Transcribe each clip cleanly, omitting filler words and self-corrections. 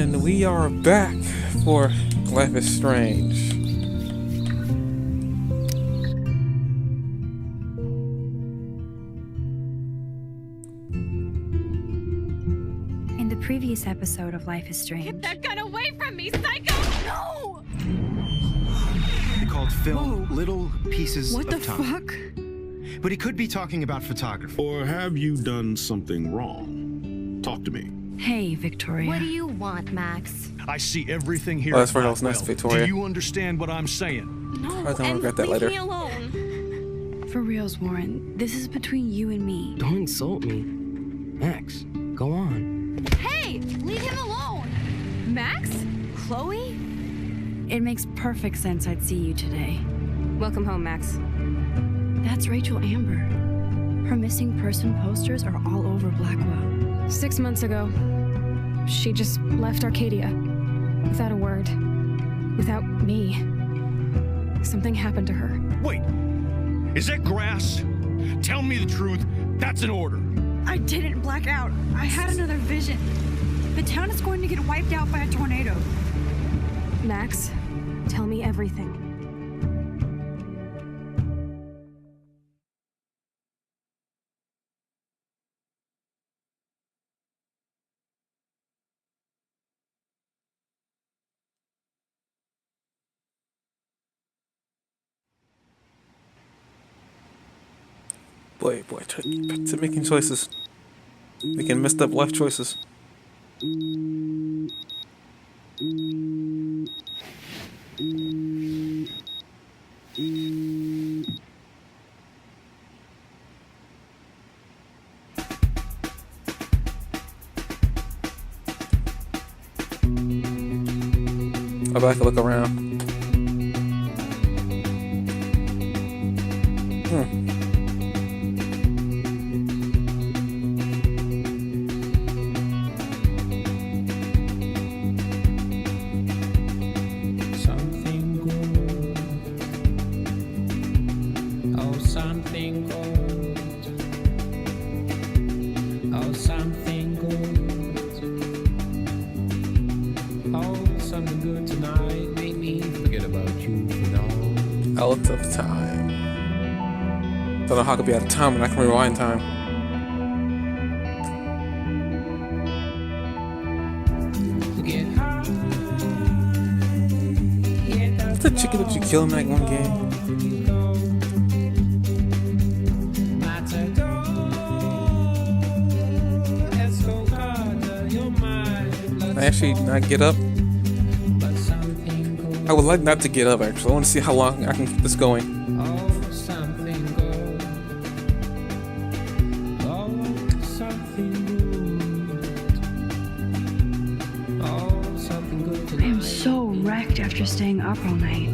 And we are back for Life is Strange. In the previous episode of Life is Strange. Get that gun away from me, psycho! No! They called film little pieces What the of time. fuck? But he could be talking about photography. Or have you done something wrong? Talk to me. Hey, Victoria. What do you want, Max? I see everything here. Oh, that's at right, I was next to Blackwell. Victoria. Do you understand what I'm saying? No, I don't and regret that leave later. me alone. For reals, Warren, this is between you and me. Don't insult me. Max, go on. Hey, leave him alone! Max? Chloe? It makes perfect sense I'd see you today. Welcome home, Max. That's Rachel Amber. Her missing person posters are all over Blackwell. 6 months ago, she just left Arcadia. Without a word. Without me. Something happened to her. Wait, is that grass? Tell me the truth. That's an order. I didn't black out. I had another vision. The town is going to get wiped out by a tornado. Max, tell me everything. Boy, back to making choices. Making messed up life choices. I'll back and look around. Something good. Oh, something good. Oh, something good. Oh, something good tonight. Make me forget about you for now. Out of time. Don't know how I could be out of time when I can rewind time. Get high. What's the chicken that you kill in that one game? Can I actually not get up? I would like not to get up actually. I want to see how long I can keep this going. I am so wrecked after staying up all night.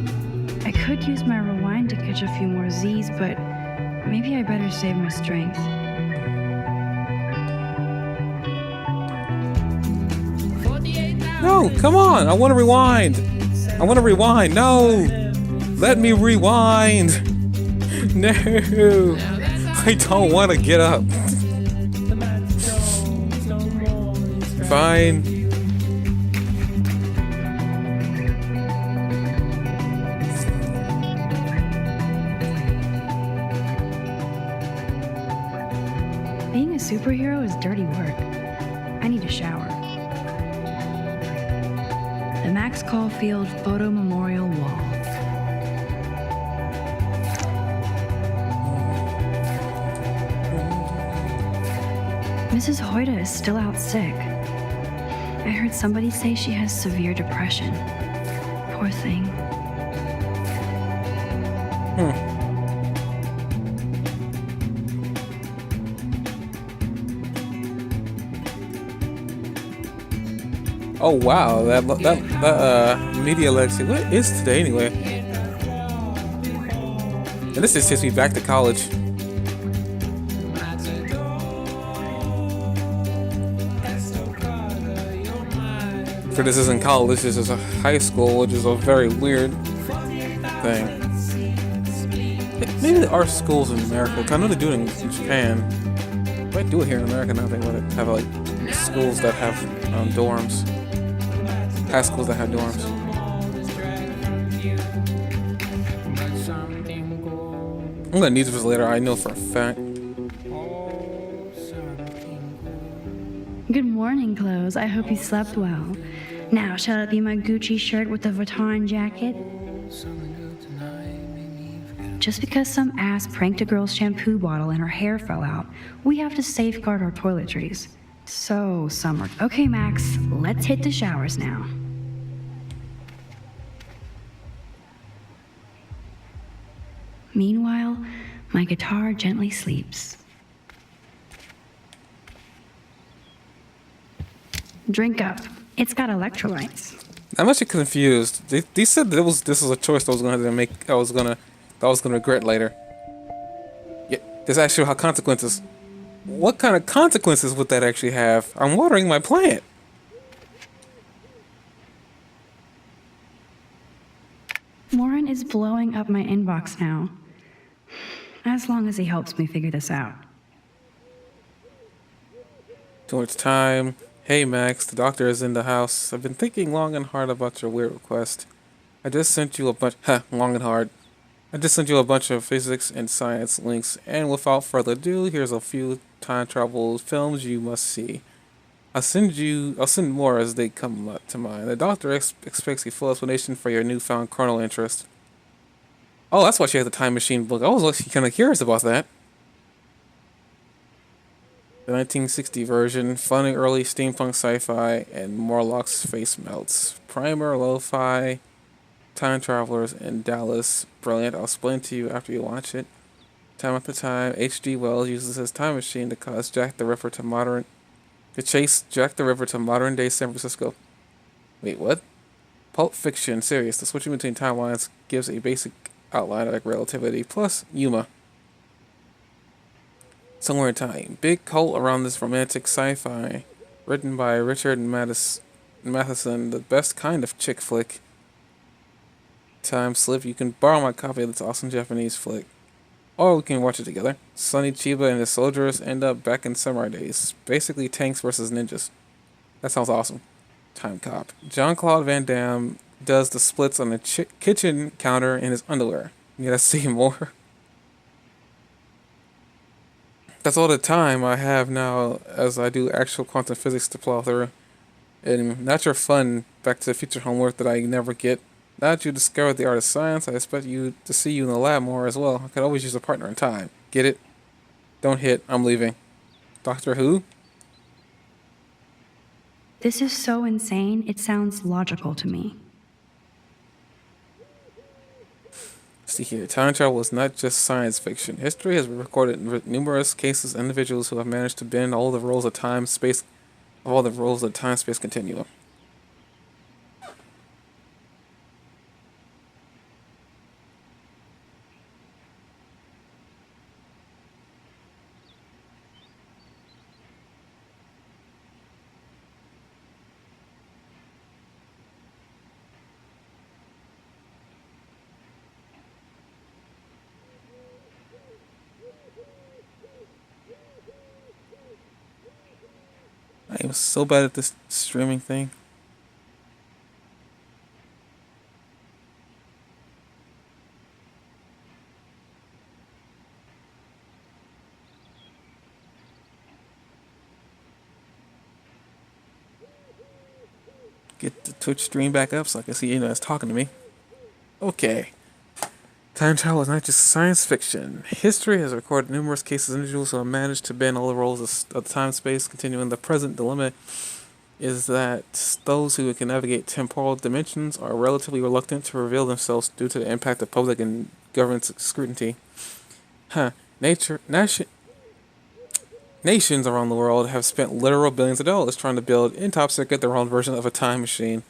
I could use my rewind to catch a few more Z's, but maybe I better save my strength. No, come on! I want to rewind! I want to rewind! No! Let me rewind! No! I don't want to get up. Fine. Being a superhero is dirty work. I need a shower. The Max Caulfield Photo Memorial Wall. Mrs. Hoyta is still out sick. I heard somebody say she has severe depression. Poor thing. Oh wow, that media legacy. What is today anyway? And this just takes me back to college. For this isn't college, this is a high school, which is a very weird thing. Maybe there are schools in America. 'Cause I know they do it in Japan. Might do it here in America now. They want to have like schools that have dorms. high schools that had dorms. I'm gonna need this later, I know for a fact. Good morning, clothes. I hope you slept well. Now, shall it be my Gucci shirt with the Vuitton jacket? Just because some ass pranked a girl's shampoo bottle and her hair fell out, we have to safeguard our toiletries. So, Summer. Okay, Max, let's hit the showers now. Meanwhile, my guitar gently sleeps. Drink up. It's got electrolytes. I'm actually confused. They said that this was a choice that I was gonna make. That I was gonna regret later. Yeah, this actually have consequences. What kind of consequences would that actually have? I'm watering my plant. Warren is blowing up my inbox now. As long as he helps me figure this out. Too much time. Hey Max, the doctor is in the house. I've been thinking long and hard about your weird request. I just sent you a bunch long and hard. I just sent you a bunch of physics and science links, and without further ado, here's a few time travel films you must see. I'll send more as they come up to mind. The doctor expects a full explanation for your newfound carnal interest. Oh, that's why she has the time machine book. I was actually kind of curious about that. The 1960 version, funny early steampunk sci-fi, and Morlock's face melts. Primer, lo-fi, time travelers, and Dallas. Brilliant. I'll explain to you after you watch it. Time after time, H.G. Wells uses his time machine to chase Jack the Ripper to modern day San Francisco. Wait, what? Pulp Fiction series. The switching between timelines gives a basic outline of relativity plus Yuma. Somewhere in Time. Big cult around this romantic sci-fi. Written by Richard Matheson, the best kind of chick flick. Time slip. You can borrow my copy of this awesome Japanese flick. Or we can watch it together. Sonny Chiba and his soldiers end up back in samurai days. Basically tanks versus ninjas. That sounds awesome. Time Cop. Jean-Claude Van Damme does the splits on the kitchen counter in his underwear. You gotta see more. That's all the time I have now as I do actual quantum physics to plow through. And that's your fun Back to the Future homework that I never get. Now that you discovered the art of science, I expect you to see you in the lab more as well. I could always use a partner in time. Get it? Don't hit. I'm leaving. Doctor Who? This is so insane, it sounds logical to me. See here, time travel is not just science fiction. History has recorded numerous cases of individuals who have managed to bend all the rules of time-space continuum. I am so bad at this streaming thing. Get the Twitch stream back up so I can see it's talking to me. Okay. Time travel is not just science fiction. History has recorded numerous cases of individuals who have managed to bend all the rules of time-space continuum. The present dilemma is that those who can navigate temporal dimensions are relatively reluctant to reveal themselves due to the impact of public and government scrutiny. Nations around the world have spent literal billions of dollars trying to build, in top secret, their own version of a time machine.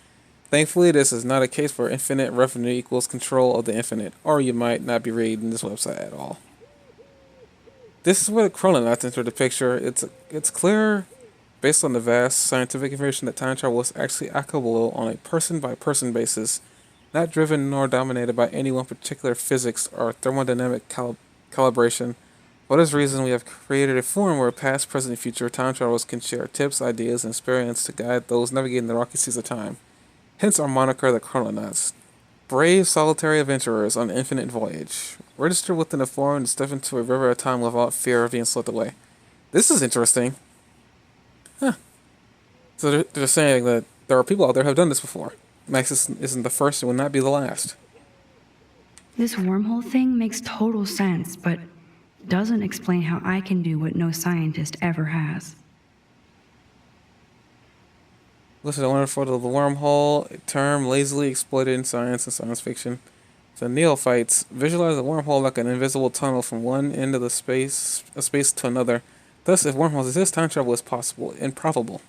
Thankfully, this is not a case where infinite revenue equals control of the infinite, or you might not be reading this website at all. This is where the chrononauts enter the picture. It's clear, based on the vast scientific information, that time travel is actually applicable on a person-by-person basis, not driven nor dominated by any one particular physics or thermodynamic calibration. For this reason, we have created a forum where past, present, and future time travelers can share tips, ideas, and experience to guide those navigating the rocky seas of time. hence our moniker, the Chrononauts. Brave, solitary adventurers on an infinite voyage. Register within the forum and step into a river of time without fear of being swept away. This is interesting. Huh. So they're saying that there are people out there who have done this before. Max isn't the first and will not be the last. This wormhole thing makes total sense, but doesn't explain how I can do what no scientist ever has. Listen to the wonderful the wormhole, a term lazily exploited in science and science fiction. The neophytes visualize a wormhole like an invisible tunnel from one end of a space to another. Thus, if wormholes exist, time travel is possible and probable.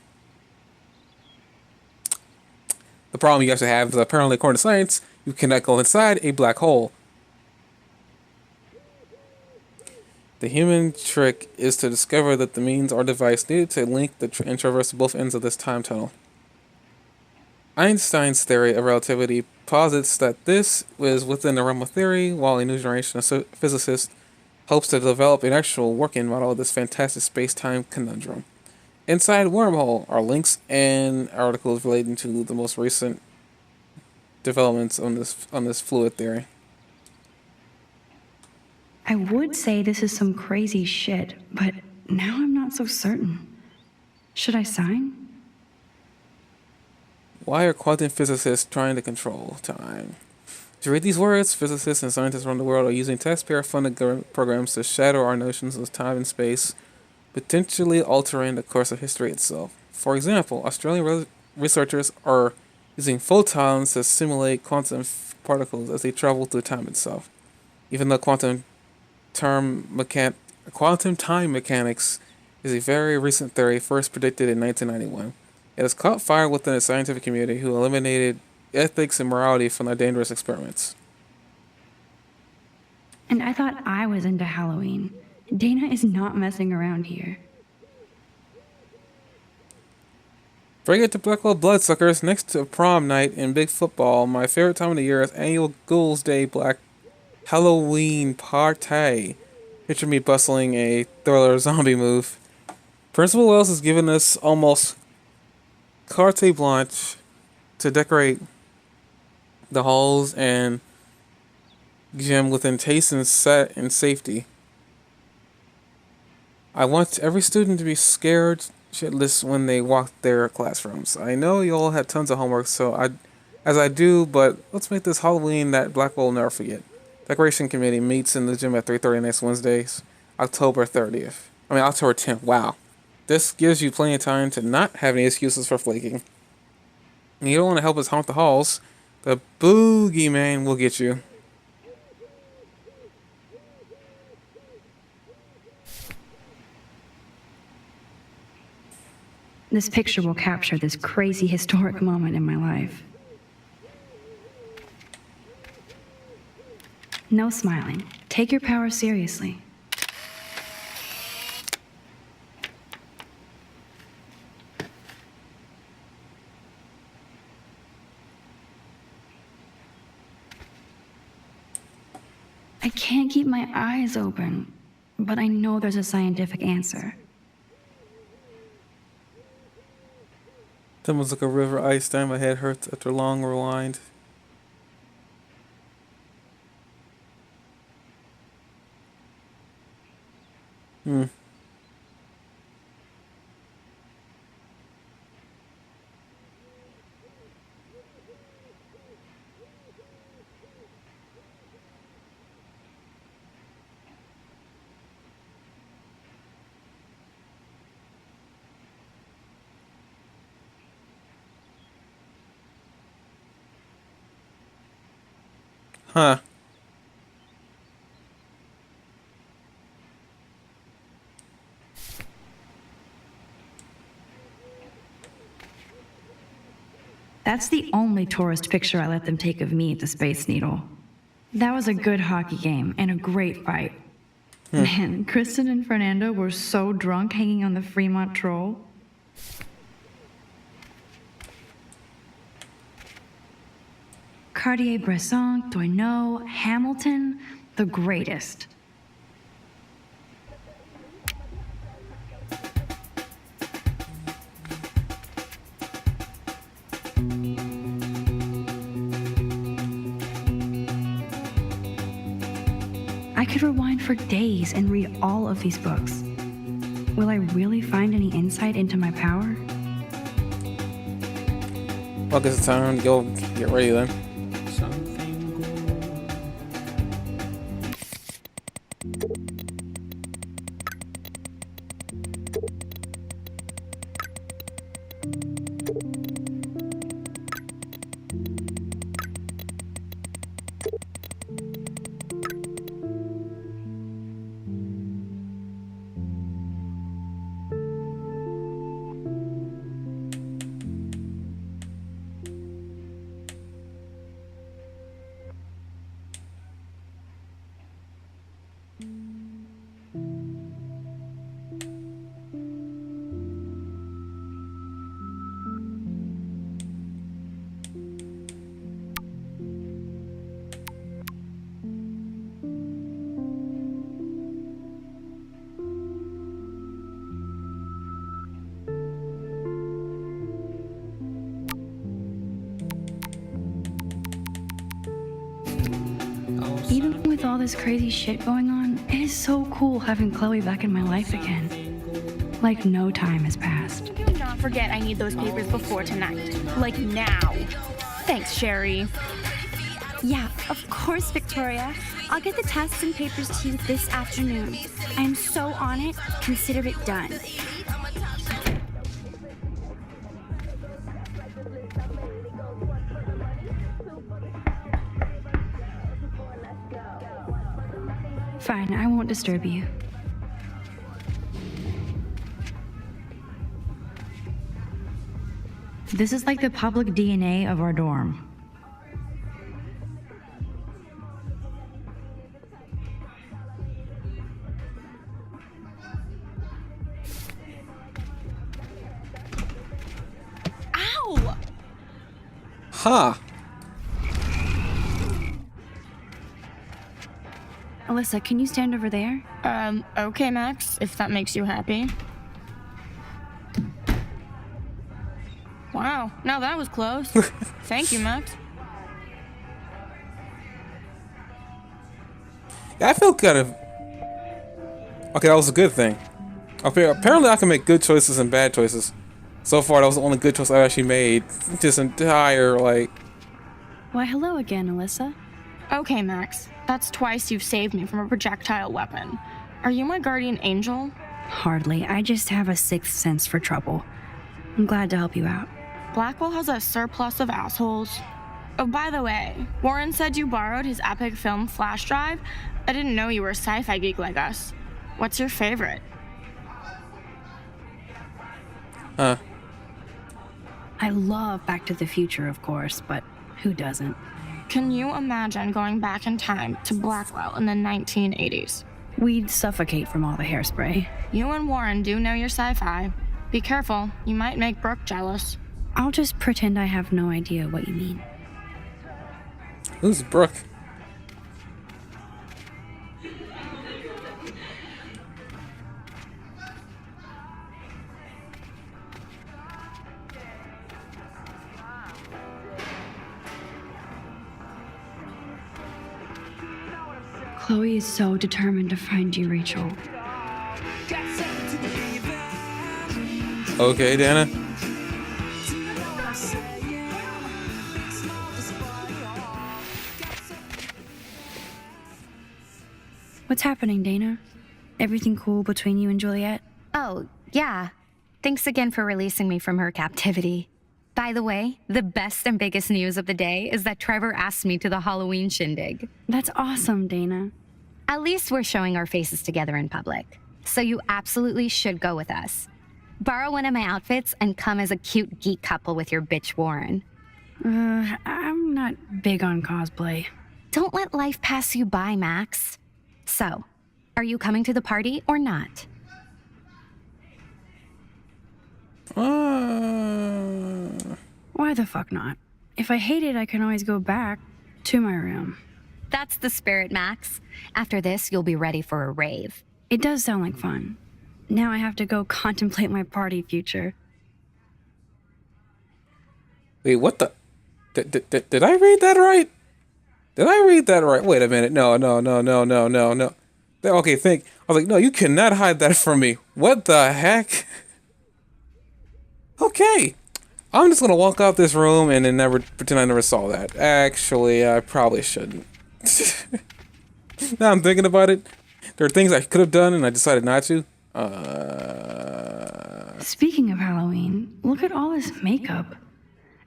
The problem you guys have is apparently, according to science, you cannot go inside a black hole. The human trick is to discover that the means or device needed to link and traverse both ends of this time tunnel. Einstein's theory of relativity posits that this is within the realm of theory, while a new generation of physicists hopes to develop an actual working model of this fantastic space-time conundrum. Inside Wormhole are links and articles relating to the most recent developments on this fluid theory. I would say this is some crazy shit, but now I'm not so certain. Should I sign? Why are quantum physicists trying to control time? To read these words, physicists and scientists around the world are using taxpayer-funded programs to shatter our notions of time and space, potentially altering the course of history itself. For example, Australian researchers are using photons to simulate quantum particles as they travel through time itself. Even though quantum time mechanics is a very recent theory first predicted in 1991. It has caught fire within the scientific community who eliminated ethics and morality from their dangerous experiments. And I thought I was into Halloween. Dana is not messing around here. Bring it to Blackwell Bloodsuckers next to prom night and big football. My favorite time of the year is annual Ghouls Day Black Halloween party. Picture me bustling a thriller zombie move. Principal Wells has given us almost carte blanche to decorate the halls and gym within taste and set and safety. I want every student to be scared shitless when they walk their classrooms. I know you all had tons of homework, as I do, but let's make this Halloween that Blackwell will never forget. Decoration committee meets in the gym at 3:30 next Wednesdays, October 10th. Wow. This gives you plenty of time to not have any excuses for flaking. And you don't want to help us haunt the halls. The boogeyman will get you. This picture will capture this crazy historic moment in my life. No smiling. Take your power seriously. I can't keep my eyes open, but I know there's a scientific answer. Someone's like a river ice down my head hurts after a long rewind. Huh. That's the only tourist picture I let them take of me at the Space Needle. That was a good hockey game and a great fight. Man, Kristen and Fernando were so drunk hanging on the Fremont Troll. Cartier-Bresson, Doisneau, Hamilton, the greatest. I could rewind for days and read all of these books. Will I really find any insight into my power? Well, I guess it's time to go get ready then. Something good. Even with all this crazy shit going on, it is so cool having Chloe back in my life again. Like no time has passed. Do not forget I need those papers before tonight. Like now. Thanks, Sherry. Yeah, of course, Victoria. I'll get the tests and papers to you this afternoon. I am so on it. Consider it done. Fine, I won't disturb you. This is like the public DNA of our dorm. Ow! Ha! Alyssa, can you stand over there? Okay, Max, if that makes you happy. Wow, now that was close. Thank you, Max. Yeah, I feel kind of... Okay, that was a good thing. Apparently I can make good choices and bad choices. So far, that was the only good choice I've actually made. This entire, like... Why, hello again, Alyssa. Okay, Max, that's twice you've saved me from a projectile weapon. Are you my guardian angel? Hardly. I just have a sixth sense for trouble. I'm glad to help you out. Blackwell has a surplus of assholes. Oh, by the way, Warren said you borrowed his epic film flash drive. I didn't know you were a sci-fi geek like us. What's your favorite? I love Back to the Future, of course, but who doesn't? Can you imagine going back in time to Blackwell in the 1980s? We'd suffocate from all the hairspray. You and Warren do know your sci-fi. Be careful, you might make Brooke jealous. I'll just pretend I have no idea what you mean. Who's Brooke? Chloe is so determined to find you, Rachel. Okay, Dana. What's happening, Dana? Everything cool between you and Juliet? Oh, yeah. Thanks again for releasing me from her captivity. By the way, the best and biggest news of the day is that Trevor asked me to the Halloween shindig. That's awesome, Dana. At least we're showing our faces together in public. So you absolutely should go with us. Borrow one of my outfits and come as a cute geek couple with your bitch Warren. I'm not big on cosplay. Don't let life pass you by, Max. So, are you coming to the party or not? Why the fuck not? If I hate it, I can always go back to my room. That's the spirit, Max. After this, you'll be ready for a rave. It does sound like fun. Now I have to go contemplate my party future. Wait, what the... Did I read that right? Did I read that right? Wait a minute. No. Okay, think. I was like, no, you cannot hide that from me. What the heck? Okay. I'm just gonna walk out this room and then never pretend I never saw that. Actually, I probably shouldn't. Now I'm thinking about it. There are things I could have done and I decided not to. Speaking of Halloween, look at all this makeup.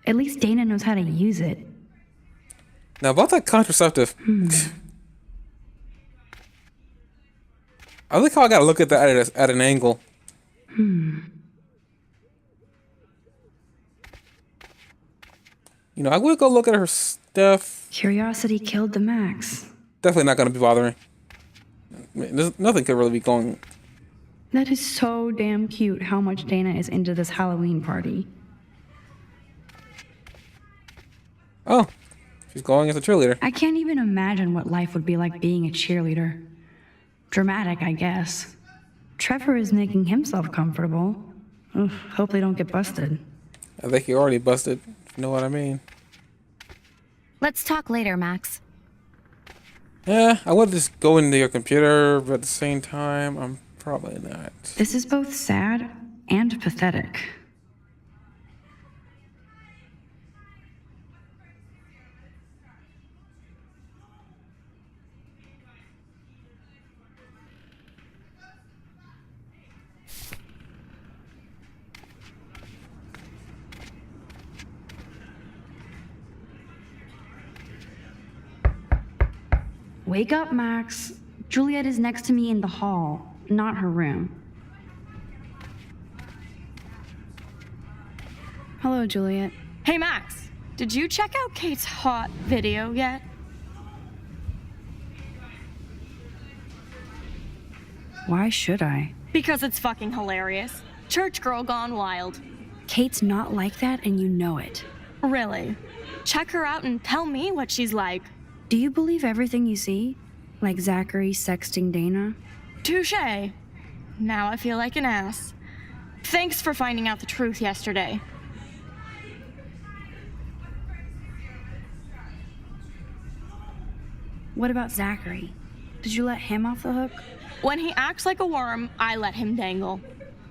At least Dana knows how to use it. Now about that contraceptive. I like how I gotta look at that at an angle. You know, I would go look at her stuff. Curiosity killed the Max. Definitely not gonna be bothering. I mean, nothing could really be going. That is so damn cute how much Dana is into this Halloween party. Oh, she's going as a cheerleader. I can't even imagine what life would be like being a cheerleader. Dramatic, I guess. Trevor is making himself comfortable. Ugh, hope they don't get busted. I think he already busted, if you know what I mean. Let's talk later, Max. Yeah, I would just go into your computer, but at the same time, I'm probably not. This is both sad and pathetic. Wake up, Max. Juliet is next to me in the hall, not her room. Hello, Juliet. Hey, Max, did you check out Kate's hot video yet? Why should I? Because it's fucking hilarious. Church girl gone wild. Kate's not like that, and you know it. Really? Check her out and tell me what she's like. Do you believe everything you see? Like Zachary sexting Dana? Touché. Now I feel like an ass. Thanks for finding out the truth yesterday. What about Zachary? Did you let him off the hook? When he acts like a worm, I let him dangle.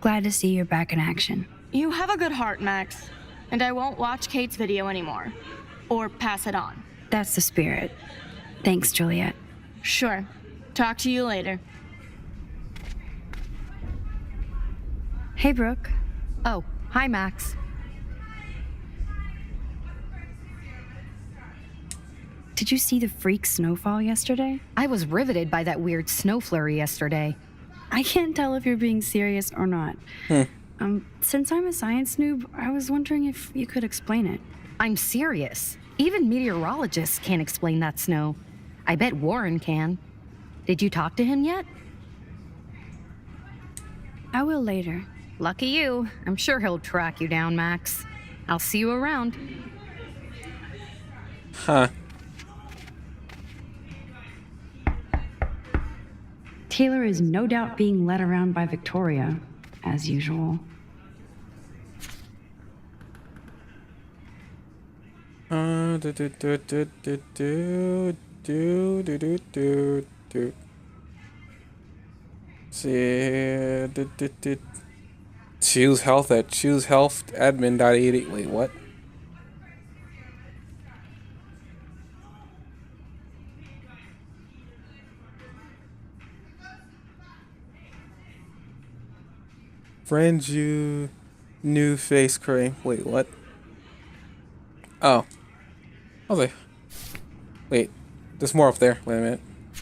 Glad to see you're back in action. You have a good heart, Max. And I won't watch Kate's video anymore. Or pass it on. That's the spirit. Thanks, Juliet. Sure. Talk to you later. Hey, Brooke. Oh, hi, Max. Did you see the freak snowfall yesterday? I was riveted by that weird snow flurry yesterday. I can't tell if you're being serious or not. Since I'm a science noob, I was wondering if you could explain it. I'm serious. Even meteorologists can't explain that snow. I bet Warren can. Did you talk to him yet? I will later. Lucky you. I'm sure he'll track you down, Max. I'll see you around. Huh. Taylor is no doubt being led around by Victoria, as usual. Choose health at choosehealthadmin.80. Wait, what? Friend you new face cream. Wait, what? Oh. I was like, wait, there's more up there. Wait a minute.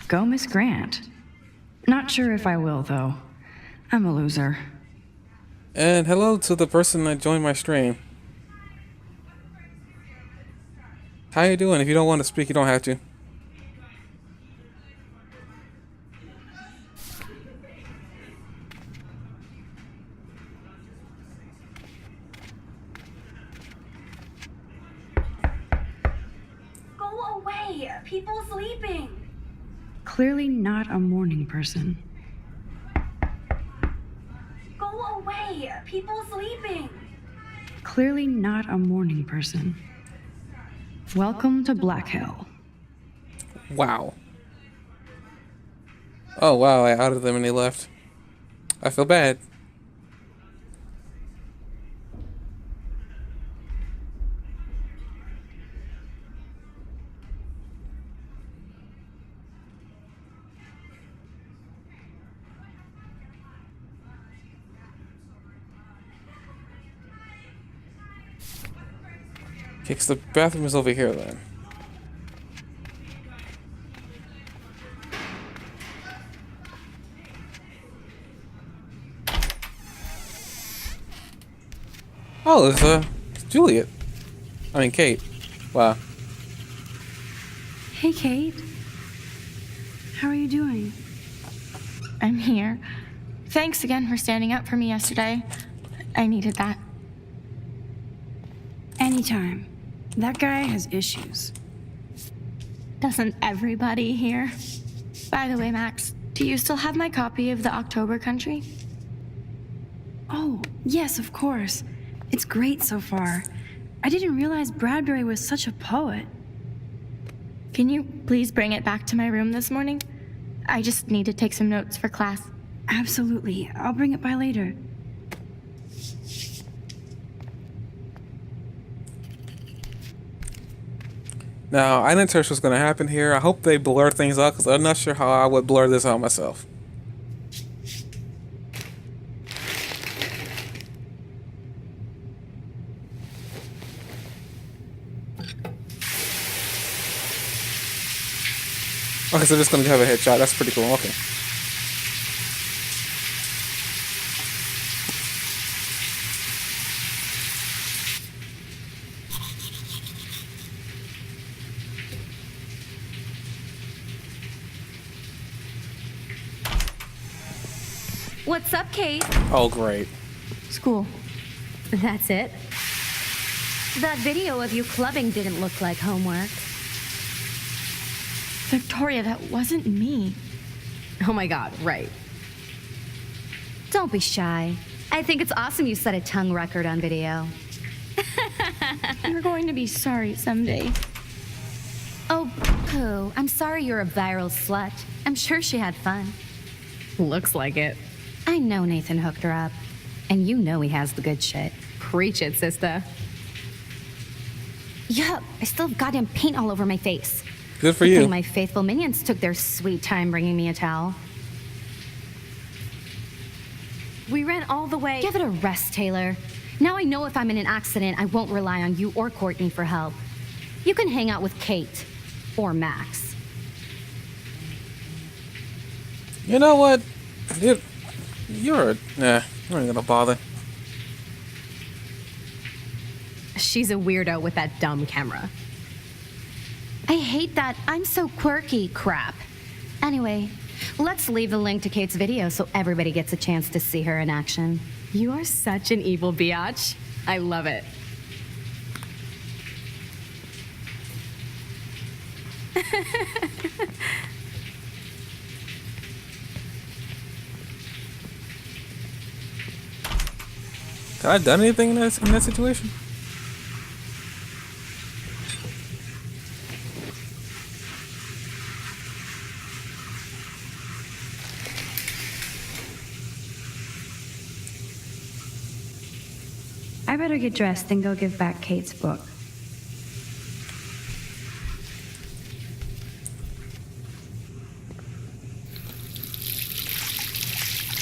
Go, Miss Grant. Not sure if I will, though. I'm a loser. And hello to the person that joined my stream. How you doing? If you don't want to speak, you don't have to. Go away! People sleeping! Clearly not a morning person. Go away! People sleeping! Clearly not a morning person. Welcome to Black Hill. Wow. Oh wow, I outed them and they left. I feel bad. Okay, 'cause the bathroom is over here then. Oh, it's Juliet. I mean, Kate. Wow. Hey, Kate. How are you doing? I'm here. Thanks again for standing up for me yesterday. I needed that. Anytime. That guy has issues. Doesn't everybody here? By the way, Max, do you still have my copy of The October Country? Oh, yes, of course. It's great so far. I didn't realize Bradbury was such a poet. Can you please bring it back to my room this morning? I just need to take some notes for class. Absolutely. I'll bring it by later. Now, I didn't tell you what's going to happen here. I hope they blur things out because I'm not sure how I would blur this out myself. Okay, so just going to have a headshot. That's pretty cool. Okay. What's up, Kate? Oh, great. School. That's it? That video of you clubbing didn't look like homework. Victoria, that wasn't me. Oh my god, right. Don't be shy. I think it's awesome you set a tongue record on video. You're going to be sorry someday. Oh, poo. I'm sorry you're a viral slut. I'm sure she had fun. Looks like it. I know Nathan hooked her up. And you know he has the good shit. Preach it, sister. Yup, I still have goddamn paint all over my face. Good for Good you. thing my faithful minions took their sweet time bringing me a towel. We ran all the way. Give it a rest, Taylor. Now I know if I'm in an accident, I won't rely on you or Courtney for help. You can hang out with Kate. Or Max. You know what? Nah, you ain't gonna bother. She's a weirdo with that dumb camera. I hate that I'm so quirky crap. Anyway, let's leave a link to Kate's video so everybody gets a chance to see her in action. You are such an evil biatch. I love it. Have I done anything in that situation? I better get dressed and go give back Kate's book.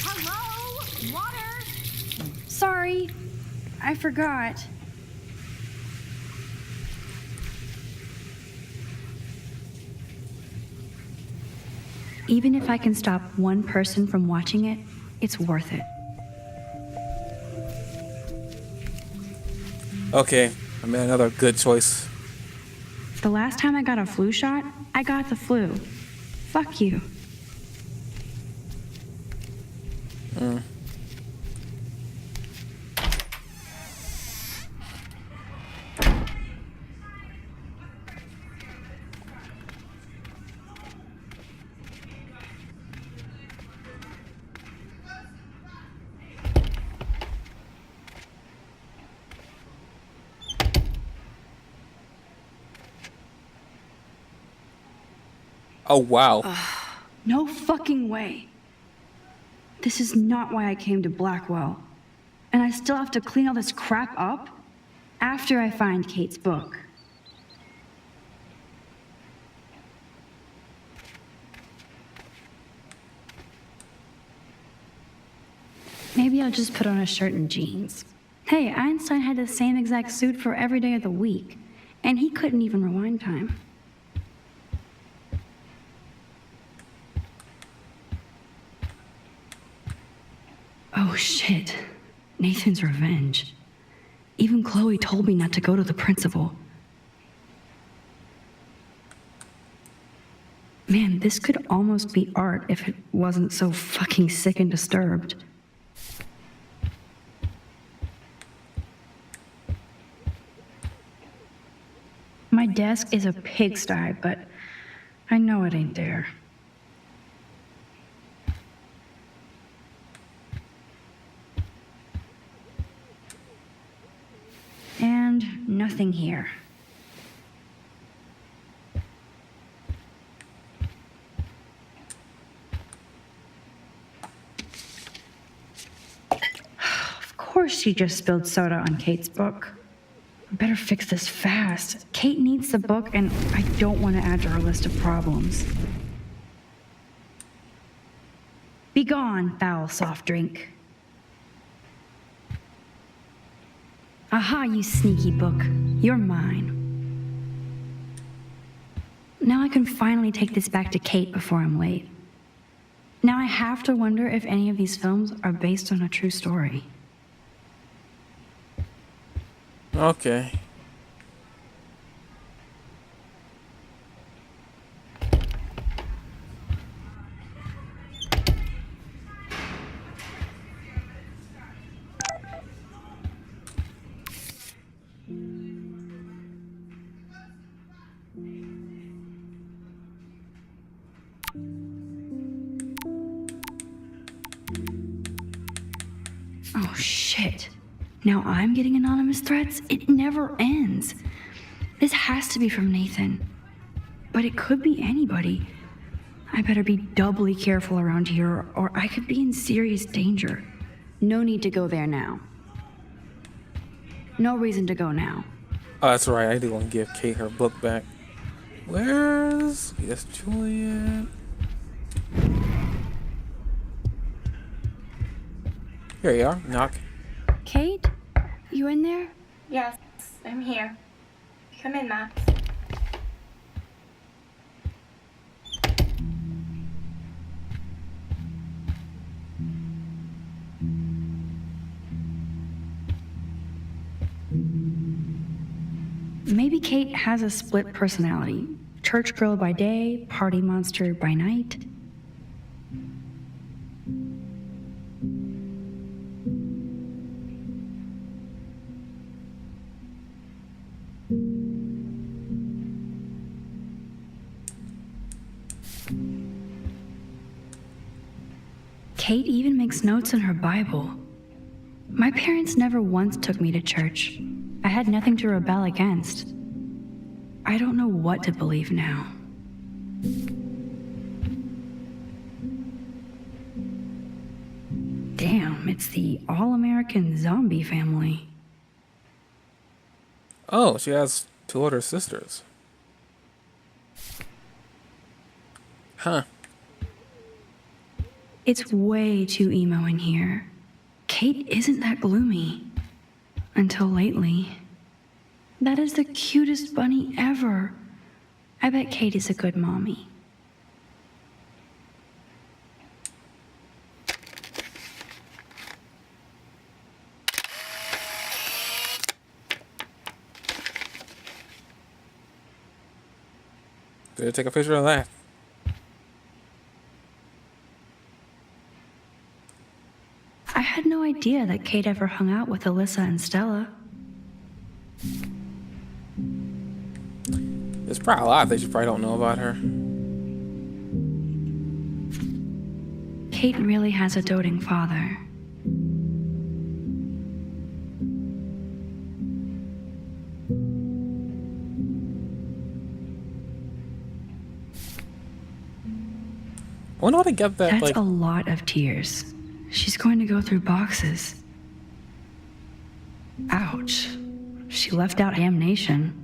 Hello? Water? Sorry, I forgot. Even if I can stop one person from watching it, it's worth it. Okay, I made another good choice. The last time I got a flu shot, I got the flu. Fuck you. Oh, wow. No fucking way. This is not why I came to Blackwell. And I still have to clean all this crap up after I find Kate's book. Maybe I'll just put on a shirt and jeans. Hey, Einstein had the same exact suit for every day of the week, and he couldn't even rewind time. Oh shit. Nathan's revenge. Even Chloe told me not to go to the principal. Man, this could almost be art if it wasn't so fucking sick and disturbed. My desk is a pigsty, but I know it ain't there. And nothing here. Of course she just spilled soda on Kate's book. I better fix this fast. Kate needs the book, and I don't want to add to her list of problems. Be gone, foul soft drink. Aha, you sneaky book. You're mine. Now I can finally take this back to Kate before I'm late. Now I have to wonder if any of these films are based on a true story. Okay. Oh shit. Now I'm getting anonymous threats? It never ends. This has to be from Nathan. But it could be anybody. I better be doubly careful around here, or I could be in serious danger. No need to go there now. No reason to go now. Oh, that's right. I did want to give Kate her book back. Where's... Yes, Juliet. Here you are. Knock. Kate? You in there? Yes, I'm here. Come in, Max. Maybe Kate has a split personality. Church girl by day, party monster by night. Kate even makes notes in her Bible. My parents never once took me to church. I had nothing to rebel against. I don't know what to believe now. Damn, it's the all-American zombie family. Oh, she has two older sisters. Huh. It's way too emo in here. Kate isn't that gloomy. Until lately. That is the cutest bunny ever. I bet Kate is a good mommy. Better take a picture of that. I had no idea that Kate ever hung out with Alyssa and Stella. There's probably a lot that you probably don't know about her. Kate really has a doting father. wonder how to get that, That's like... a lot of tears. She's going to go through boxes. Ouch. She left out Damnation.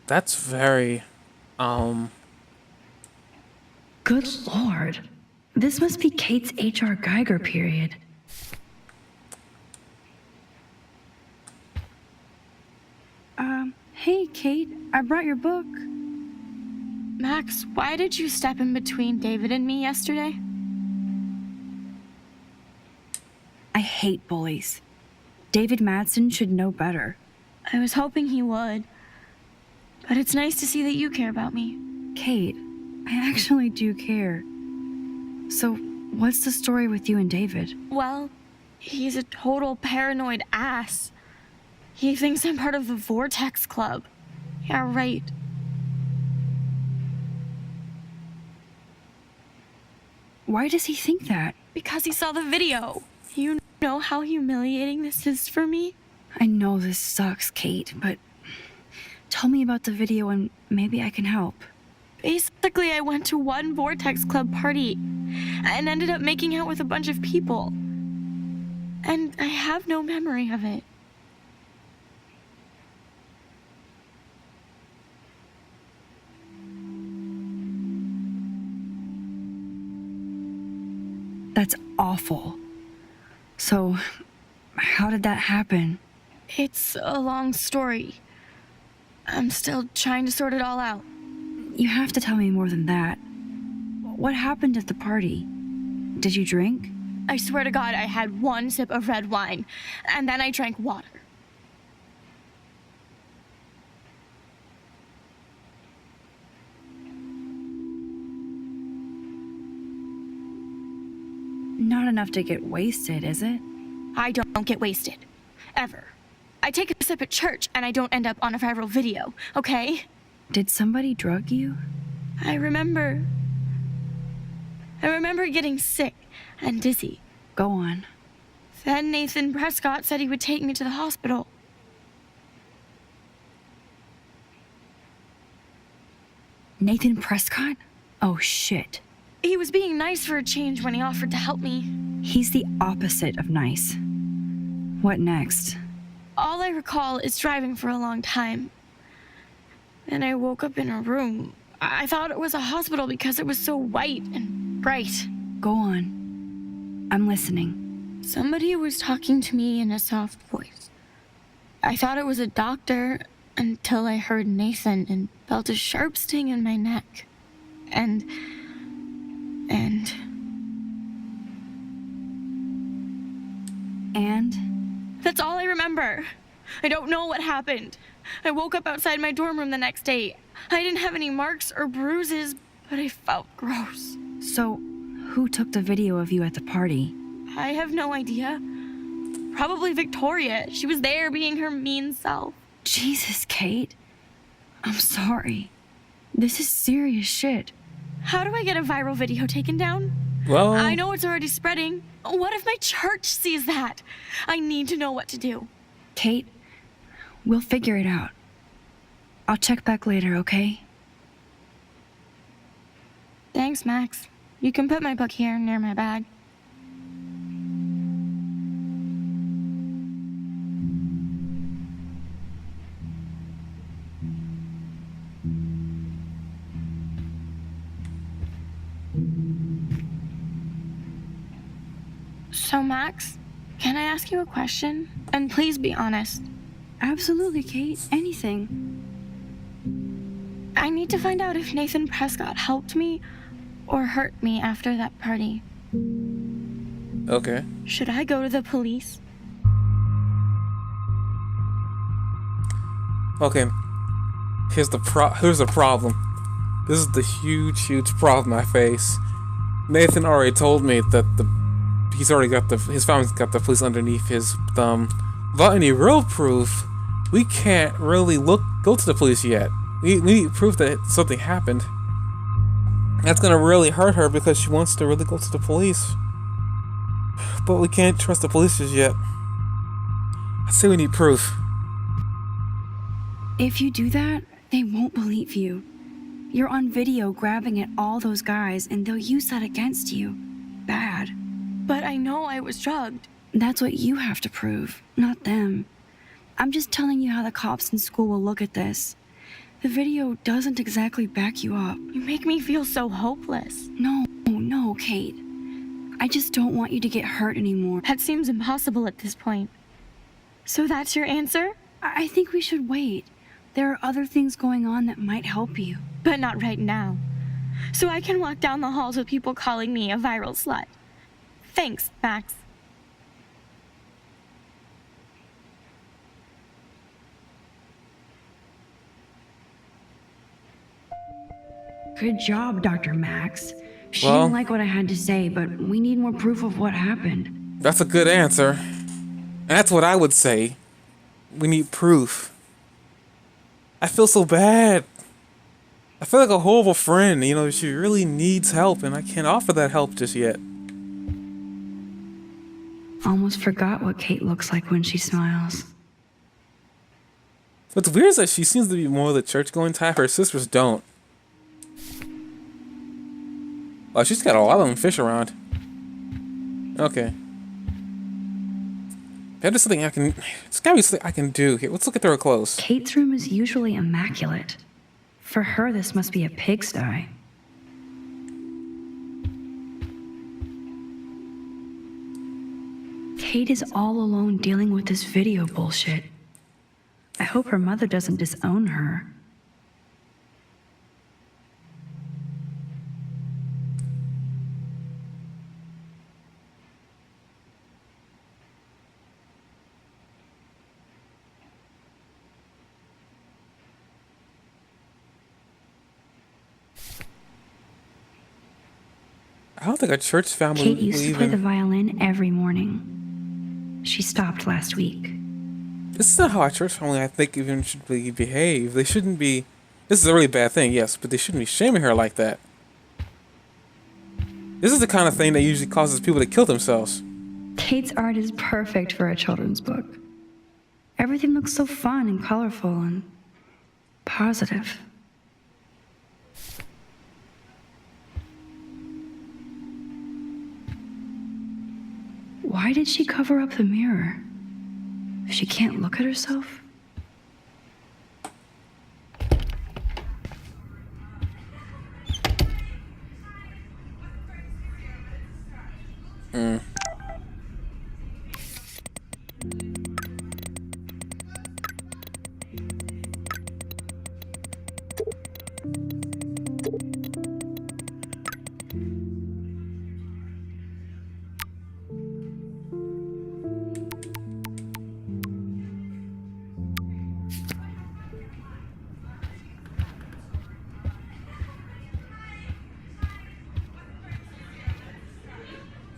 That's very, Good lord. This must be Kate's H.R. Geiger period. Hey, Kate, I brought your book. Max, why did you step in between David and me yesterday? I hate bullies. David Madsen should know better. I was hoping he would. But it's nice to see that you care about me. Kate, I actually do care. So, what's the story with you and David? Well, he's a total paranoid ass. He thinks I'm part of the Vortex Club. Yeah, right. Why does he think that? Because he saw the video. You know how humiliating this is for me? I know this sucks, Kate, but tell me about the video and maybe I can help. Basically, I went to one Vortex Club party and ended up making out with a bunch of people. And I have no memory of it. That's awful. So, how did that happen? It's a long story. I'm still trying to sort it all out. You have to tell me more than that. What happened at the party? Did you drink? I swear to God, I had one sip of red wine, and then I drank water. Not enough to get wasted, is it? I don't get wasted. Ever. I take a sip at church, and I don't end up on a viral video, okay? Did somebody drug you? I remember getting sick and dizzy. Go on. Then Nathan Prescott said he would take me to the hospital. Nathan Prescott? Oh, shit. He was being nice for a change when he offered to help me. He's the opposite of nice. What next? All I recall is driving for a long time. Then I woke up in a room. I thought it was a hospital because it was so white and bright. Go on. I'm listening. Somebody was talking to me in a soft voice. I thought it was a doctor until I heard Nathan and felt a sharp sting in my neck. And that's all I remember. I don't know what happened. I woke up outside my dorm room the next day. I didn't have any marks or bruises, but I felt gross. So, who took the video of you at the party? I have no idea. Probably Victoria. She was there being her mean self. Jesus, Kate. I'm sorry. This is serious shit. How do I get a viral video taken down? Well... I know it's already spreading. What if my church sees that? I need to know what to do. Kate, we'll figure it out. I'll check back later, okay? Thanks, Max. You can put my book here near my bag. So, Max, can I ask you a question? And please be honest. Absolutely, Kate. Anything. I need to find out if Nathan Prescott helped me or hurt me after that party. Okay. Should I go to the police? Okay. Here's the problem. This is the huge problem I face. Nathan already told me that he's already got his family's got the police underneath his thumb. Without any real proof, we can't really go to the police yet. We need proof that something happened. That's gonna really hurt her because she wants to really go to the police. But we can't trust the police just yet. I say we need proof. If you do that, they won't believe you. You're on video grabbing at all those guys, and they'll use that against you. Bad. But I know I was drugged. That's what you have to prove, not them. I'm just telling you how the cops in school will look at this. The video doesn't exactly back you up. You make me feel so hopeless. No, Kate. I just don't want you to get hurt anymore. That seems impossible at this point. So that's your answer? I think we should wait. There are other things going on that might help you. But not right now. So I can walk down the halls with people calling me a viral slut. Thanks, Max. Good job, Dr. Max. She Well, didn't like what I had to say, but we need more proof of what happened. That's a good answer. And that's what I would say. We need proof. I feel so bad. I feel like a horrible friend. You know, she really needs help, and I can't offer that help just yet. Almost forgot what Kate looks like when she smiles. What's weird is that she seems to be more the church-going type. Her sisters don't. Wow, she's got a lot of them fish around. Okay. There's something I can... It's gotta be something I can do. Here, let's look at her clothes. Kate's room is usually immaculate. For her, this must be a pigsty. Kate is all alone dealing with this video bullshit. I hope her mother doesn't disown her. I don't think a church family Kate would used to even... play the violin every morning. She stopped last week. This is not how a church family, I think, even should behave. They shouldn't be... This is a really bad thing, yes, but they shouldn't be shaming her like that. This is the kind of thing that usually causes people to kill themselves. Kate's art is perfect for a children's book. Everything looks so fun and colorful and positive. Why did she cover up the mirror? She can't look at herself?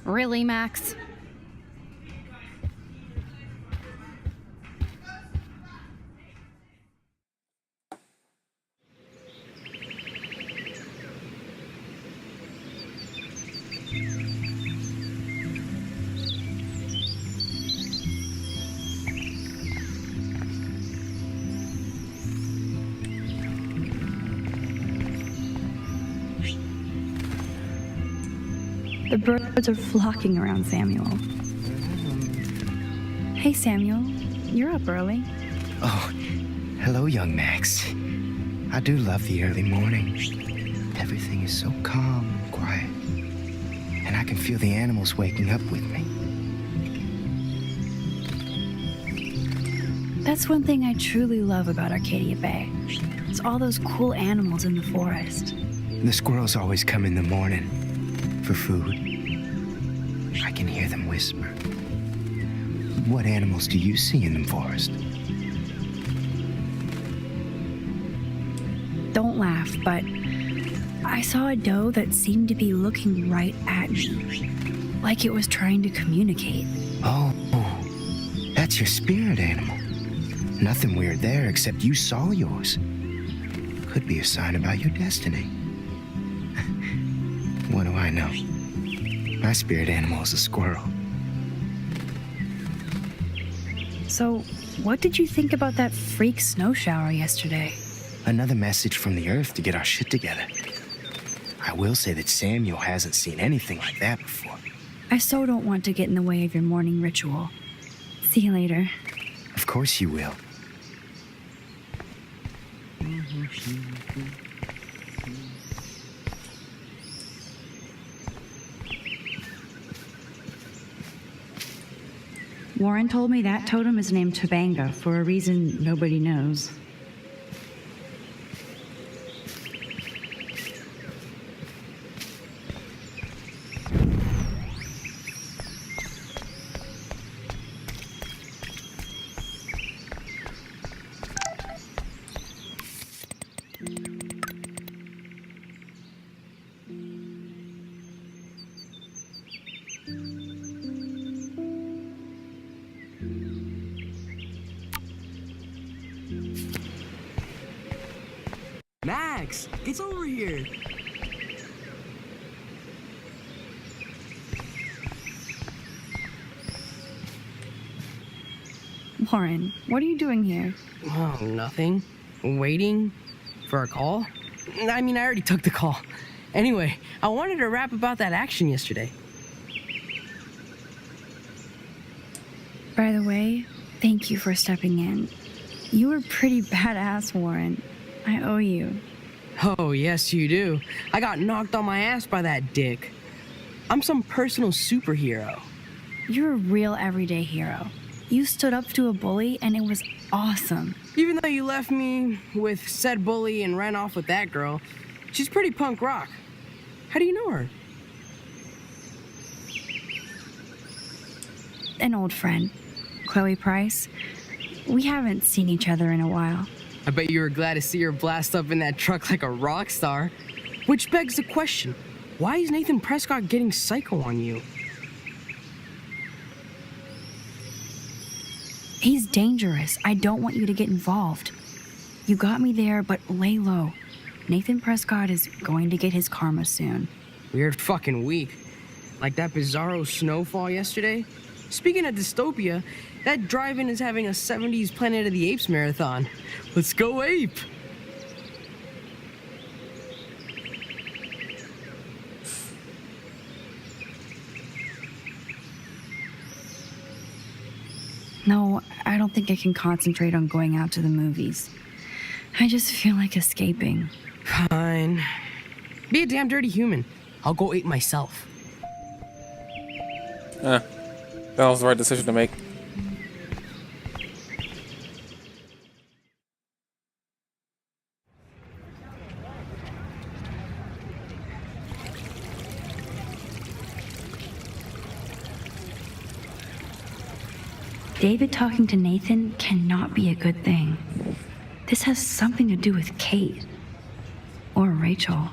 Really, Max? The birds are flocking around Samuel. Hey, Samuel. You're up early. Oh, hello, young Max. I do love the early morning. Everything is so calm and quiet. And I can feel the animals waking up with me. That's one thing I truly love about Arcadia Bay. It's all those cool animals in the forest. The squirrels always come in the morning for food. I can hear them whisper. What animals do you see in the forest? Don't laugh, but I saw a doe that seemed to be looking right at me. like it was trying to communicate. Oh, that's your spirit animal. Nothing weird there except you saw yours. Could be a sign about your destiny. What do I know? My spirit animal is a squirrel. So, what did you think about that freak snow shower yesterday? Another message from the Earth to get our shit together. I will say that Samuel hasn't seen anything like that before. I so don't want to get in the way of your morning ritual. See you later. Of course you will. Warren told me that totem is named Tobanga for a reason nobody knows. Max, get over here. Warren, what are you doing here? Oh, nothing. Waiting for a call? I mean, I already took the call. Anyway, I wanted to rap about that action yesterday. By the way, thank you for stepping in. You were pretty badass, Warren. I owe you. Oh, yes, you do. I got knocked on my ass by that dick. I'm some personal superhero. You're a real everyday hero. You stood up to a bully, and it was awesome. Even though you left me with said bully and ran off with that girl, she's pretty punk rock. How do you know her? An old friend, Chloe Price. We haven't seen each other in a while. I bet you were glad to see her blast up in that truck like a rock star. Which begs the question, why is Nathan Prescott getting psycho on you? He's dangerous. I don't want you to get involved. You got me there, but lay low. Nathan Prescott is going to get his karma soon. Weird fucking week. Like that bizarro snowfall yesterday. Speaking of dystopia, that drive-in is having a 70s Planet of the Apes marathon. Let's go ape! No, I don't think I can concentrate on going out to the movies. I just feel like escaping. Fine. Be a damn dirty human. I'll go ape myself. That was the right decision to make. David talking to Nathan cannot be a good thing. This has something to do with Kate. Or Rachel.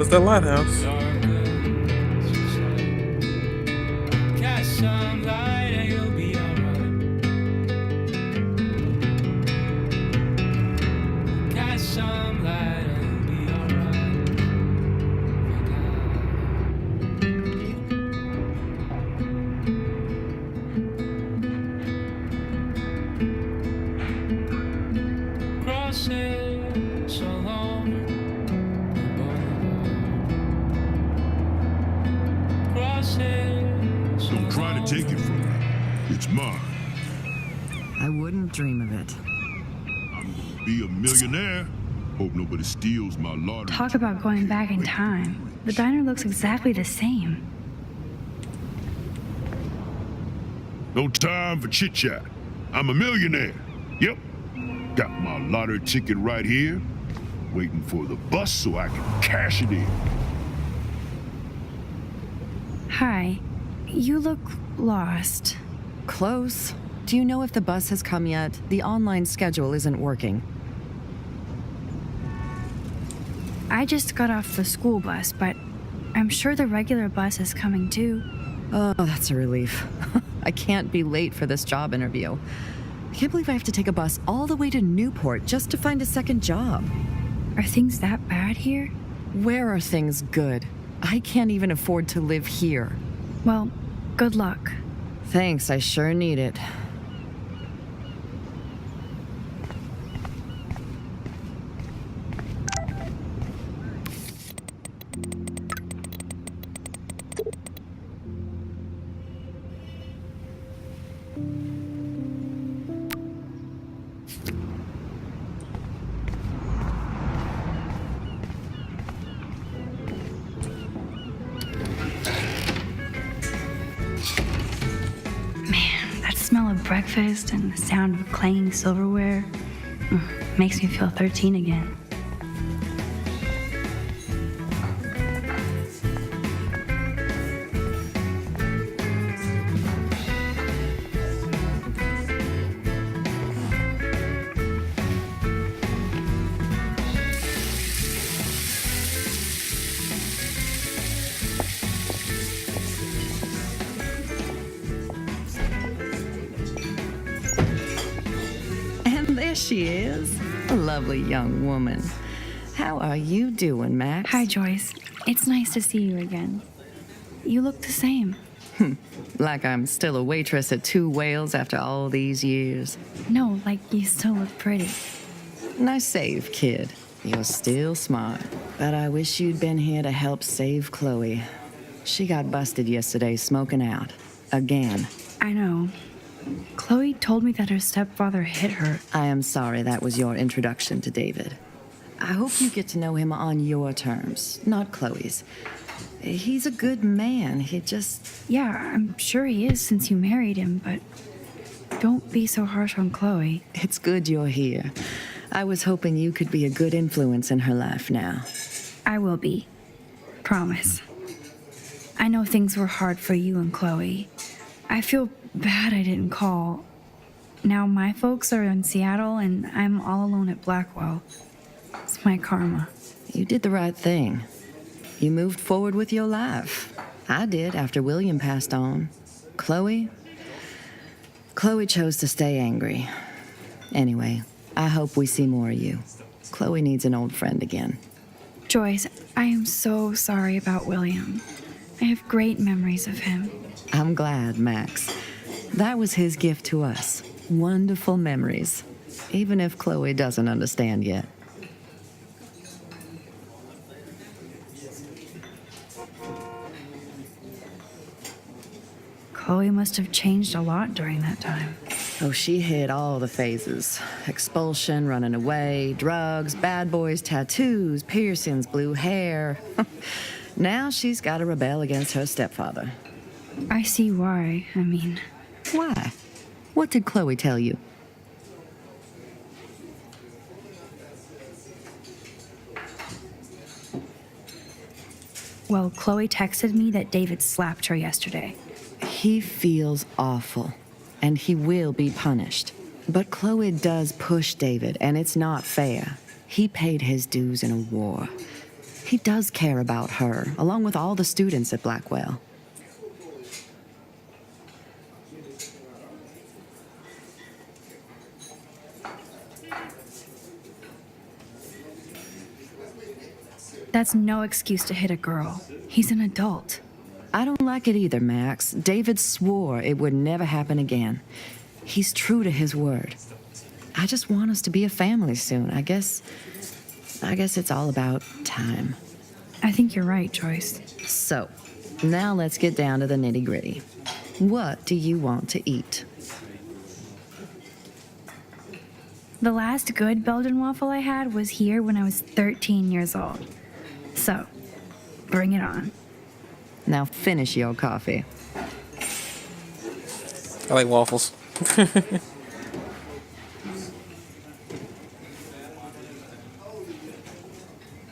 it's that lighthouse. Catch some light and you'll be alright. Catch some light and you'll be alright. Crossing so long. Don't try to take it from me. It's mine. I wouldn't dream of it. Be a millionaire. Hope nobody steals my lottery. Talk about going back in time. The diner looks exactly the same. No time for chit chat. I'm a millionaire. Yep. Got my lottery ticket right here. Waiting for the bus so I can cash it in. Hi. You look lost. Close. Do you know if the bus has come yet? The online schedule isn't working. I just got off the school bus, but I'm sure the regular bus is coming too. Oh, that's a relief. I can't be late for this job interview. I can't believe I have to take a bus all the way to Newport just to find a second job. Are things that bad here? Where are things good? I can't even afford to live here. Well, good luck. Thanks, I sure need it. Smell of breakfast and the sound of clanging silverware makes me feel 13 again. There she is, a lovely young woman. How are you doing, Max? Hi, Joyce. It's nice to see you again. You look the same. Like I'm still a waitress at Two Whales after all these years. No, like you still look pretty. Nice save, kid. You're still smart. But I wish you'd been here to help save Chloe. She got busted yesterday smoking out. Again. I know. Chloe told me that her stepfather hit her. I am sorry that was your introduction to David. I hope you get to know him on your terms, not Chloe's. He's a good man. He just... Yeah, I'm sure he is since you married him, but don't be so harsh on Chloe. It's good you're here. I was hoping you could be a good influence in her life now. I will be. Promise. I know things were hard for you and Chloe. I feel bad I didn't call. Now my folks are in Seattle and I'm all alone at Blackwell. It's my karma. You did the right thing. You moved forward with your life. I did after William passed on. Chloe chose to stay angry. Anyway, I hope we see more of you. Chloe needs an old friend again. Joyce, I am so sorry about William. I have great memories of him. I'm glad, Max. That was his gift to us. Wonderful memories. Even if Chloe doesn't understand yet. Chloe must have changed a lot during that time. Oh, she hit all the phases. Expulsion, running away, drugs, bad boys, tattoos, piercings, blue hair. Now she's got to rebel against her stepfather. I see why. I mean... Why? What did Chloe tell you? Well, Chloe texted me that David slapped her yesterday. He feels awful, and he will be punished. But Chloe does push David, and it's not fair. He paid his dues in a war. He does care about her, along with all the students at Blackwell. That's no excuse to hit a girl. He's an adult. I don't like it either, Max. David swore it would never happen again. He's true to his word. I just want us to be a family soon. I guess it's all about time. I think you're right, Joyce. So, now let's get down to the nitty-gritty. What do you want to eat? The last good Belgian waffle I had was here when I was 13 years old. So, bring it on. Now finish your coffee. I like waffles.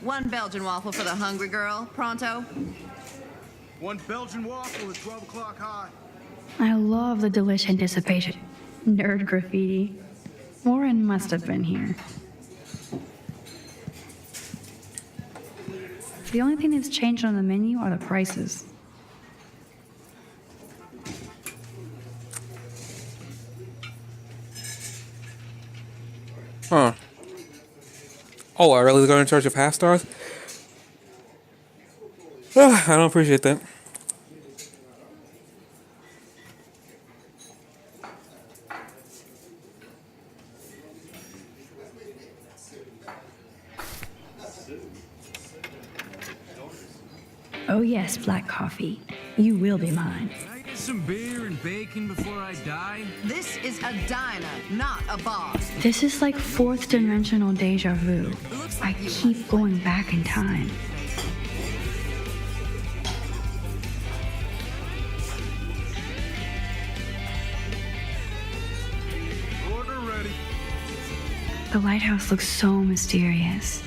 One Belgian waffle for the hungry girl. Pronto? One Belgian waffle at 12 o'clock hot. I love the delish anticipation. Nerd graffiti. Warren must have been here. The only thing that's changed on the menu are the prices. Huh. Oh, I really go in charge of half stars? I don't appreciate that. Oh yes, black coffee. You will be mine. Can I get some beer and bacon before I die? This is a diner, not a bar. This is like fourth dimensional deja vu. I keep going back in time. Order ready. The lighthouse looks so mysterious.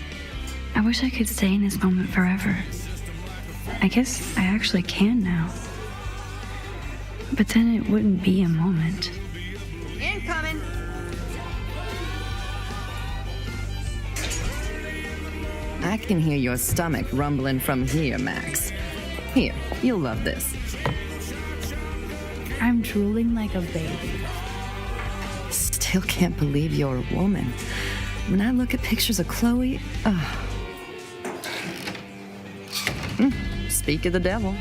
I wish I could stay in this moment forever. I guess I actually can now. But then it wouldn't be a moment. Incoming. I can hear your stomach rumbling from here, Max. Here, you'll love this. I'm drooling like a baby. Still can't believe you're a woman. When I look at pictures of Chloe, speak of the devil.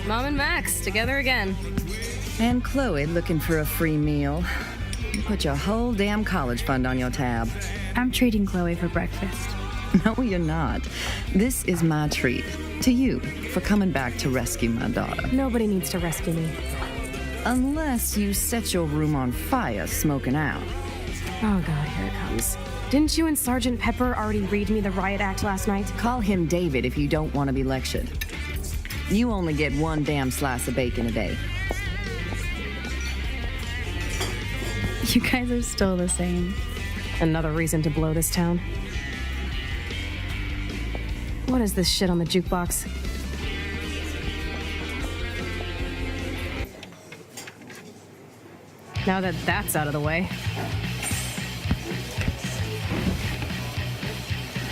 Mom and Max, together again. And Chloe looking for a free meal. You put your whole damn college fund on your tab. I'm treating Chloe for breakfast. No, you're not. This is my treat. To you, for coming back to rescue my daughter. Nobody needs to rescue me. Unless you set your room on fire smoking out. Oh god, here it comes. Didn't you and Sergeant Pepper already read me the riot act last night? Call him David if you don't want to be lectured. You only get one damn slice of bacon a day. You guys are still the same. Another reason to blow this town. What is this shit on the jukebox? Now that that's out of the way,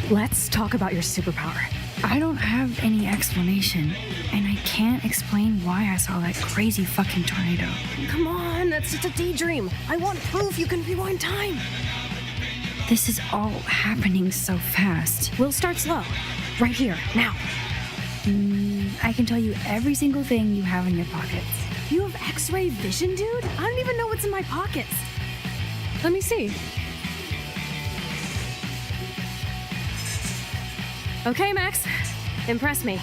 let's talk about your superpower. I don't have any explanation, and I can't explain why I saw that crazy fucking tornado. Come on, that's just a daydream. I want proof you can rewind time. This is all happening so fast. We'll start slow. Right here, now. I can tell you every single thing you have in your pockets. You have X-ray vision, dude? I don't even know what's in my pockets. Let me see. Okay, Max. Impress me.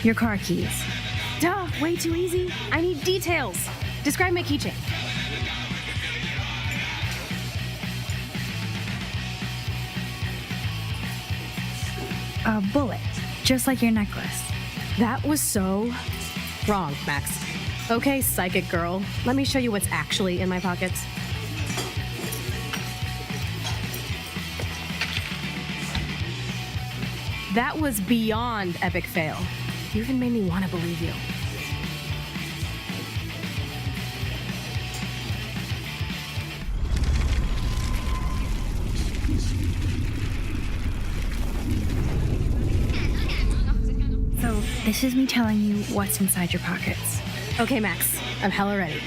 Your car keys. Duh, way too easy. I need details. Describe my keychain. A bullet, just like your necklace. That was so wrong, Max. Okay, psychic girl. Let me show you what's actually in my pockets. That was beyond epic fail. You even made me want to believe you. So, this is me telling you what's inside your pockets. Okay, Max. I'm hella ready.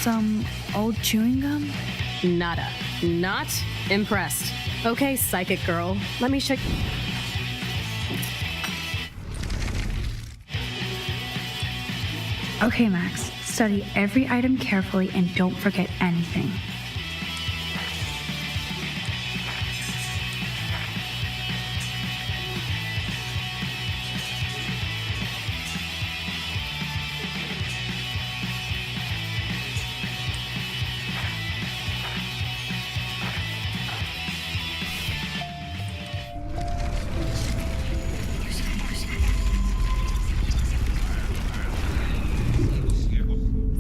Some old chewing gum? Nada. Not impressed. Okay, psychic girl. Let me check. Okay, Max. Study every item carefully and don't forget anything.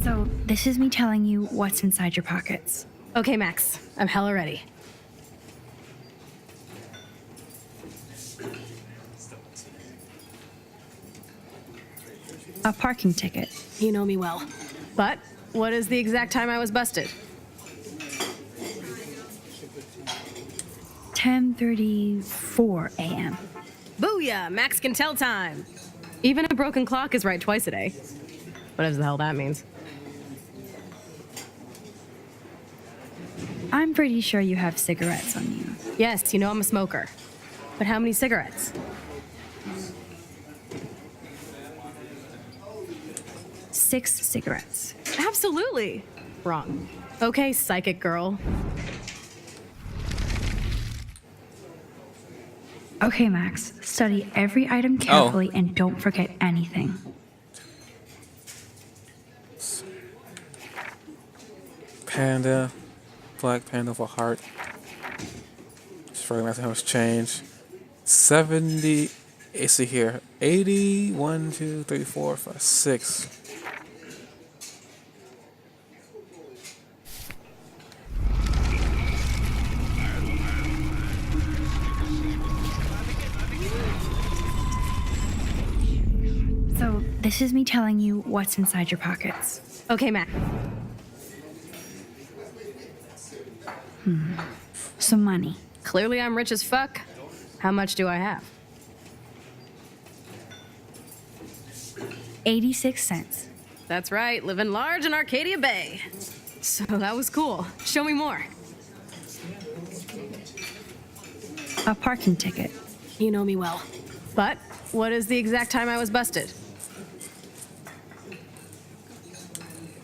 So, this is me telling you what's inside your pockets. Okay, Max. I'm hella ready. A parking ticket. You know me well. But what is the exact time I was busted? 10:34 a.m. Booyah! Max can tell time. Even a broken clock is right twice a day. Whatever the hell that means. I'm pretty sure you have cigarettes on you. Yes, you know I'm a smoker. But how many cigarettes? 6 cigarettes. Absolutely. Wrong. Okay, psychic girl. Okay, Max. Study every item carefully and don't forget anything. Panda. Black panda for heart. Just recognizing how much change. 70. Let's see here. 80. 1, 2, 3, 4, 5, 6. So, this is me telling you what's inside your pockets. Okay, Max. Some money. Clearly I'm rich as fuck. How much do I have? 86 cents. That's right, living large in Arcadia Bay. So that was cool. Show me more. A parking ticket. You know me well. But what is the exact time I was busted?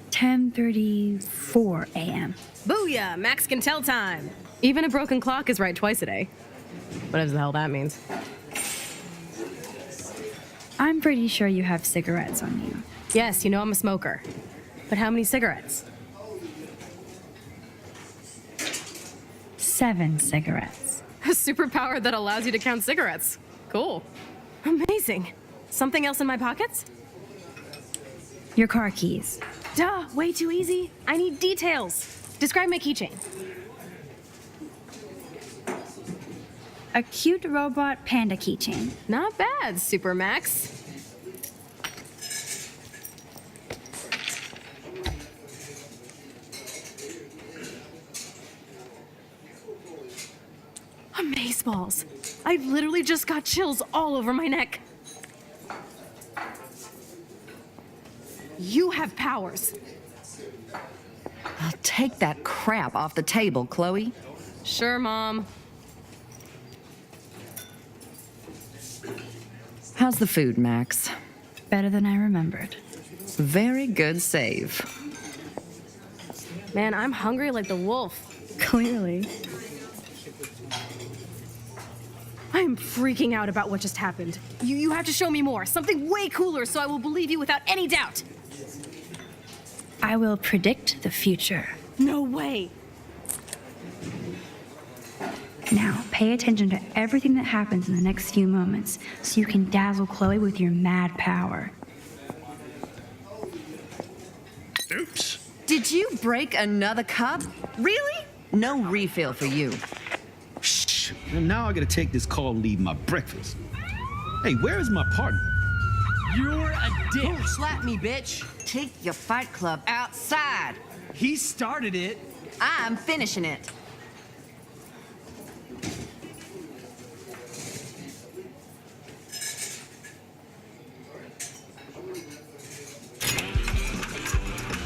10:34 a.m. Booyah! Max can tell time. Even a broken clock is right twice a day. Whatever the hell that means. I'm pretty sure you have cigarettes on you. Yes, you know I'm a smoker. But how many cigarettes? 7 cigarettes. A superpower that allows you to count cigarettes. Cool. Amazing. Something else in my pockets? Your car keys. Duh, way too easy. I need details. Describe my keychain. A cute robot panda keychain. Not bad, Super Max. Amazeballs. I literally just got chills all over my neck. You have powers. I'll take that crap off the table, Chloe. Sure, Mom. How's the food, Max? Better than I remembered. Very good save. Man, I'm hungry like the wolf. Clearly. I'm freaking out about what just happened. You have to show me more. Something way cooler so I will believe you without any doubt. I will predict the future. No way. Now, pay attention to everything that happens in the next few moments so you can dazzle Chloe with your mad power. Oops. Did you break another cup? Really? No refill for you. Shh. And now I gotta take this call and leave my breakfast. Hey, where is my partner? You're a dick. Don't slap me, bitch. Take your fight club outside. He started it. I'm finishing it.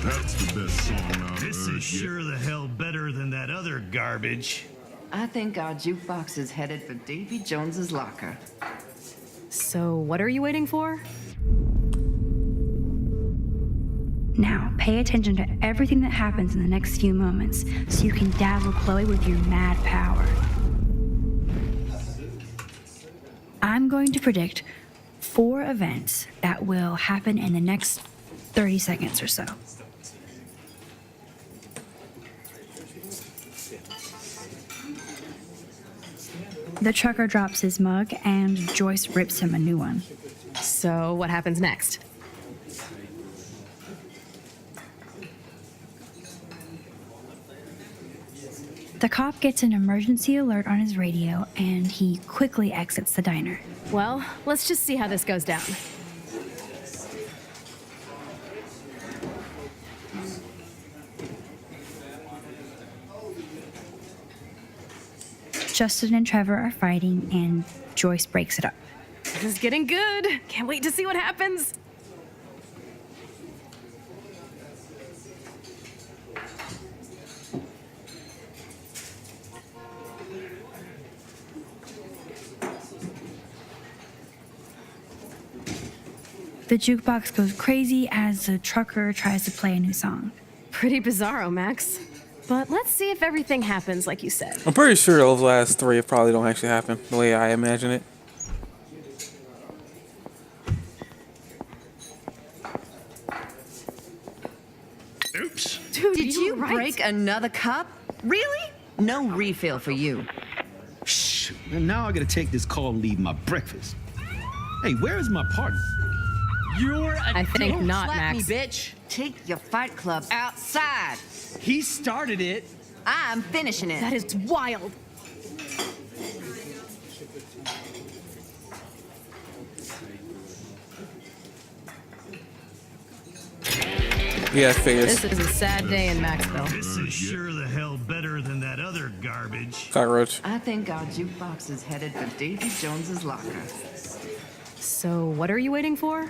That's the best song I've This heard is sure the hell better than that other garbage. I think our jukebox is headed for Davy Jones's locker. So, what are you waiting for? Now, pay attention to everything that happens in the next few moments so you can dazzle Chloe with your mad power. I'm going to predict 4 events that will happen in the next 30 seconds or so. The trucker drops his mug and Joyce rips him a new one. So, what happens next? The cop gets an emergency alert on his radio and he quickly exits the diner. Well, let's just see how this goes down. Justin and Trevor are fighting and Joyce breaks it up. This is getting good. Can't wait to see what happens. The jukebox goes crazy as the trucker tries to play a new song. Pretty bizarro, Max. But let's see if everything happens like you said. I'm pretty sure those last 3 probably don't actually happen the way I imagine it. Oops. Dude, Did you right. break another cup? Really? No refill for you. Shh. And now I gotta take this call and leave my breakfast. Hey, where is my partner? You're a I think Don't not, slap Max. me, bitch. Take your fight club outside. He started it. I'm finishing it. That is wild. Yeah, it figures. This is a sad day in Maxville. This is sure the hell better than that other garbage. Cockroach. I think our jukebox is headed for Davy Jones's locker. So, what are you waiting for?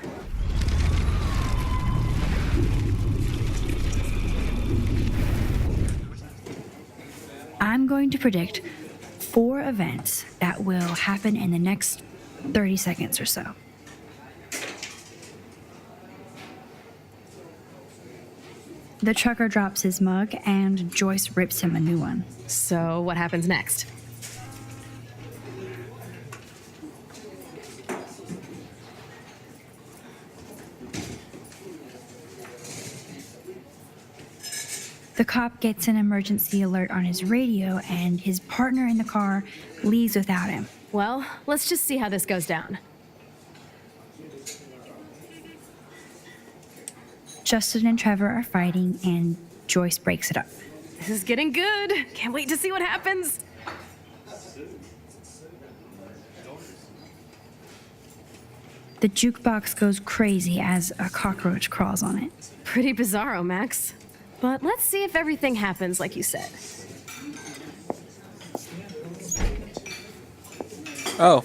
I'm going to predict 4 events that will happen in the next 30 seconds or so. The trucker drops his mug and Joyce rips him a new one. So, what happens next? The cop gets an emergency alert on his radio and his partner in the car leaves without him. Well, let's just see how this goes down. Justin and Trevor are fighting and Joyce breaks it up. This is getting good. Can't wait to see what happens. The jukebox goes crazy as a cockroach crawls on it. Pretty bizarro, Max. But let's see if everything happens like you said. Oh.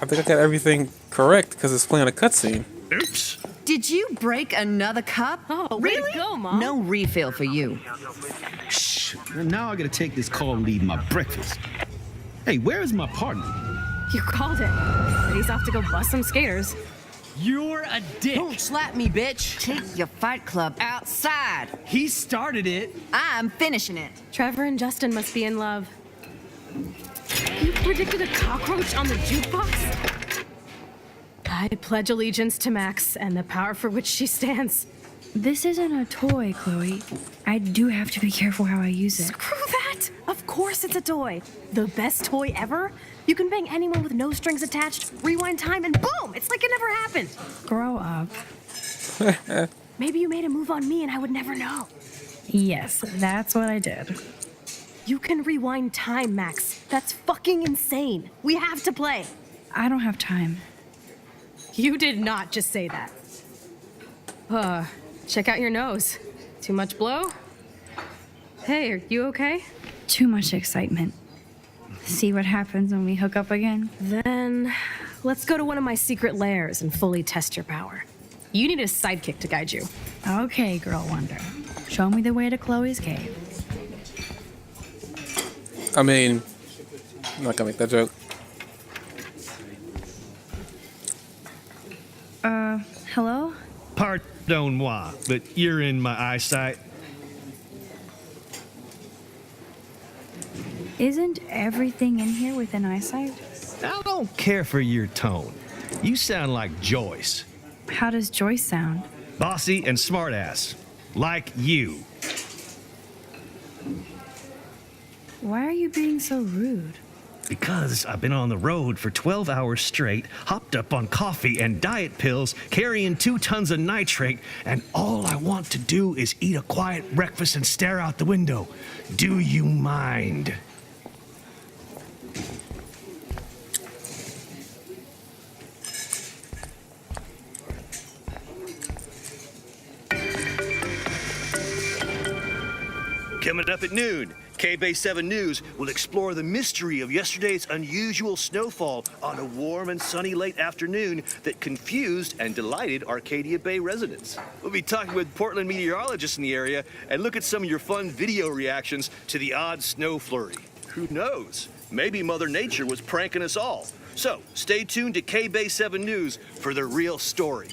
I think I got everything correct because it's playing a cutscene. Oops. Did you break another cup? Oh, way to really? go, Mom. No refill for you. Shh. And now I gotta take this call and leave my breakfast. Hey, where is my partner? You called it. But he's off to go bust some skaters. You're a dick. Don't slap me, bitch. Take your fight club outside. He started it. I'm finishing it. Trevor and Justin must be in love. You predicted a cockroach on the jukebox? I pledge allegiance to Max and the power for which she stands. This isn't a toy, Chloe. I do have to be careful how I use it. Screw that! Of course it's a toy. The best toy ever? You can bang anyone with no strings attached, rewind time, and boom! It's like it never happened. Grow up. Maybe you made a move on me and I would never know. Yes, that's what I did. You can rewind time, Max. That's fucking insane. We have to play. I don't have time. You did not just say that. Check out your nose. Too much blow? Hey, are you okay? Too much excitement. See what happens when we hook up again? Then let's go to one of my secret lairs and fully test your power. You need a sidekick to guide you. Okay, Girl Wonder. Show me the way to Chloe's cave. I mean, I'm not gonna make that joke. Hello? Pardon moi, but you're in my eyesight. Isn't everything in here within eyesight? I don't care for your tone. You sound like Joyce. How does Joyce sound? Bossy and smartass. Like you. Why are you being so rude? Because I've been on the road for 12 hours straight, hopped up on coffee and diet pills, carrying 2 tons of nitrate, and all I want to do is eat a quiet breakfast and stare out the window. Do you mind? Coming up at noon, K-Bay 7 News will explore the mystery of yesterday's unusual snowfall on a warm and sunny late afternoon that confused and delighted Arcadia Bay residents. We'll be talking with Portland meteorologists in the area and look at some of your fun video reactions to the odd snow flurry. Who knows? Maybe Mother Nature was pranking us all. So stay tuned to K-Bay 7 News for the real story.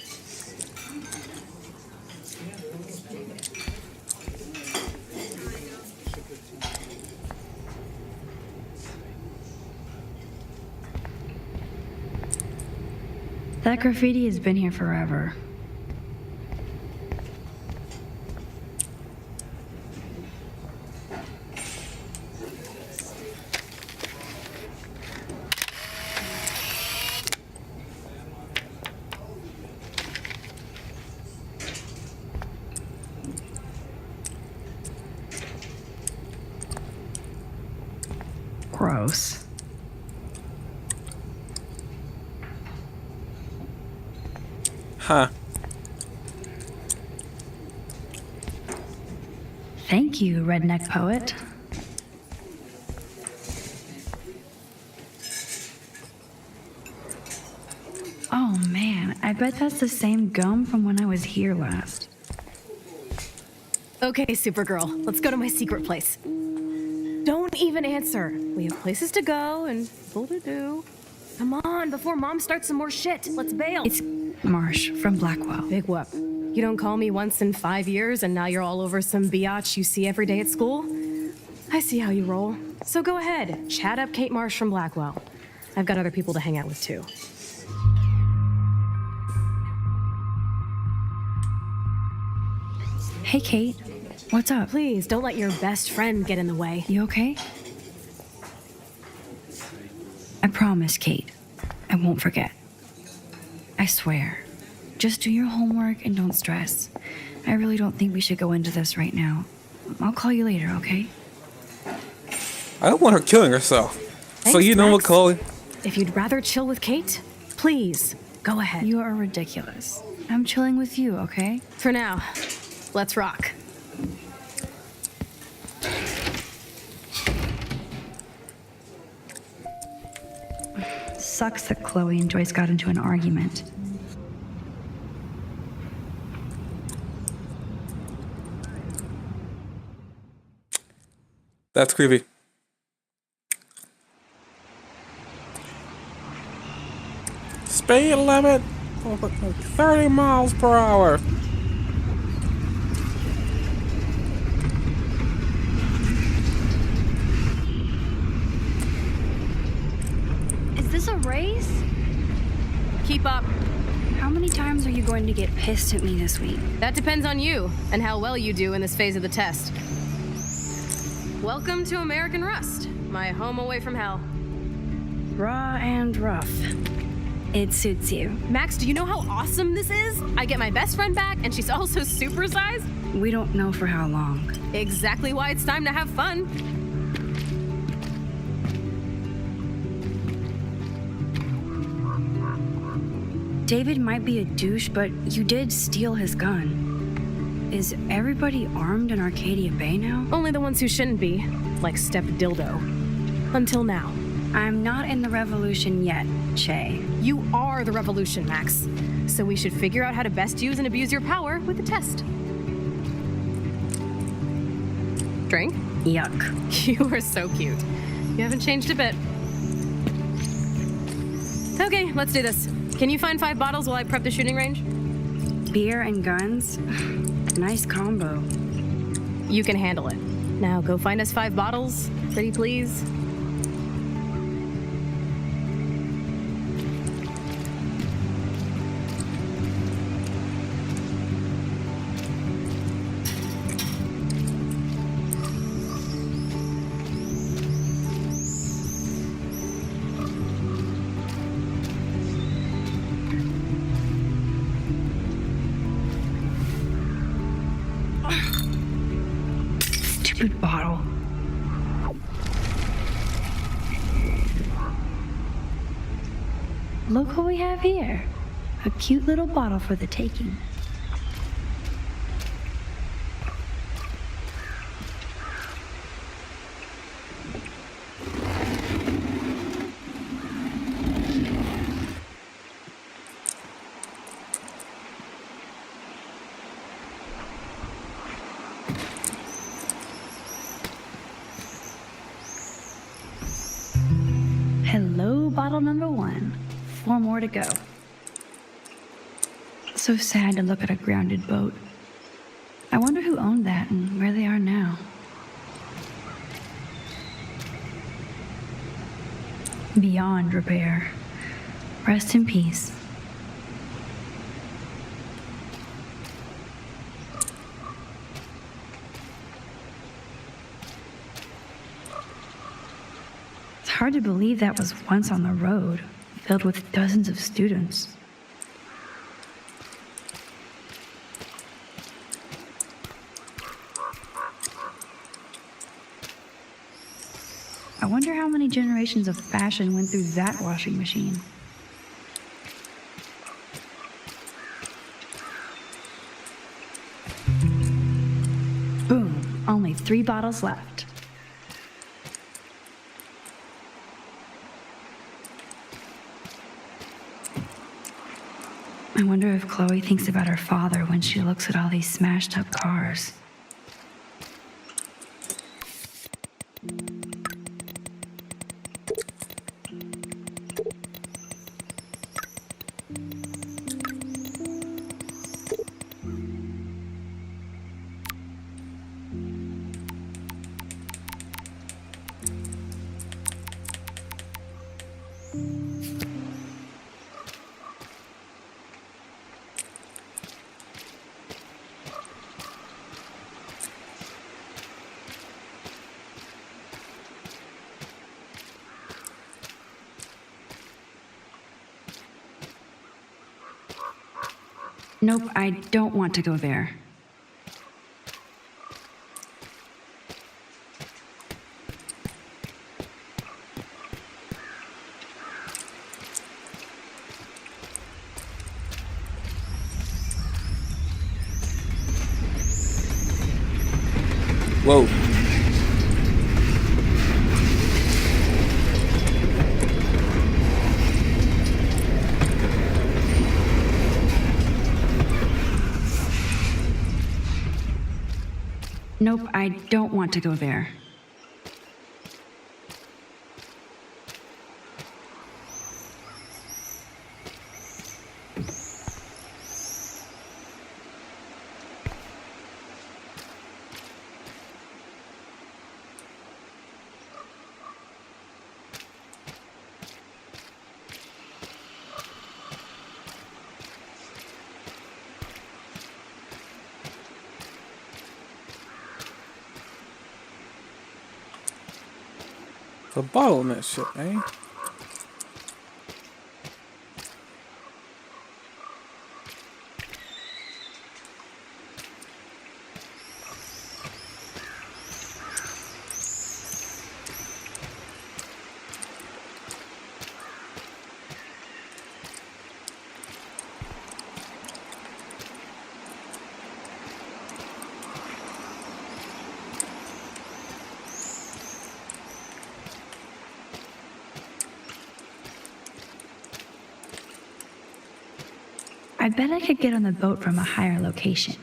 That graffiti has been here forever. Gross. Huh. Thank you, redneck poet. Oh man, I bet that's the same gum from when I was here last. Okay, Supergirl, let's go to my secret place. Don't even answer. We have places to go and people to do. Come on, before Mom starts some more shit. Let's bail. It's Marsh from Blackwell. Big whoop. You don't call me once in 5 years and now you're all over some biatch you see every day at school? I see how you roll. So go ahead, chat up Kate Marsh from Blackwell. I've got other people to hang out with too. Hey, Kate. What's up? Please, don't let your best friend get in the way. You okay? I promise, Kate. I won't forget. I swear. Just do your homework and don't stress. I really don't think we should go into this right now. I'll call you later, okay? I don't want her killing herself. So Thanks, you know what, Max. Chloe? If you'd rather chill with Kate, please, go ahead. You are ridiculous. I'm chilling with you, okay? For now, let's rock. Sucks that Chloe and Joyce got into an argument. That's creepy. Speed limit 30 miles per hour. Is this a race? Keep up. How many times are you going to get pissed at me this week? That depends on you and how well you do in this phase of the test. Welcome to American Rust, my home away from hell. Raw and rough. It suits you. Max, do you know how awesome this is? I get my best friend back, and she's also supersized. We don't know for how long. Exactly why it's time to have fun. David might be a douche, but you did steal his gun. Is everybody armed in Arcadia Bay now? Only the ones who shouldn't be, like Step Dildo. Until now. I'm not in the revolution yet, Che. You are the revolution, Max. So we should figure out how to best use and abuse your power with a test. Drink? Yuck. You are so cute. You haven't changed a bit. Okay, let's do this. Can you find 5 bottles while I prep the shooting range? Beer and guns? Nice combo. You can handle it. Now go find us 5 bottles, pretty please. Stupid bottle. Look what we have here. A cute little bottle for the taking. Hello, bottle number 1. 4 more to go. So sad to look at a grounded boat. I wonder who owned that and where they are now. Beyond repair. Rest in peace. It's hard to believe that was once on the road, filled with dozens of students. I wonder how many generations of fashion went through that washing machine. Boom, only 3 bottles left. I wonder if Chloe thinks about her father when she looks at all these smashed up cars. Nope, I don't want to go there. Whoa. Nope, I don't want to go there. The bottle in that shit, man. I bet I could get on the boat from a higher location.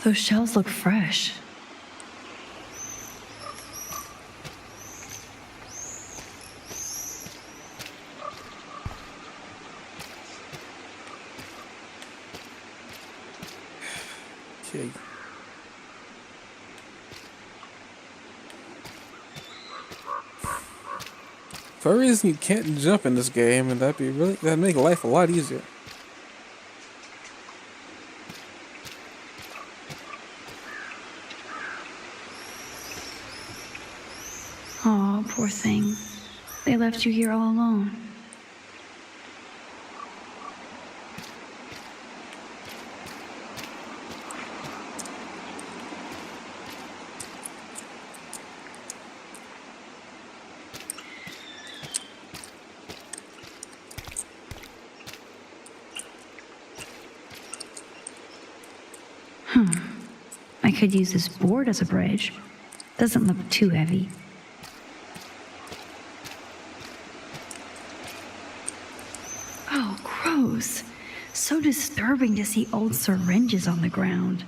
Those shells look fresh. Okay. For a reason you can't jump in this game, and that'd make life a lot easier. Oh, poor thing. They left you here all alone. I could use this board as a bridge. Doesn't look too heavy. Oh, gross. So disturbing to see old syringes on the ground.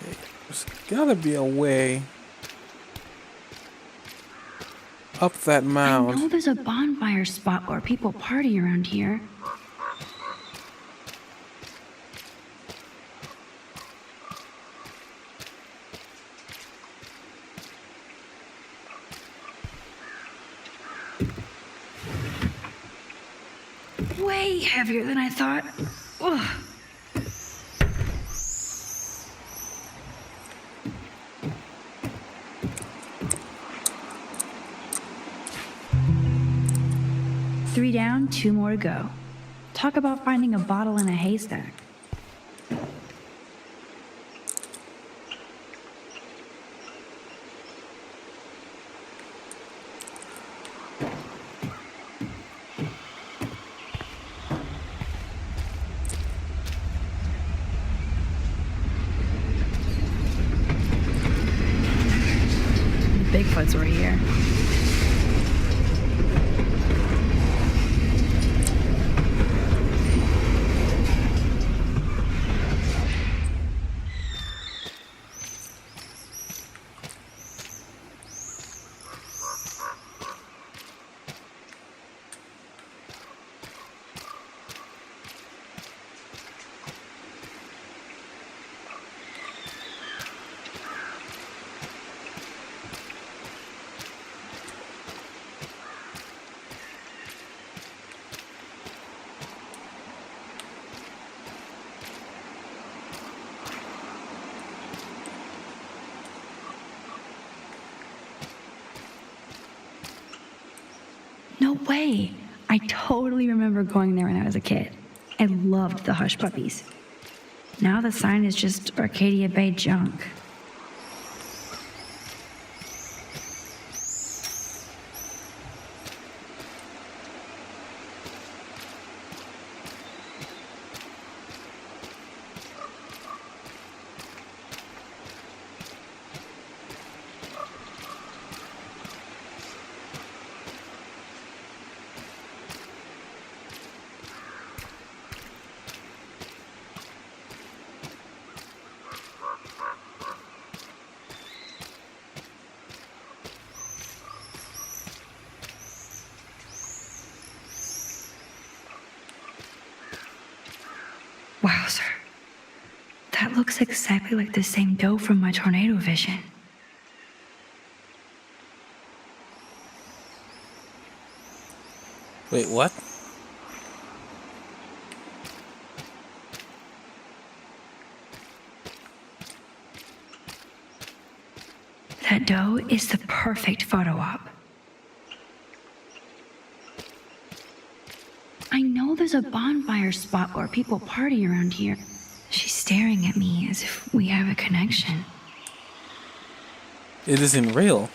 Okay, there's gotta be a way up that mound. I know there's a bonfire spot where people party around here. Way heavier than I thought. Ugh. Three down, two more to go. Talk about finding a bottle in a haystack. Bigfoots were here. No way. I totally remember going there when I was a kid. I loved the Hush Puppies. Now the sign is just Arcadia Bay junk. Wowzer. That looks exactly like the same doe from my tornado vision. Wait, what? That doe is the perfect photo op. I know there's a bonfire spot where people party around here. She's staring at me as if we have a connection. It isn't real.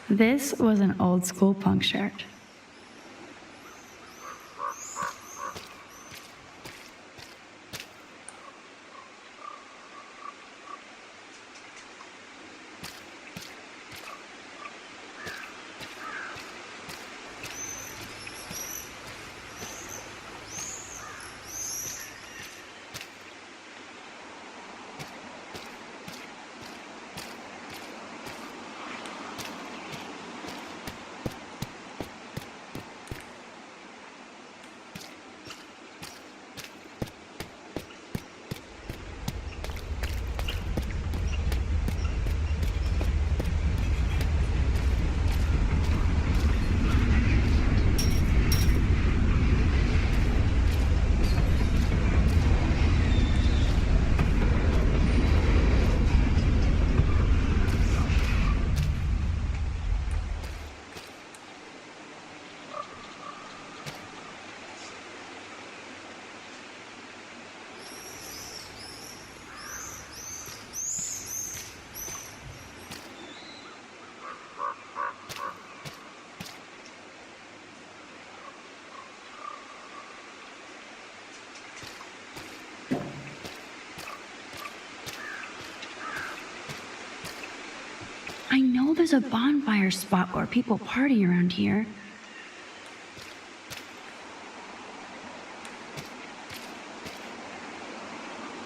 This was an old school punk shirt. I know there's a bonfire spot where people party around here.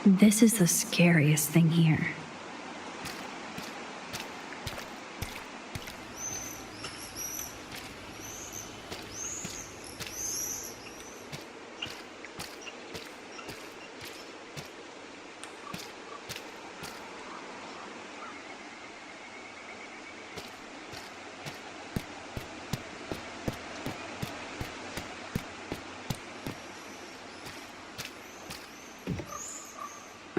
This is the scariest thing here.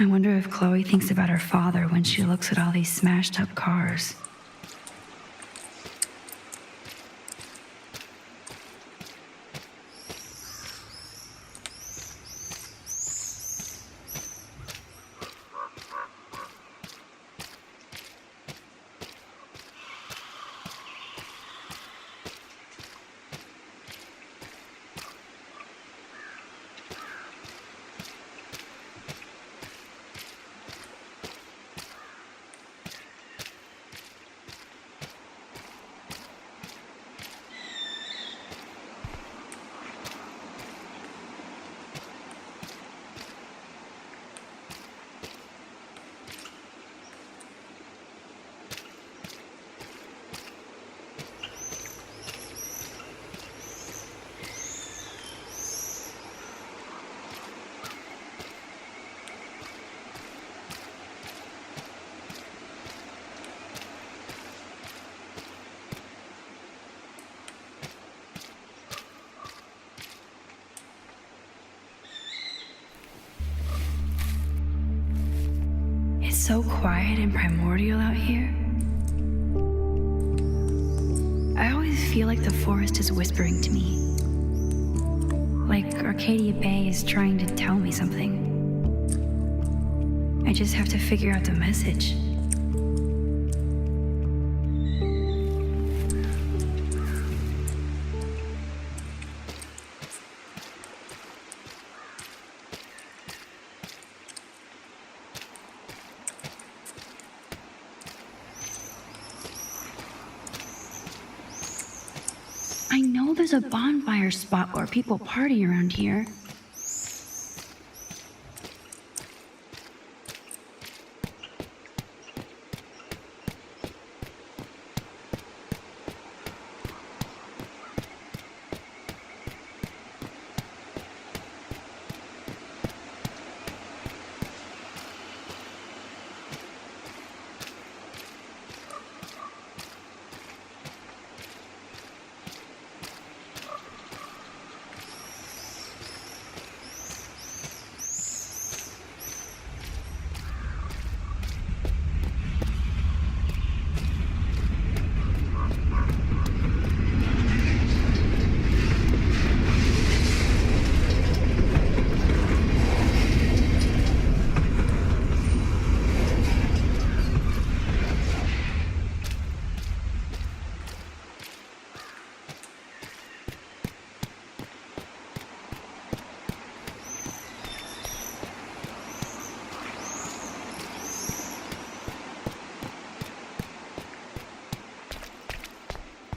I wonder if Chloe thinks about her father when she looks at all these smashed up cars. It's so quiet and primordial out here. I always feel like the forest is whispering to me. Like Arcadia Bay is trying to tell me something. I just have to figure out the message. I know there's a bonfire spot where people party around here.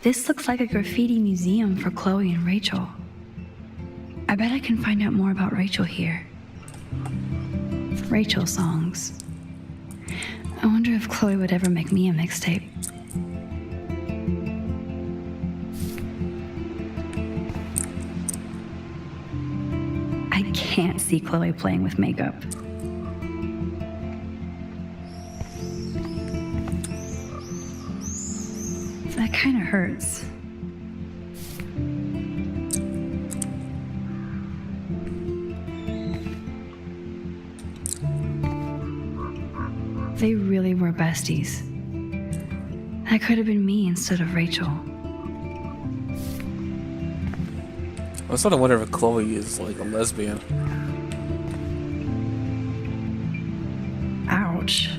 This looks like a graffiti museum for Chloe and Rachel. I bet I can find out more about Rachel here. Rachel songs. I wonder if Chloe would ever make me a mixtape. I can't see Chloe playing with makeup. That kind of hurts. They really were besties. That could have been me instead of Rachel. I was starting to wonder if Chloe is like a lesbian. Ouch.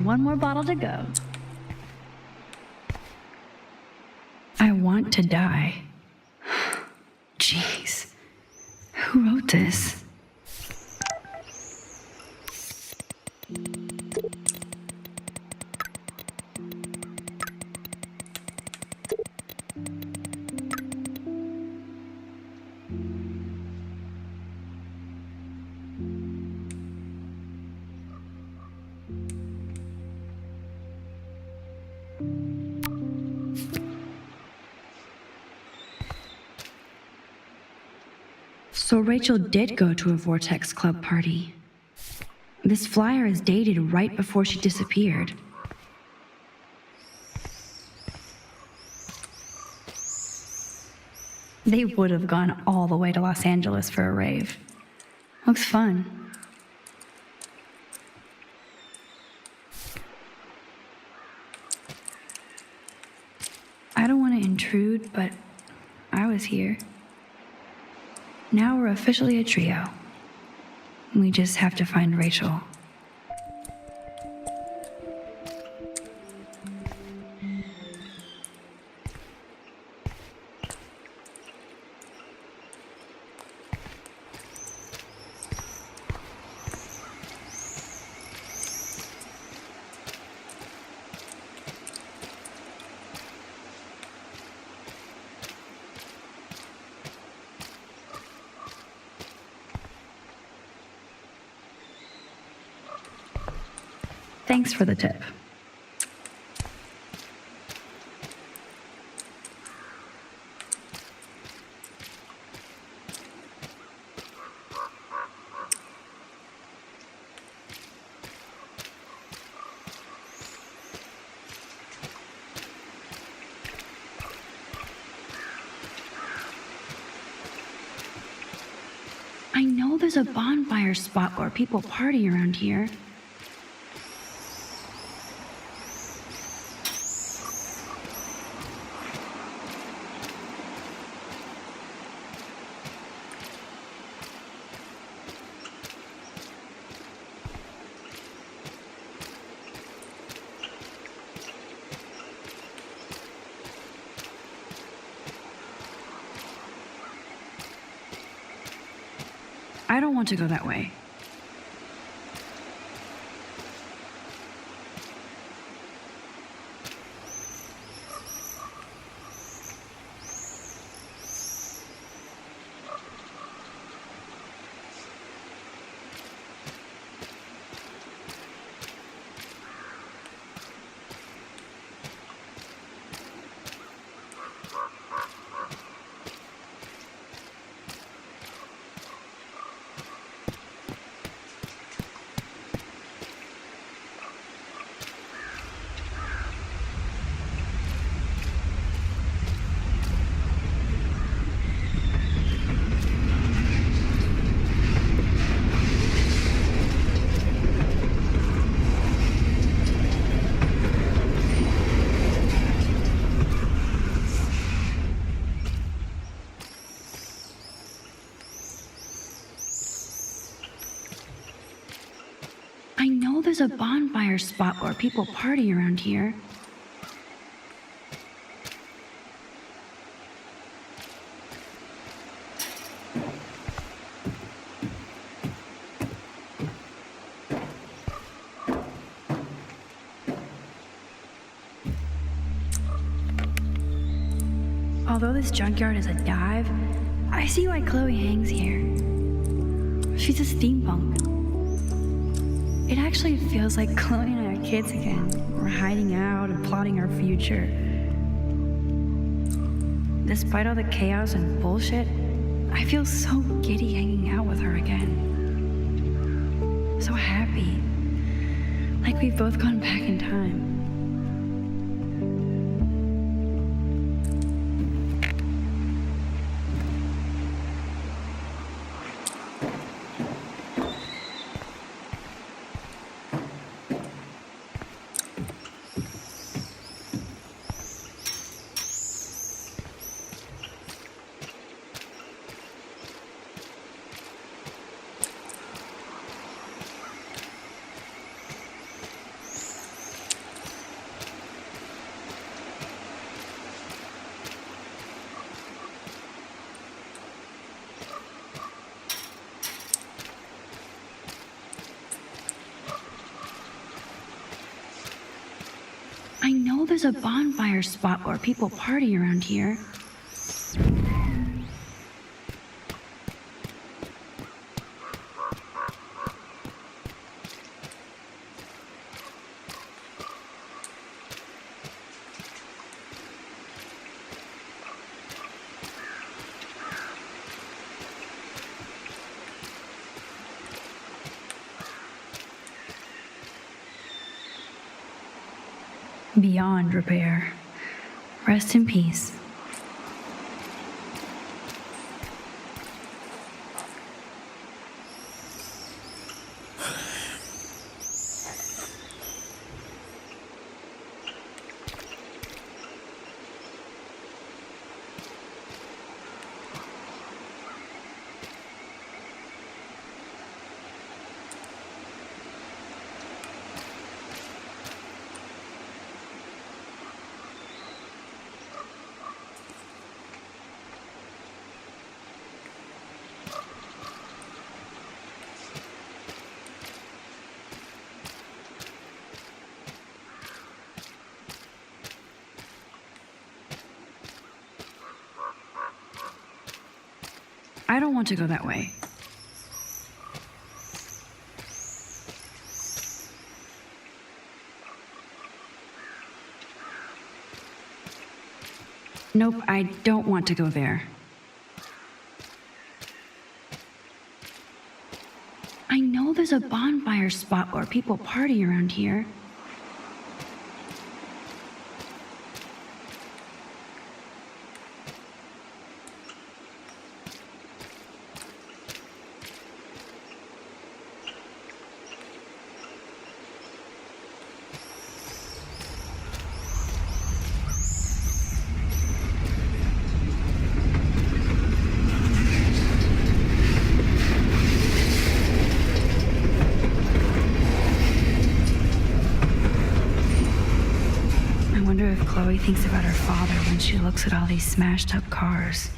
One more bottle to go. I want to die. Jeez. Who wrote this? So Rachel did go to a Vortex Club party. This flyer is dated right before she disappeared. They would have gone all the way to Los Angeles for a rave. Looks fun. I don't want to intrude, but I was here. Now we're officially a trio. We just have to find Rachel. Thanks for the tip. I know there's a bonfire spot where people party around here. I don't want to go that way. I know there's a bonfire spot where people party around here. although this junkyard is a dive, I see why Chloe hangs here. She's a steampunk. It actually feels like Chloe and I are kids again. We're hiding out and plotting our future. Despite all the chaos and bullshit, I feel so giddy hanging out with her again. So happy. Like we've both gone back in time. I know there's a bonfire spot where people party around here. Beyond repair. Rest in peace. I don't want to go that way. Nope, I don't want to go there. I know there's a bonfire spot where people party around here. I wonder if Chloe thinks about her father when she looks at all these smashed up cars.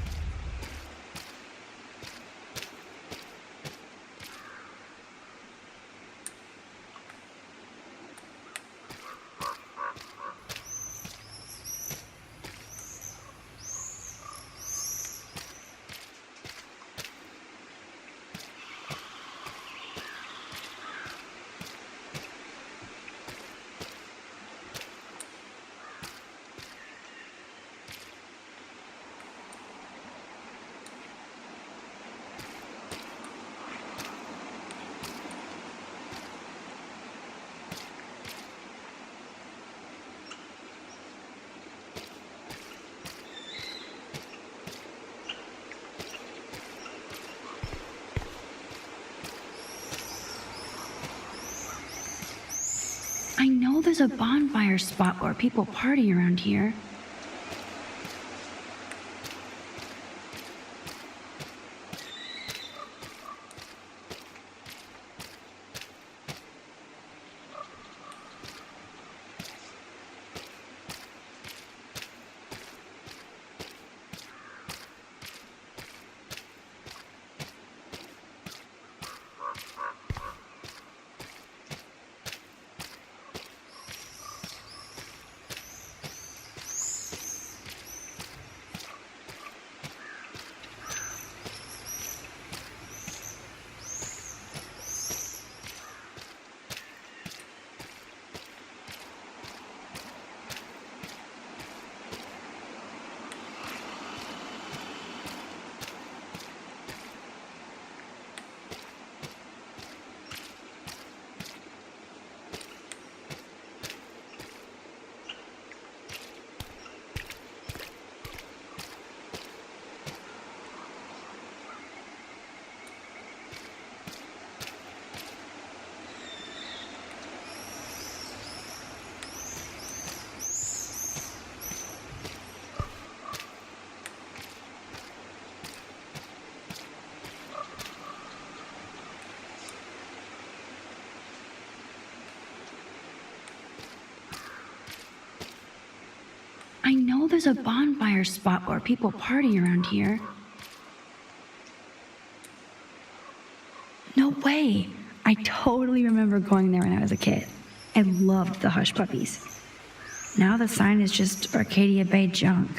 I know there's a bonfire spot where people party around here. there's a bonfire spot where people party around here. No way! I totally remember going there when I was a kid. I loved the Hush Puppies. Now the sign is just Arcadia Bay junk.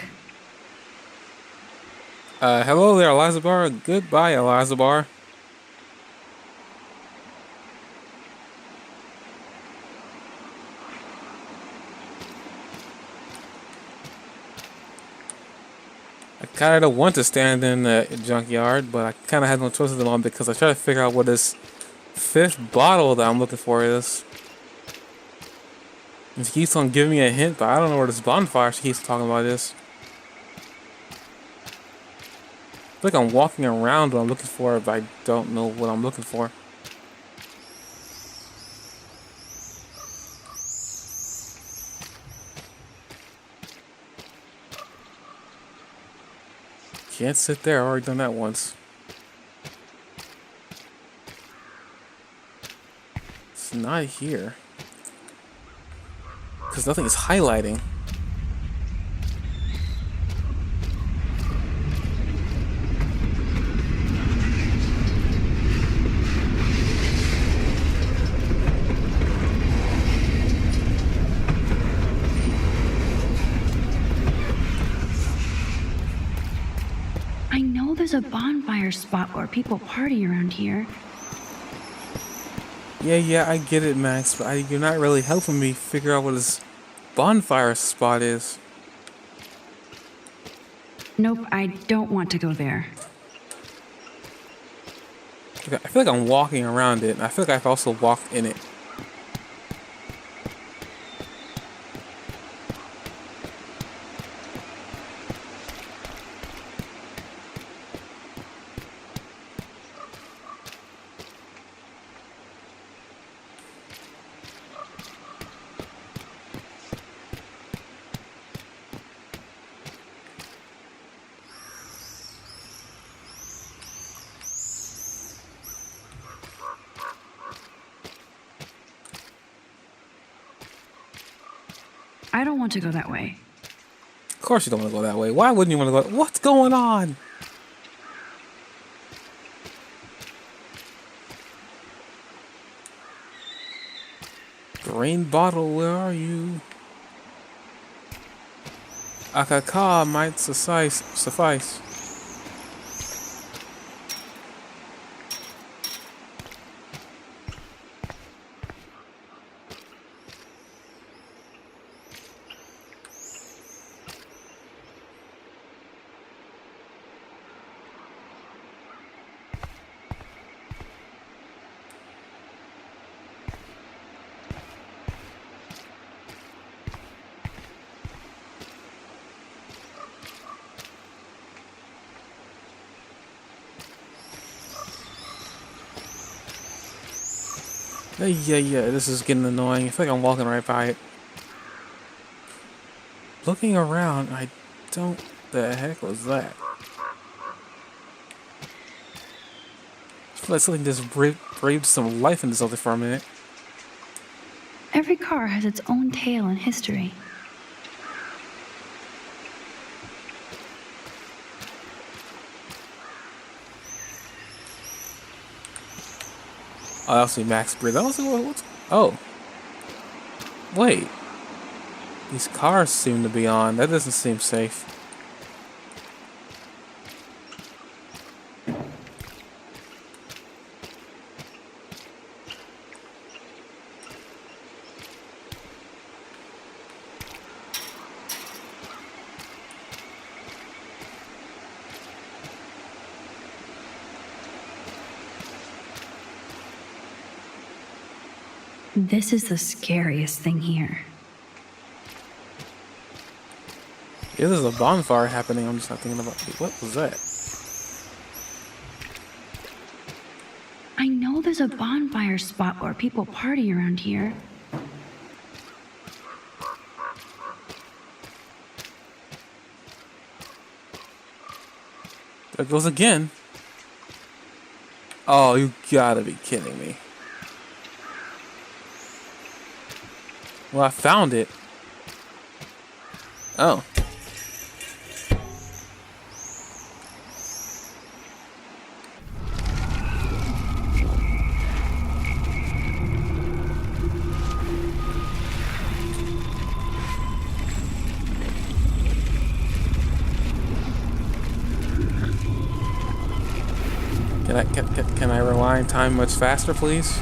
Hello there, Elizabeth. Goodbye, Elizabeth. I kind of don't want to stand in the junkyard, but I kind of have no choice at the moment because I try to figure out what this 5th bottle that I'm looking for is. And she keeps on giving me a hint, but I don't know where this bonfire she keeps talking about is. I feel like I'm walking around what I'm looking for, but I don't know what I'm looking for. Can't sit there, I've already done that once. It's not here. Because nothing is highlighting. I know there's a bonfire spot where people party around here. Yeah, I get it, Max, but you're not really helping me figure out what this bonfire spot is. Nope, I don't want to go there. Okay, I feel like I'm walking around it, and I feel like I've also walked in it. I don't want to go that way. Of course you don't want to go that way. Why wouldn't you want to go? What's going on? Green bottle, where are you? Akaka might suffice. Yeah, this is getting annoying. I feel like I'm walking right by it. Looking around, I don't... The heck was that? I feel like something just breathed some life into something for a minute. Every car has its own tale and history. Oh, I'll see Max breathe. I don't see what's... Oh. Wait. These cars seem to be on. That doesn't seem safe. This is the scariest thing here. Yeah, there's a bonfire happening. I'm just not thinking about... What was that? I know there's a bonfire spot where people party around here. There it goes again. Oh, you gotta be kidding me. Well, I found it. Oh. Can I rewind time much faster, please?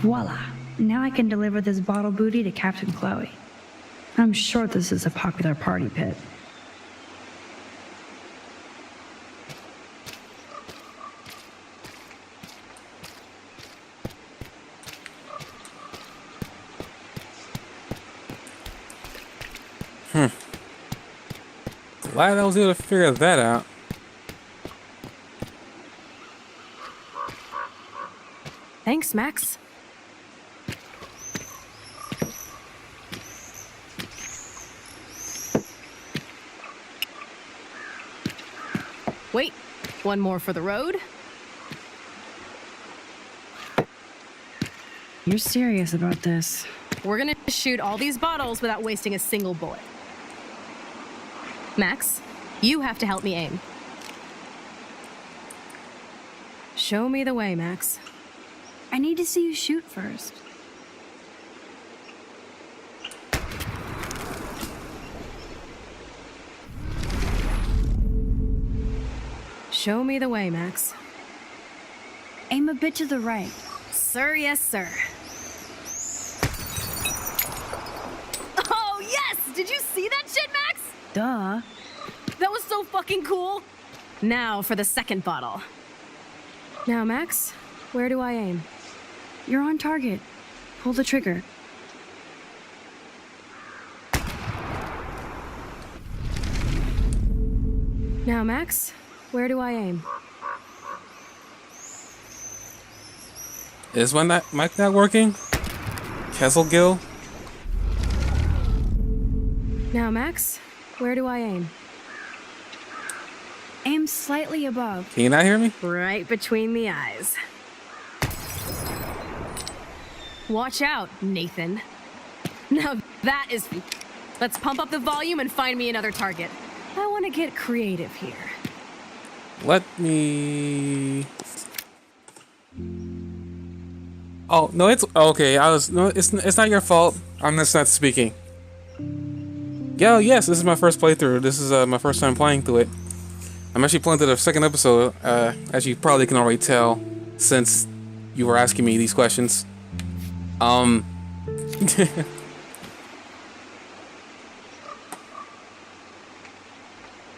Voila! Now I can deliver this bottle booty to Captain Chloe. I'm sure this is a popular party pit. Glad I was able to figure that out. Thanks, Max. Wait, one more for the road. You're serious about this? We're gonna shoot all these bottles without wasting a single bullet. Max, you have to help me aim. Show me the way, Max. I need to see you shoot first. Show me the way, Max. Aim a bit to the right. Sir, yes, sir. Oh, yes! Did you see that shit, Max? Duh. That was so fucking cool. Now for the second bottle. Now, Max, where do I aim? You're on target. Pull the trigger. Now, Max, where do I aim? Is my mic not working? Kesselgill? Now, Max, where do I aim? Aim slightly above. Can you not hear me? Right between the eyes. Watch out, Nathan. Now that is... Let's pump up the volume and find me another target. I want to get creative here. Let me... Oh, no, it's... Okay, No, it's not your fault. I'm just not speaking. Yo, yes, this is my first playthrough. This is my first time playing through it. I'm actually playing through the second episode, as you probably can already tell, since you were asking me these questions.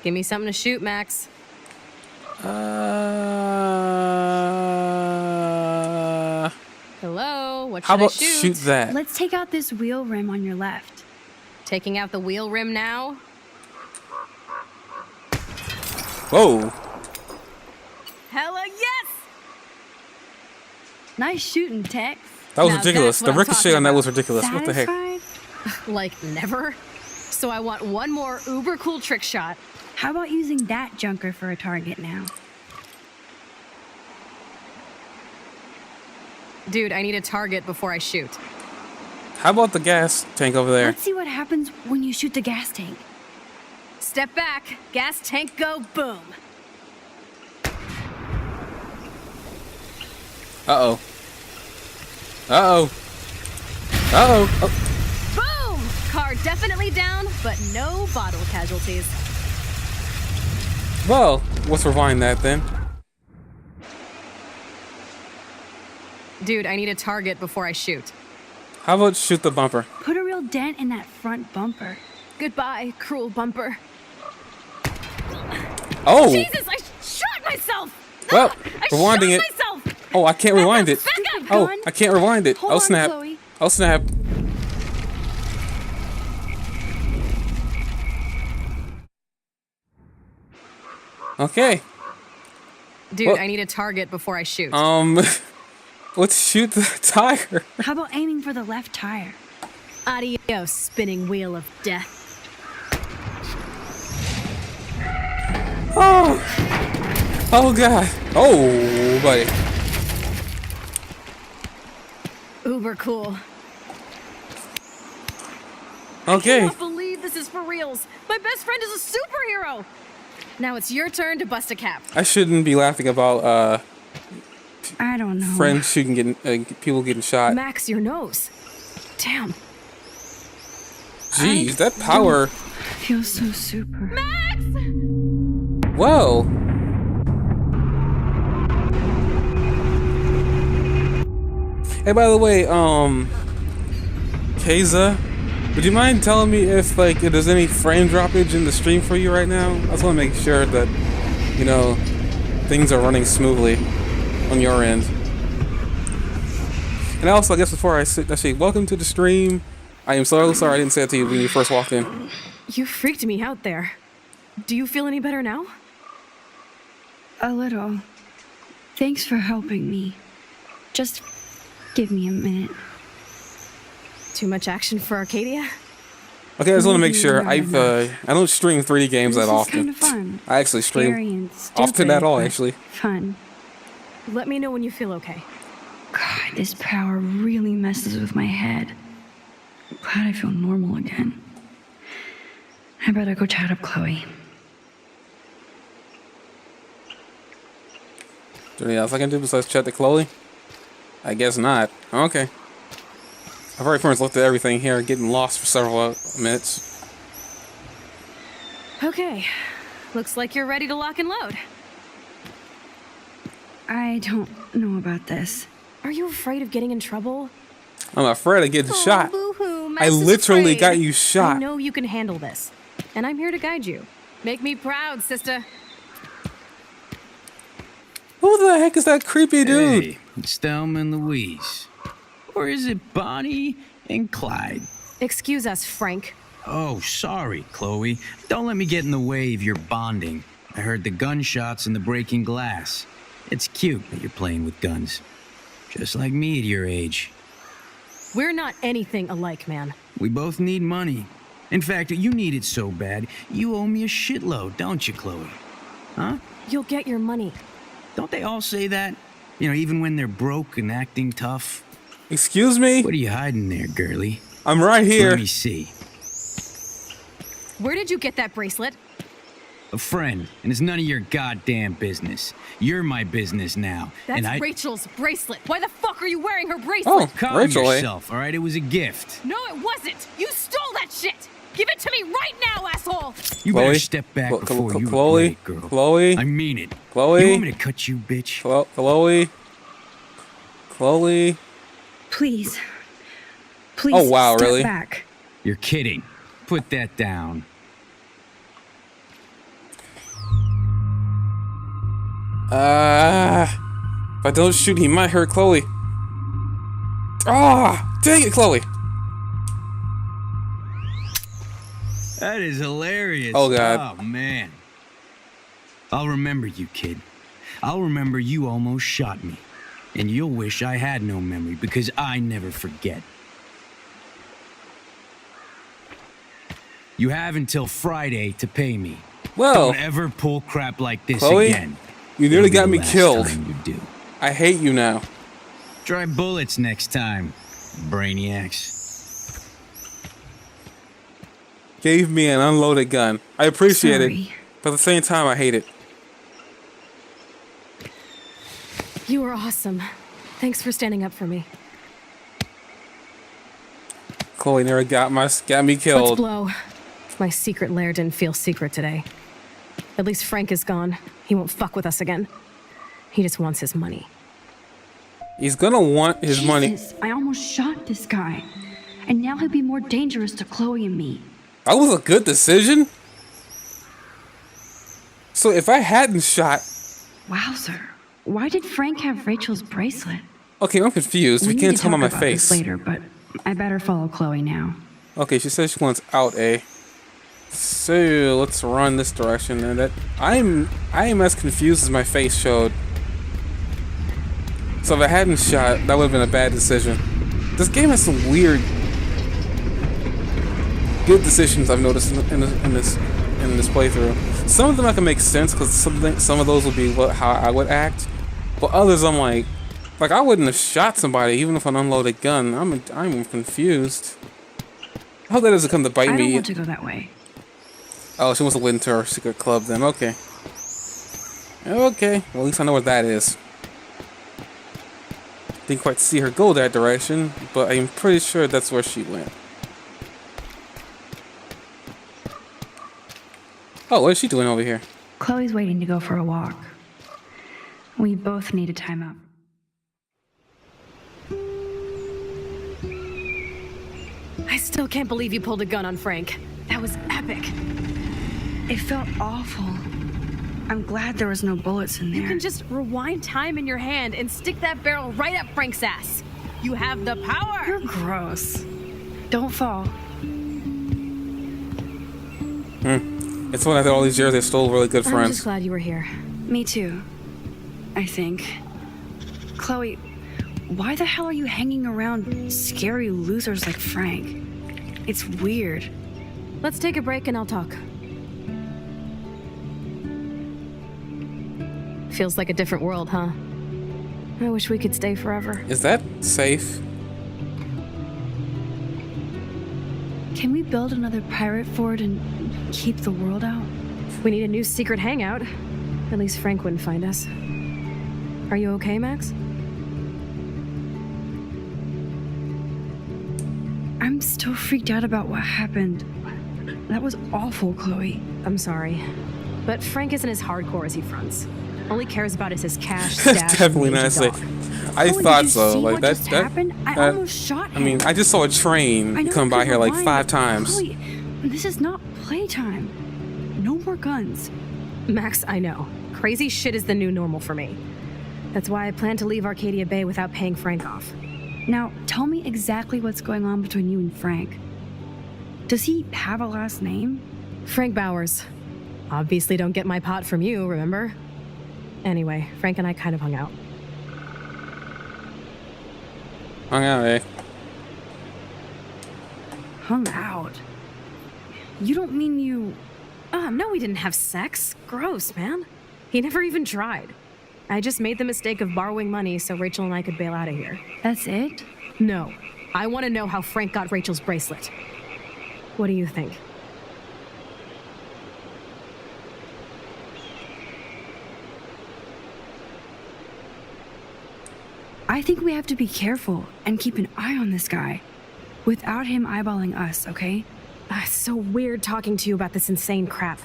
Give me something to shoot, Max. Hello, what should How about I shoot? shoot that? Let's take out this wheel rim on your left. Taking out the wheel rim now? Whoa. Hella yes! Nice shooting, Tex. That was Now ridiculous. that's The what I'm ricochet talking on that about. was ridiculous. What the heck? Satisfied? Like never? So I want one more uber cool trick shot. How about using that junker for a target now? Dude, I need a target before I shoot. How about the gas tank over there? Let's see what happens when you shoot the gas tank. Step back, gas tank go, boom. Uh-oh. Uh-oh. Uh-oh. Oh. Boom! Car definitely down, but no bottle casualties. Well, let's rewind that then. Dude, I need a target before I shoot. How about shoot the bumper? Put a real dent in that front bumper. Goodbye, cruel bumper. Oh! Jesus, I shot myself! Well, I rewinding shot it. myself! Oh, I can't rewind it. Back up! Oh, I can't rewind it. Hold Oh, on, snap. Chloe. Oh, snap. Okay. Dude, Well- I need a target before I shoot. Let's shoot the tire. How about aiming for the left tire? Adios, spinning wheel of death. Oh. Oh, God. Oh, buddy. Uber cool. Okay. I cannot believe this is for reals. My best friend is a superhero. Now it's your turn to bust a cap. I shouldn't be laughing about I don't know. friends shooting, people getting shot. Max, your nose. Damn. Jeez, that power. Feels so super. Max! Whoa. Hey, by the way, Keza, would you mind telling me if there's any frame droppage in the stream for you right now? I just want to make sure that, you know, things are running smoothly on your end. And also, I guess before I say welcome to the stream, I am so sorry I didn't say it to you when you first walked in. You freaked me out there. Do you feel any better now? A little. Thanks for helping me. Just give me a minute. Too much action for Arcadia? Okay, I just want to make sure. I don't stream 3D games that often. This is kind of fun. I actually Scary stream and stupid, often at all, but actually. Fun. Let me know when you feel okay. God, this power really messes with my head. Glad I feel normal again. I better go chat up Chloe. Anything else I can do besides chat to Chloe? I guess not. Okay. I've already pretty much looked at everything here, getting lost for several minutes. Okay. Looks like you're ready to lock and load. I don't know about this. Are you afraid of getting in trouble? I'm afraid of getting shot. Boo-hoo, I Max is literally afraid. got you shot. I know you can handle this. And I'm here to guide you. Make me proud, sister. Who the heck is that creepy dude? Hey, it's Thelma and Louise. Or is it Bonnie and Clyde? Excuse us, Frank. Oh, sorry, Chloe. Don't let me get in the way of your bonding. I heard the gunshots and the breaking glass. It's cute that you're playing with guns. Just like me at your age. We're not anything alike, man. We both need money. In fact, you need it so bad, you owe me a shitload, don't you, Chloe? Huh? You'll get your money. Don't they all say that? You know, even when they're broke and acting tough? Excuse me? What are you hiding there, girlie? I'm right here. Let me see. Where did you get that bracelet? A friend, and it's none of your goddamn business. You're my business now. That's and I... Rachel's bracelet. Why the fuck are you wearing her bracelet? Oh, Calm Rachel, yourself, all right? It was a gift. No, it wasn't. You stole that shit. Give it to me right now, asshole. You Chloe? better step back before you Chloe? regret it, girl. Chloe? I mean it. Chloe? You want me to cut you, bitch? Chloe? Chloe? Please. Please. Oh, wow, step really? back. You're kidding. Put that down. If I don't shoot, he might hurt Chloe. Ah, dang it, Chloe. That is hilarious. Oh, God. Oh, man. I'll remember you, kid. I'll remember you almost shot me. And you'll wish I had no memory because I never forget. You have until Friday to pay me. Well, don't ever pull crap like this Chloe, again. you nearly It'll be got the me last killed. time you do. I hate you now. Try bullets next time, brainiacs. Gave me an unloaded gun. I appreciate it, Sorry. but at the same time, I hate it. You are awesome. Thanks for standing up for me. Chloe nearly got me Let's killed. blow. My secret lair didn't feel secret today. At least Frank is gone. He won't fuck with us again. He just wants his money. He's gonna want his money. Jesus, I almost shot this guy. And now he'll be more dangerous to Chloe and me. That was a good decision. So if I hadn't shot, Wowzer. Why did Frank have Rachel's bracelet? okay, I'm confused. We need can't to tell on talk my about this face. later, but I better follow Chloe now. Okay, she says she wants out A. So let's run this direction, and that I am as confused as my face showed. So if I hadn't shot, that would have been a bad decision. This game has some weird, good decisions I've noticed in this playthrough. Some of them I can make sense because some of those would be how I would act, but others I'm like I wouldn't have shot somebody even with an unloaded gun. I'm confused. I hope that doesn't come to bite I don't me. want to go that way. Oh, she wants to win to her secret club then. Okay. Okay. Well, at least I know what that is. Didn't quite see her go that direction, but I'm pretty sure that's where she went. Oh, what is she doing over here? Chloe's waiting to go for a walk. We both need a timeout. I still can't believe you pulled a gun on Frank. That was epic. It felt awful. I'm glad there was no bullets in there. You can just rewind time in your hand and stick that barrel right up Frank's ass. You have the power. You're gross. Don't fall. It's when after all these years they still really good I'm friends. just glad you were here. Me too. I think. Chloe, why the hell are you hanging around scary losers like Frank? It's weird. Let's take a break and I'll talk. Feels like a different world, huh? I wish we could stay forever. Is that safe? Can we build another pirate fort and keep the world out? We need a new secret hangout. At least Frank wouldn't find us. Are you okay, Max? I'm still freaked out about what happened. That was awful, Chloe. I'm sorry. But Frank isn't as hardcore as he fronts. All he cares about is his cash, That's stash, definitely and not Asian safe. dog. I Chloe, thought did you so. see Like what that. just happened? I almost shot him. I mean, I just saw a I train know come I by could here like rewind, 5 but times. Chloe, this is not playtime. No more guns. Max, I know. Crazy shit is the new normal for me. That's why I plan to leave Arcadia Bay without paying Frank off. Now, tell me exactly what's going on between you and Frank. Does he have a last name? Frank Bowers. Obviously don't get my pot from you, remember? Anyway, Frank and I kind of hung out. Hung out, eh? Hung out? You don't mean you... No, we didn't have sex. Gross, man. He never even tried. I just made the mistake of borrowing money so Rachel and I could bail out of here. That's it? No. I want to know how Frank got Rachel's bracelet. What do you think? I think we have to be careful and keep an eye on this guy. Without him eyeballing us, okay? It's so weird talking to you about this insane crap.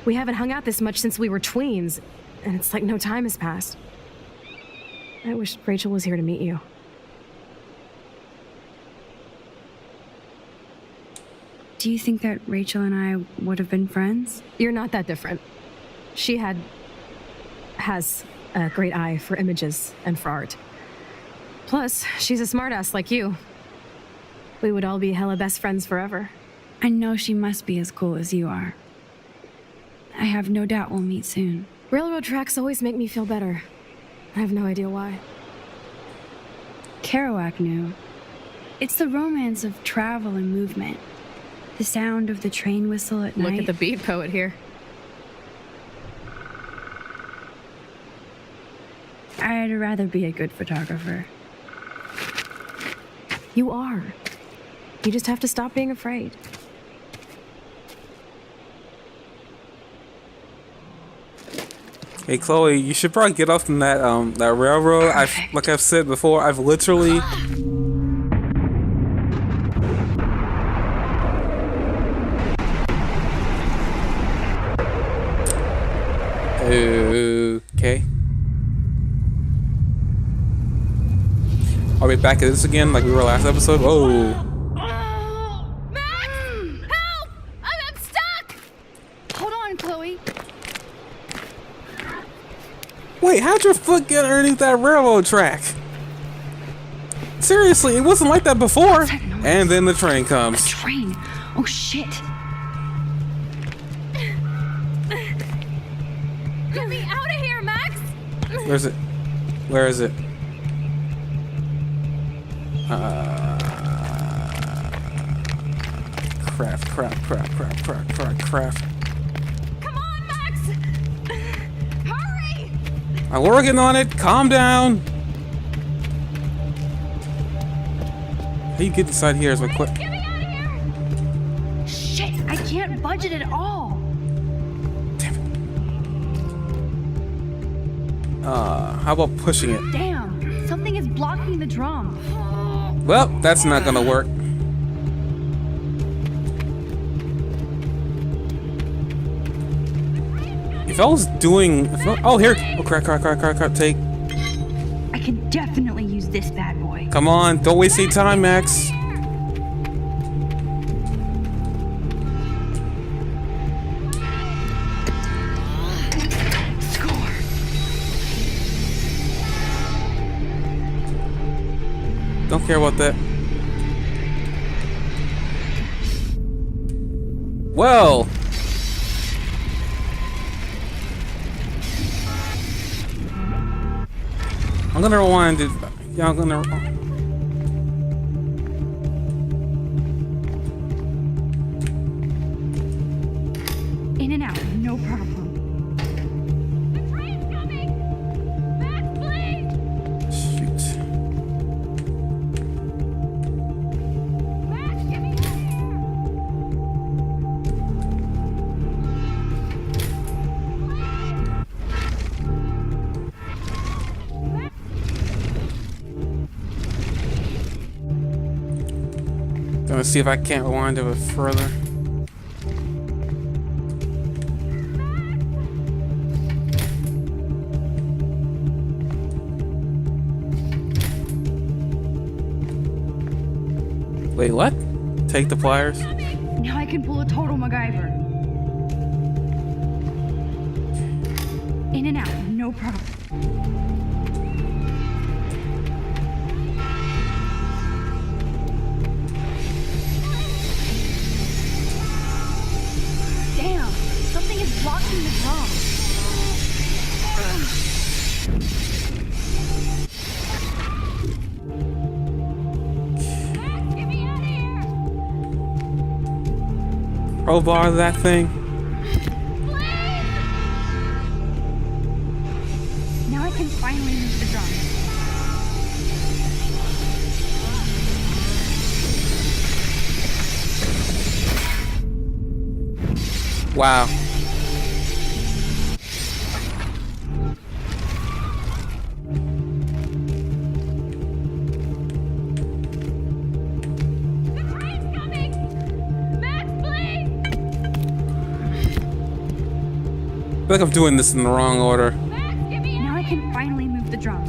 We haven't hung out this much since we were tweens, and it's like no time has passed. I wish Rachel was here to meet you. Do you think that Rachel and I would have been friends? You're not that different. She has a great eye for images and for art. Plus, she's a smartass like you. We would all be hella best friends forever. I know she must be as cool as you are. I have no doubt we'll meet soon. Railroad tracks always make me feel better. I have no idea why. Kerouac knew. It's the romance of travel and movement. The sound of the train whistle at night. Look at the beat poet here. I'd rather be a good photographer. You are. You just have to stop being afraid. Hey Chloe, you should probably get off from that that railroad. Like I've said before, I've literally Okay. Are we back at this again like we were last episode? Oh. Help! I'm stuck! Hold on, Chloe. Wait, how'd your foot get underneath that railroad track? Seriously, it wasn't like that before. And then the train comes. Train. Oh shit. Get me out of here, Max! Where's it? Where is it? Crap. Come on, Max! Hurry! I'm working on it. Calm down. How you get inside here is my question. Get me out of here! can't budge it at all. How about pushing it? Damn, something is blocking the drum. Well, that's not gonna work. If I was doing, oh here, oh crap, take. I can definitely use this bad boy. Come on, don't waste any time, Max. Don't care about that. Well. I'm gonna rewind it. Yeah, I'm gonna. In and out, no problem. Gonna see if I can't rewind it further. Wait, what? Take the pliers? Now I can pull a total MacGyver. In and out, no problem. Damn, something is blocking the drum. Crowbar that thing. Now I can finally move the drum. Wow. I feel like I'm doing this in the wrong order. Now I can finally move the drum.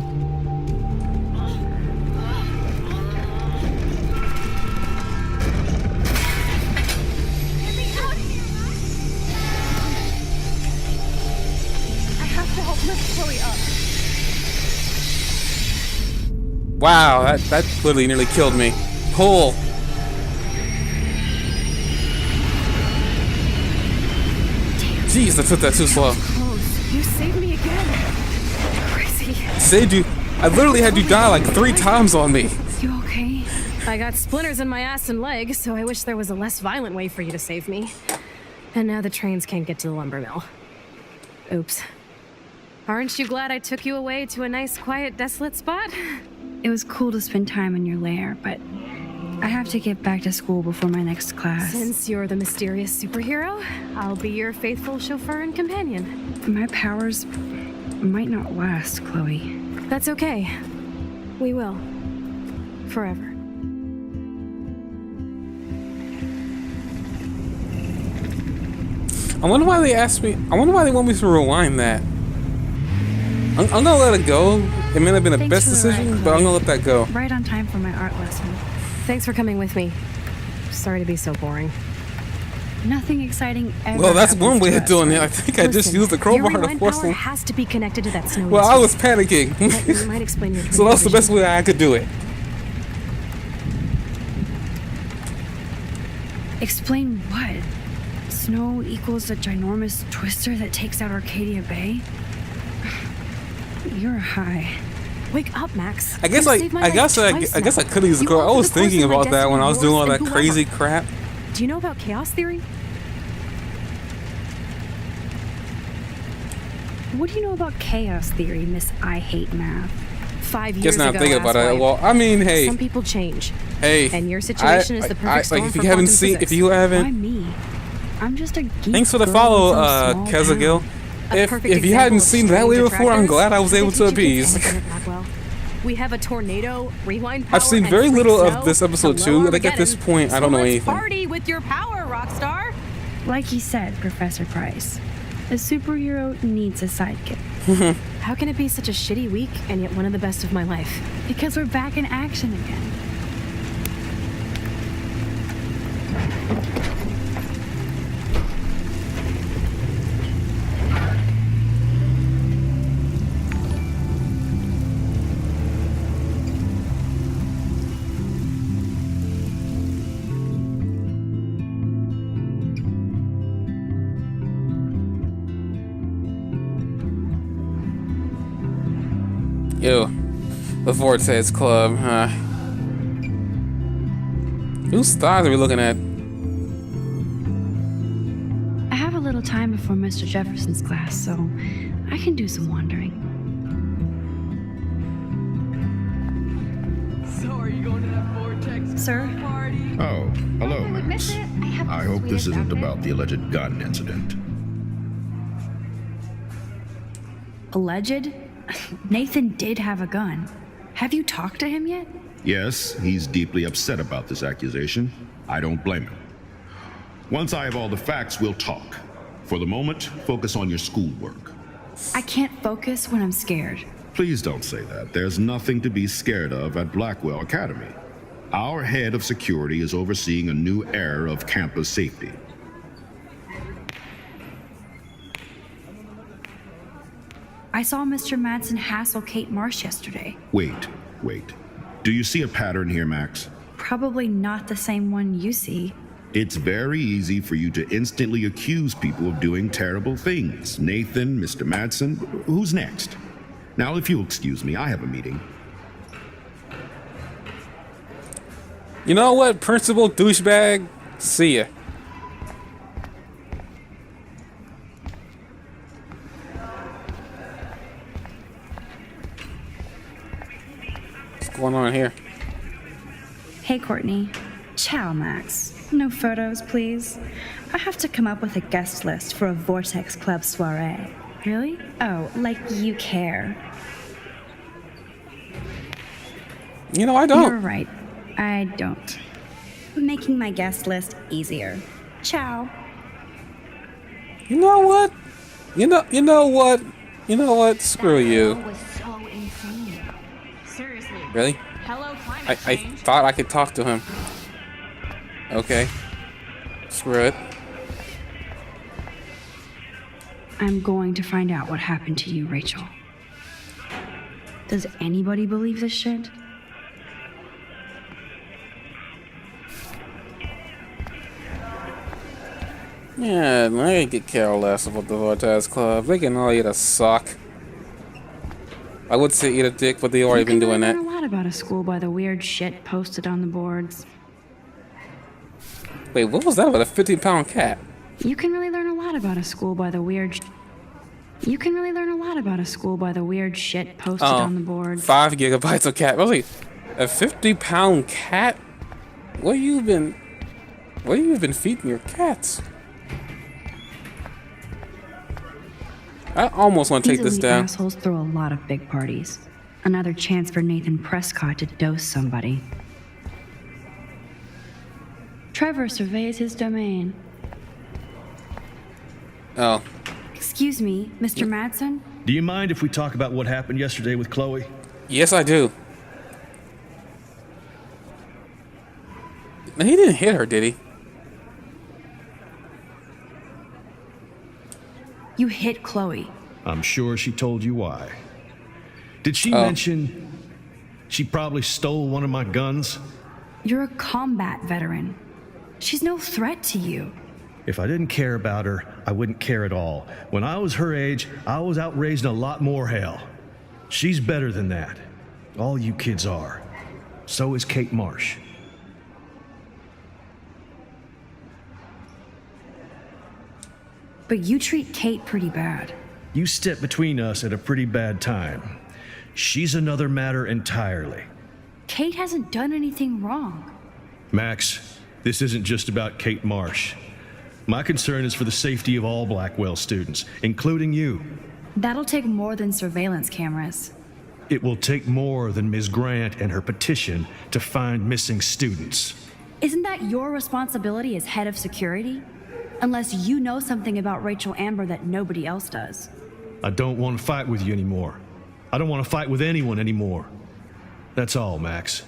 I have to help lift Chloe up. Wow, that literally nearly killed me. Pull. Jeez, I took that too slow. Close. You saved me again. Crazy. Saved you. I literally had you die like 3 times on me. You okay? I got splinters in my ass and leg, so I wish there was a less violent way for you to save me. And now the trains can't get to the lumber mill. Oops. Aren't you glad I took you away to a nice, quiet, desolate spot? It was cool to spend time in your lair, but I have to get back to school before my next class. Since you're the mysterious superhero, I'll be your faithful chauffeur and companion. My powers might not last, Chloe. That's okay. We will. Forever. I wonder why they asked me. I wonder why they want me to rewind that. I'm gonna let it go. It may not have been the best decision, but I'm gonna let that go. Right on time for my art lesson. Thanks for coming with me. Sorry to be so boring. Nothing exciting ever. Well, that's one way happens of to doing us, it. I think I just used the crowbar your to rewind force power them. has to be connected to that snowy Well, I was street. panicking. You might explain your So that's the best way I could do it. Explain what? Snow equals a ginormous twister that takes out Arcadia Bay? You're high. Wake up, Max. I guess I guess I could have used the crowbar. I was thinking about that when I was doing all that crazy crap. Do you know about chaos theory? What do you know about chaos theory, Miss I Hate Math? 5 years Guess not ago, thinking about it. asswipe. Well, I mean, hey. Some people change. Hey. And your situation is the perfect storm like if for you haven't quantum seen, physics. if you haven't, Why me? I'm just a geek. Thanks for the girl follow, in some small Kezagil. town. If you hadn't seen that way before, I'm glad I was able to appease. We have a tornado, rewind power, I've seen and very free little snow. of this episode Hello, too. Like at this Armageddon. point, I don't know So let's anything. Party with your power, Rockstar. Like he said, Professor Price, a superhero needs a sidekick. How can it be such a shitty week and yet one of the best of my life? Because we're back in action again. Yo, the Vortex Club, huh? Whose stars are we looking at? I have a little time before Mr. Jefferson's class, so I can do some wandering. So are you going to that Vortex Sir? party? Oh, hello, Max. I hope this isn't about the alleged gun incident. Alleged? Nathan did have a gun. Have you talked to him yet? Yes, he's deeply upset about this accusation. I don't blame him. Once I have all the facts, we'll talk. For the moment, focus on your schoolwork. I can't focus when I'm scared. Please don't say that. There's nothing to be scared of at Blackwell Academy. Our head of security is overseeing a new era of campus safety. I saw Mr. Madsen hassle Kate Marsh yesterday. Wait. Do you see a pattern here, Max? Probably not the same one you see. It's very easy for you to instantly accuse people of doing terrible things. Nathan, Mr. Madsen, who's next? Now, if you'll excuse me, I have a meeting. You know what, Principal Douchebag? See ya. What's going on here? Hey, Courtney. Ciao, Max. No photos, please. I have to come up with a guest list for a Vortex Club soiree. Really? Oh, like you care. You know, I don't. You're right. I don't. Making my guest list easier. Ciao. You know what? You know what? Screw you. Was so insane. Seriously. Really? Hello, climate I change. thought I could talk to him. Okay. Screw it. I'm going to find out what happened to you, Rachel. Does anybody believe this shit? Yeah, I could care less about the Vortex Club. They can all eat a sock. I would say eat a dick, but they already been doing that. I learn a lot about a school by the weird shit posted on the boards. Wait, what was that about a 50-pound cat? You can really learn a lot about a school by the weird. You can really learn a lot about a school by the weird shit posted on the boards. 5 gigabytes of cat. I was like, a 50-pound cat? What have you been feeding your cats? I almost want to take this These elite down. assholes throw a lot of big parties. Another chance for Nathan Prescott to dose somebody. Trevor surveys his domain. Oh. Excuse me, Mr. Madsen? Do you mind if we talk about what happened yesterday with Chloe? Yes, I do. Now, he didn't hit her, did he? You hit Chloe. I'm sure she told you why. Did she mention she probably stole one of my guns? You're a combat veteran. She's no threat to you. If I didn't care about her, I wouldn't care at all. When I was her age, I was out raising a lot more hell. She's better than that. All you kids are. So is Kate Marsh. But you treat Kate pretty bad. You stepped between us at a pretty bad time. She's another matter entirely. Kate hasn't done anything wrong. Max, this isn't just about Kate Marsh. My concern is for the safety of all Blackwell students, including you. That'll take more than surveillance cameras. It will take more than Ms. Grant and her petition to find missing students. Isn't that your responsibility as head of security? Unless you know something about Rachel Amber that nobody else does. I don't want to fight with you anymore. I don't want to fight with anyone anymore. That's all, Max.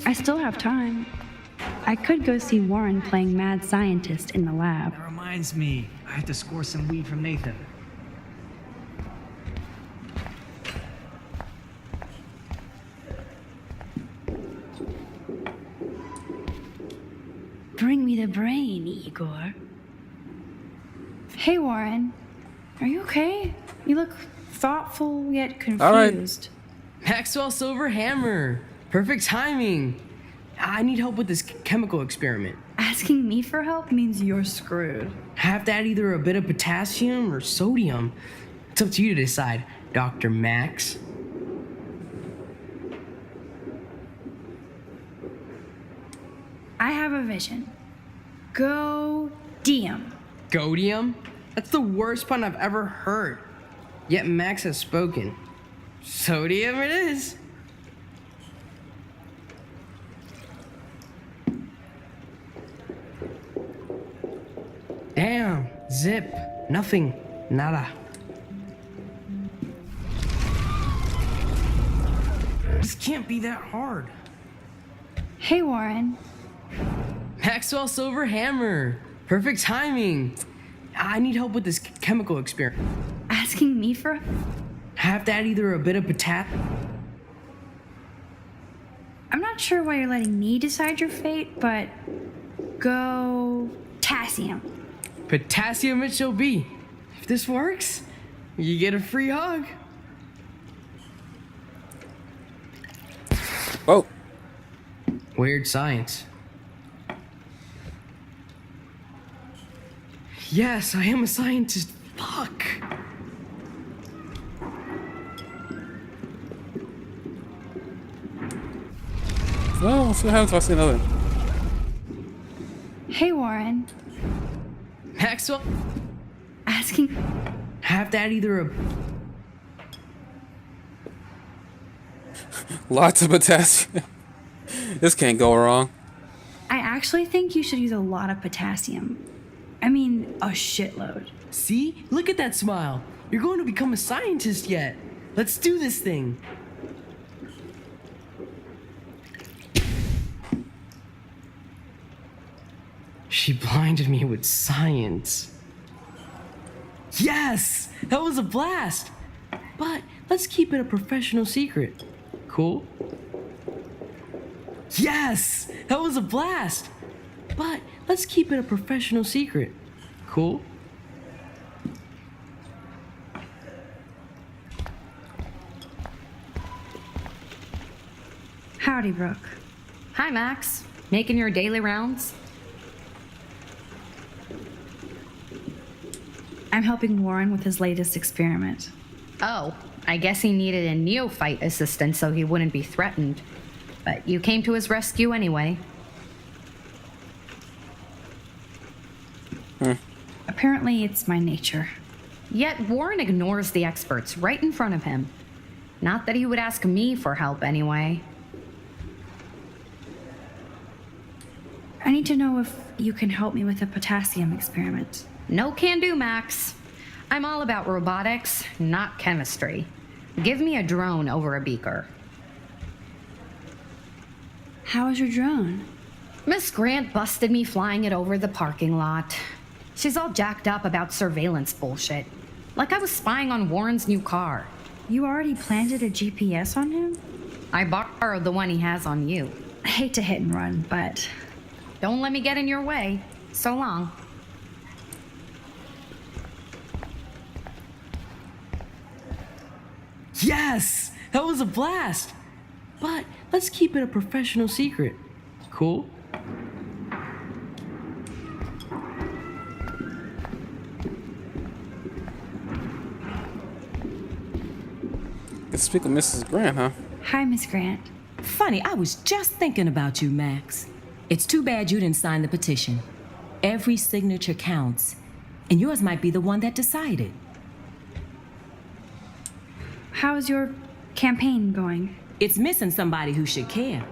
I still have time. I could go see Warren playing mad scientist in the lab. That reminds me, I have to score some weed from Nathan. Bring me the brain, Igor. Hey, Warren. Are you okay? You look thoughtful yet confused. Maxwell Silver Hammer. Perfect timing. I need help with this chemical experiment. Asking me for help means you're screwed. I have to add either a bit of potassium or sodium. It's up to you to decide, Dr. Max. I have a vision. Go-dium. Godium? That's the worst pun I've ever heard. Yet Max has spoken. Sodium it is. Damn, zip, nothing, nada. This can't be that hard. Hey, Warren. Maxwell Silver Hammer. Perfect timing. I need help with this chemical experiment. Asking me for... I have to add either a bit of potassium. I'm not sure why you're letting me decide your fate, but... Go-tassium. Potassium it shall be. If this works, you get a free hug. Whoa. Weird science. Yes, I am a scientist. Fuck. Well, let's see what happens if I see another. Hey, Warren. Maxwell? Asking... I have to add either a... Lots of potassium. This can't go wrong. I actually think you should use a lot of potassium. I mean, a shitload. See? Look at that smile. You're going to become a scientist yet. Let's do this thing. She blinded me with science. Yes! That was a blast! But let's keep it a professional secret. Cool? Yes! That was a blast! But let's keep it a professional secret. Cool? Howdy, Brooke. Hi, Max. Making your daily rounds? I'm helping Warren with his latest experiment. Oh, I guess he needed a neophyte assistant so he wouldn't be threatened. But you came to his rescue anyway. Apparently, it's my nature. Yet Warren ignores the experts right in front of him. Not that he would ask me for help anyway. I need to know if you can help me with the potassium experiment. No can do, Max. I'm all about robotics, not chemistry. Give me a drone over a beaker. How is your drone? Miss Grant busted me flying it over the parking lot. She's all jacked up about surveillance bullshit. Like I was spying on Warren's new car. You already planted a GPS on him? I borrowed the one he has on you. I hate to hit and run, but... Don't let me get in your way. So long. Yes! That was a blast! But let's keep it a professional secret. Cool? can speak with Mrs. Grant, huh? Hi, Miss Grant. Funny, I was just thinking about you, Max. It's too bad you didn't sign the petition. Every signature counts, and yours might be the one that decided. How's your campaign going? It's missing somebody who should care.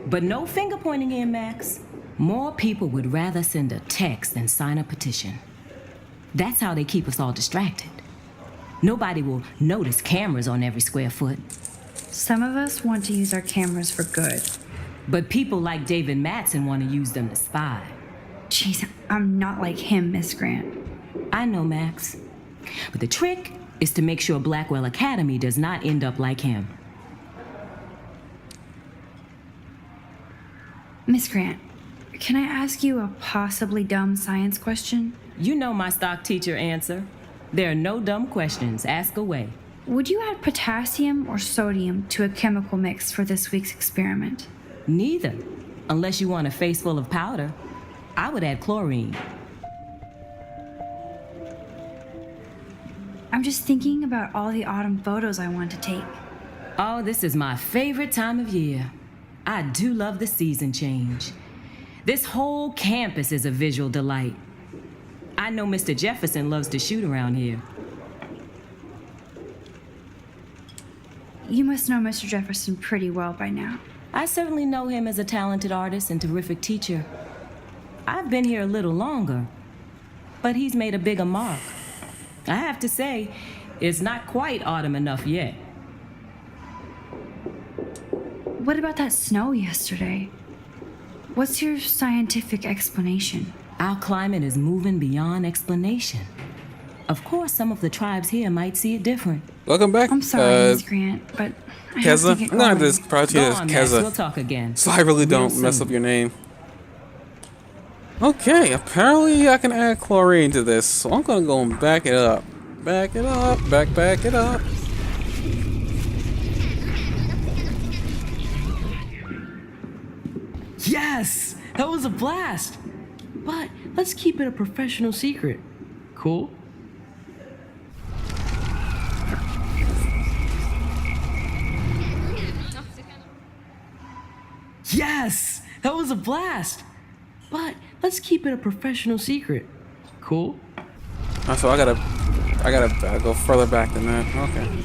But no finger pointing in, Max. More people would rather send a text than sign a petition. That's how they keep us all distracted. Nobody will notice cameras on every square foot. Some of us want to use our cameras for good. But people like David Madsen want to use them to spy. Jeez, I'm not like him, Miss Grant. I know, Max. But the trick is to make sure Blackwell Academy does not end up like him. Miss Grant, can I ask you a possibly dumb science question? You know my stock teacher answer. There are no dumb questions. Ask away. Would you add potassium or sodium to a chemical mix for this week's experiment? Neither. Unless you want a face full of powder. I would add chlorine. I'm just thinking about all the autumn photos I want to take. Oh, this is my favorite time of year. I do love the season change. This whole campus is a visual delight. I know Mr. Jefferson loves to shoot around here. You must know Mr. Jefferson pretty well by now. I certainly know him as a talented artist and terrific teacher. I've been here a little longer, but he's made a bigger mark. I have to say, it's not quite autumn enough yet. What about that snow yesterday? What's your scientific explanation? Our climate is moving beyond explanation. Of course, some of the tribes here might see it different. Welcome back. I'm sorry, Miss Grant, but I have Keza. to get I'm gonna going. just probably treat it as Go on, Max, Keza. we'll talk again. So I really Real don't mess soon. up your name. Okay, apparently I can add chlorine to this, so I'm gonna go and back it up. Back it up, back it up. Yes! That was a blast! But let's keep it a professional secret. Cool? Yes! That was a blast! But let's keep it a professional secret. Cool? So I gotta go further back than that. Okay.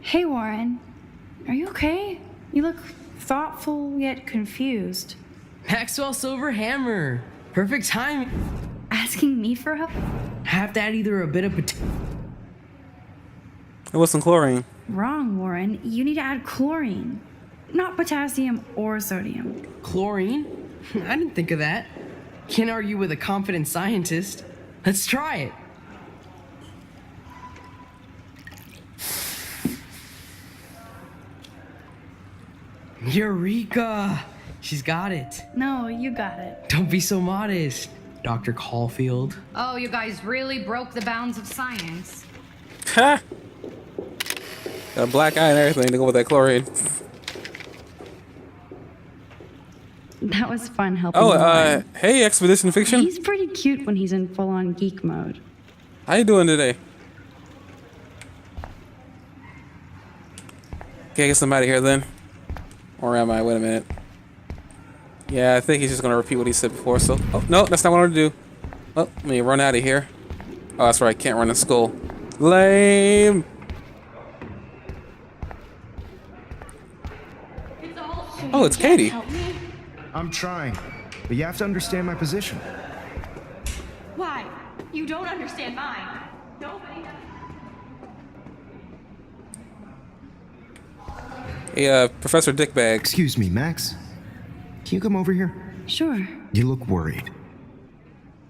Hey, Warren. Are you okay? You look thoughtful yet confused. Maxwell Silver Hammer. Perfect time. Asking me for help? Have to add either a bit of It was some chlorine. Wrong, Warren. You need to add chlorine, not potassium or sodium. chlorine? I didn't think of that. Can't argue with a confident scientist. Let's try it. Eureka! She's got it. No, you got it. Don't be so modest, Dr. Caulfield. Oh, you guys really broke the bounds of science. Ha! Got a black eye and everything to go with that chlorine. That was fun helping Oh, Warren. hey, Expedition Fiction. He's pretty cute when he's in full-on geek mode. How you doing today? Okay, get somebody here then. Or am I? Wait a minute. Yeah, I think he's just gonna repeat what he said before, so... Oh, no, that's not what I want to do. Oh, let me run out of here. Oh, that's right, can't run in school. Lame! Oh, it's Katie. I'm trying, but you have to understand my position. Why? You don't understand mine. Nobody does. Hey, Professor Dickbag. Excuse me, Max. Can you come over here? Sure. You look worried.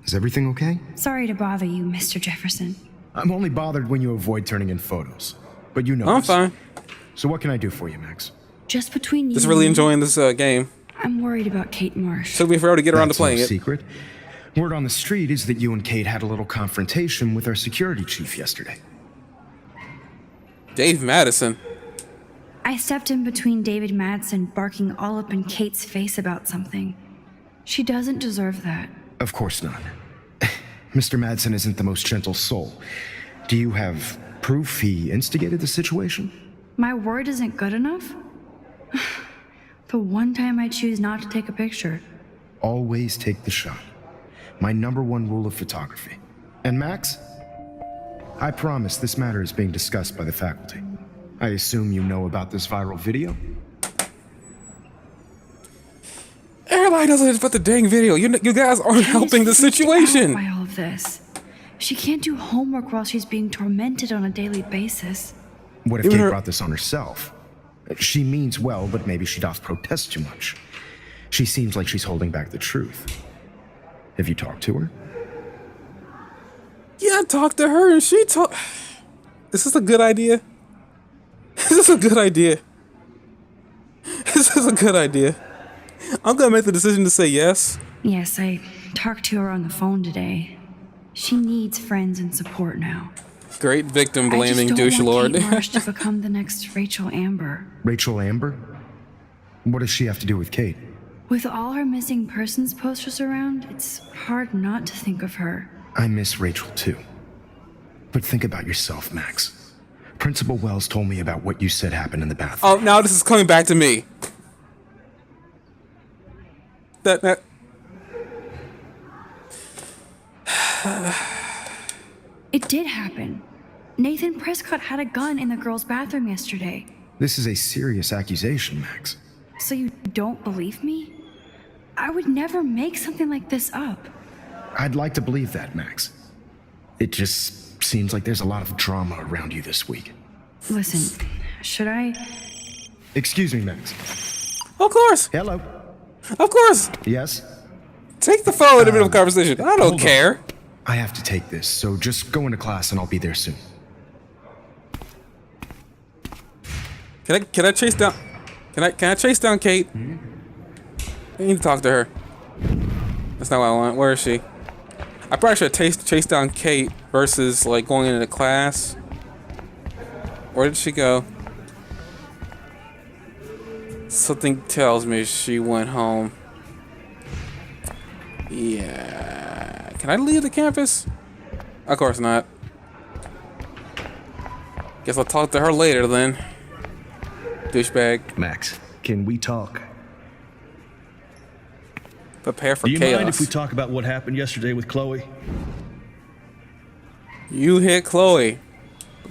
Is everything okay? Sorry to bother you, Mr. Jefferson. I'm only bothered when you avoid turning in photos. But you know I'm this. fine. So what can I do for you, Max? Just between you Just really and me, enjoying this game. I'm worried about Kate Marsh. Took me forever to get around to That's playing no it. secret. Word on the street is that you and Kate had a little confrontation with our security chief yesterday. Dave Madison. I stepped in between David Madsen barking all up in Kate's face about something. She doesn't deserve that. Of course not. Mr. Madsen isn't the most gentle soul. Do you have proof he instigated the situation? My word isn't good enough? The one time I choose not to take a picture. Always take the shot. My #1 rule of photography. And Max? I promise this matter is being discussed by the faculty. I assume you know about this viral video? Everybody knows it's about the dang video. You guys aren't helping the situation. By all of this. She can't do homework while she's being tormented on a daily basis. What if Kate brought this on herself? She means well, but maybe she doth protest too much. She seems like she's holding back the truth. Have you talked to her? Yeah, I talked to her and she talked. Is this a good idea? Is this a good idea? Is this a good idea? I'm gonna make the decision to say yes. Yes, I talked to her on the phone today. She needs friends and support now. Great victim blaming douche I just don't lord. want Kate Marsh to become the next Rachel Amber. Rachel Amber? What does she have to do with Kate? With all her missing persons posters around, it's hard not to think of her. I miss Rachel too. But think about yourself, Max. Principal Wells told me about what you said happened in the bathroom. Oh, now this is coming back to me. That. It did happen. Nathan Prescott had a gun in the girls' bathroom yesterday. This is a serious accusation, Max. So you don't believe me? I would never make something like this up. I'd like to believe that, Max. It just seems like there's a lot of drama around you this week. Listen, should I? Excuse me, Max. Of course. Hello. Of course. Yes? Take the phone in the middle of the conversation. I don't care. I have to take this, so just go into class and I'll be there soon. Can I chase down? Can I chase down Kate? I need to talk to her. That's not what I want. Where is she? I probably should have chased down Kate versus like going into class. Where did she go? Something tells me she went home. Yeah. Can I leave the campus? Of course not. Guess I'll talk to her later then. Douchebag. Max, can we talk? Prepare for chaos. chaos. Do you mind if we talk about what happened yesterday with Chloe? You hit Chloe.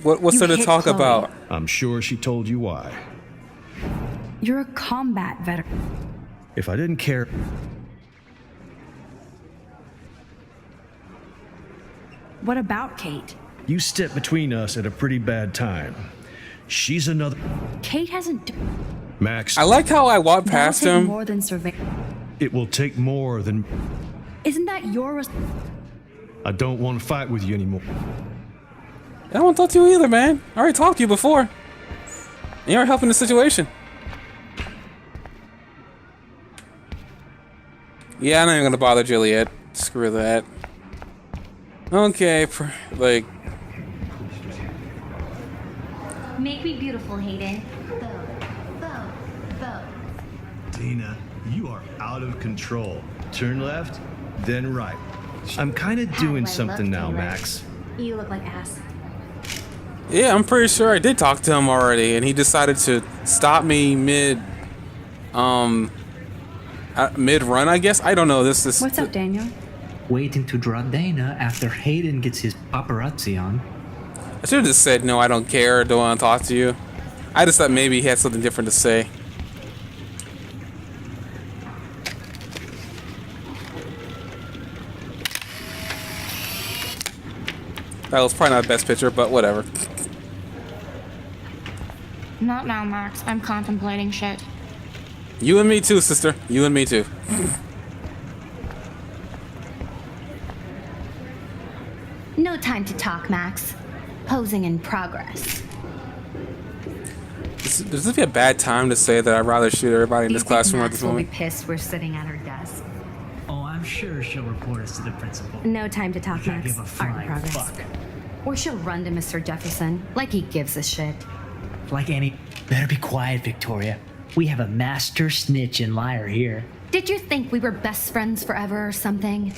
What's there to talk about? I'm sure she told you why. You're a combat veteran. If I didn't care... What about Kate? You stepped between us at a pretty bad time. She's another... Kate hasn't... Max... I like how I walked past him. More than surveillance. It will take more than... Isn't that your... I don't want to fight with you anymore. I don't want to talk to you either, man. I already talked to you before. And you aren't helping the situation. Yeah, I'm not even gonna bother Juliet. Screw that. Okay, like... Make me beautiful, Hayden. Dana, you are out of control. Turn left, then right. I'm kind of doing something now, Max. You look like ass. Yeah, I'm pretty sure I did talk to him already, and he decided to stop me mid-run, I guess? I don't know. This. What's up, Daniel? Waiting to draw Dana after Hayden gets his paparazzi on. I should have just said, no, I don't care, don't want to talk to you. I just thought maybe he had something different to say. That was probably not the best picture, but whatever. Not now, Max. I'm contemplating shit. You and me too, sister. You and me too. No time to talk, Max. Posing in progress. Does this be a bad time to say that I'd rather shoot everybody in this classroom at Max this will moment? be pissed we're sitting at her desk. Oh, I'm sure she'll report us to the principal. No time to talk, Can't Max. give a Art in flying progress. fuck. Or she'll run to Mr. Jefferson, like he gives a shit. Like any... Better be quiet, Victoria. We have a master snitch and liar here. Did you think we were best friends forever or something?